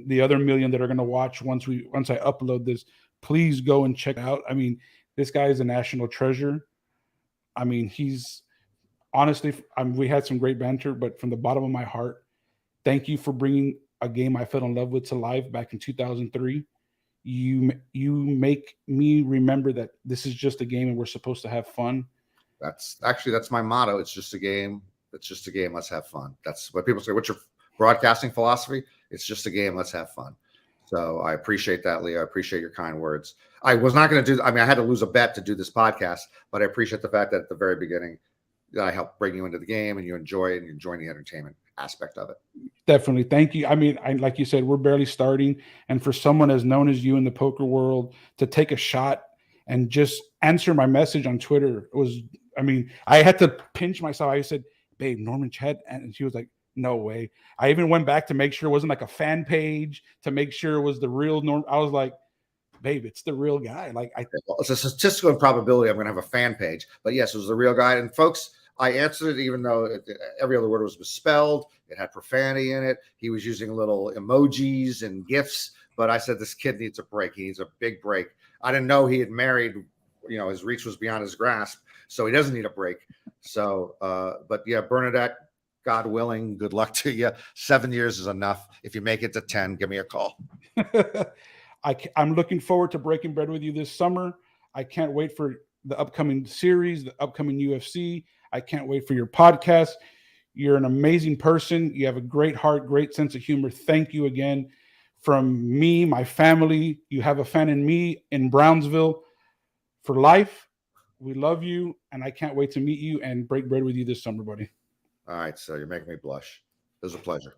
the other million that are going to watch once I upload this, please go and check it out. I mean, this guy is a national treasure. I mean, he's honestly, we had some great banter, but from the bottom of my heart, thank you for bringing a game I fell in love with to life back in 2003. You make me remember that this is just a game and we're supposed to have fun. That's my motto. It's just a game. It's just a game. Let's have fun. That's what people say. What's your broadcasting philosophy? It's just a game. Let's have fun. So I appreciate that, Leo. I appreciate your kind words. I was not going to do, I had to lose a bet to do this podcast, but I appreciate the fact that at the very beginning that I helped bring you into the game and you enjoy it and you're enjoying the entertainment aspect of it. Definitely. Thank you. I mean, like you said, we're barely starting. And for someone as known as you in the poker world to take a shot and just answer my message on Twitter I had to pinch myself. I said, babe, Norman Chad. And she was like, no way. I even went back to make sure it wasn't like a fan page, to make sure it was the real Norm. I was like, babe, it's the real guy. It's a statistical improbability I'm going to have a fan page, but yes, it was the real guy. And folks, I answered it even though every other word was misspelled. It had profanity in it. He was using little emojis and GIFs, but I said, this kid needs a break. He needs a big break. I didn't know he had married, his reach was beyond his grasp, so he doesn't need a break. So, but yeah, Bernadette, God willing, good luck to you. 7 years is enough. If you make it to 10, give me a call. I'm looking forward to breaking bread with you this summer. I can't wait for the upcoming series, the upcoming UFC. I can't wait for your podcast. You're an amazing person. You have a great heart, great sense of humor. Thank you again. From me, my family, you have a fan in me in Brownsville for life. We love you, and I can't wait to meet you and break bread with you this summer, buddy. All right, so you're making me blush. It was a pleasure.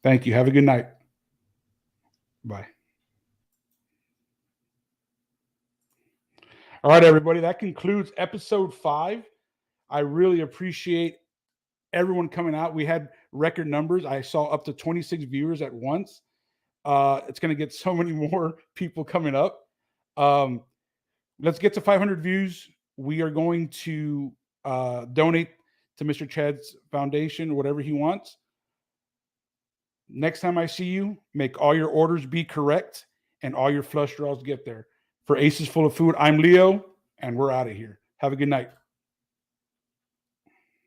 Thank you. Have a good night. Bye. All right, everybody. That concludes episode 5. I really appreciate everyone coming out. We had record numbers. I saw up to 26 viewers at once. It's going to get so many more people coming up. Let's get to 500 views. We are going to donate to Mr. Chad's foundation, whatever he wants. Next time I see you, make all your orders be correct and all your flush draws get there. For Aces Full of Food, I'm Leo, and we're out of here. Have a good night.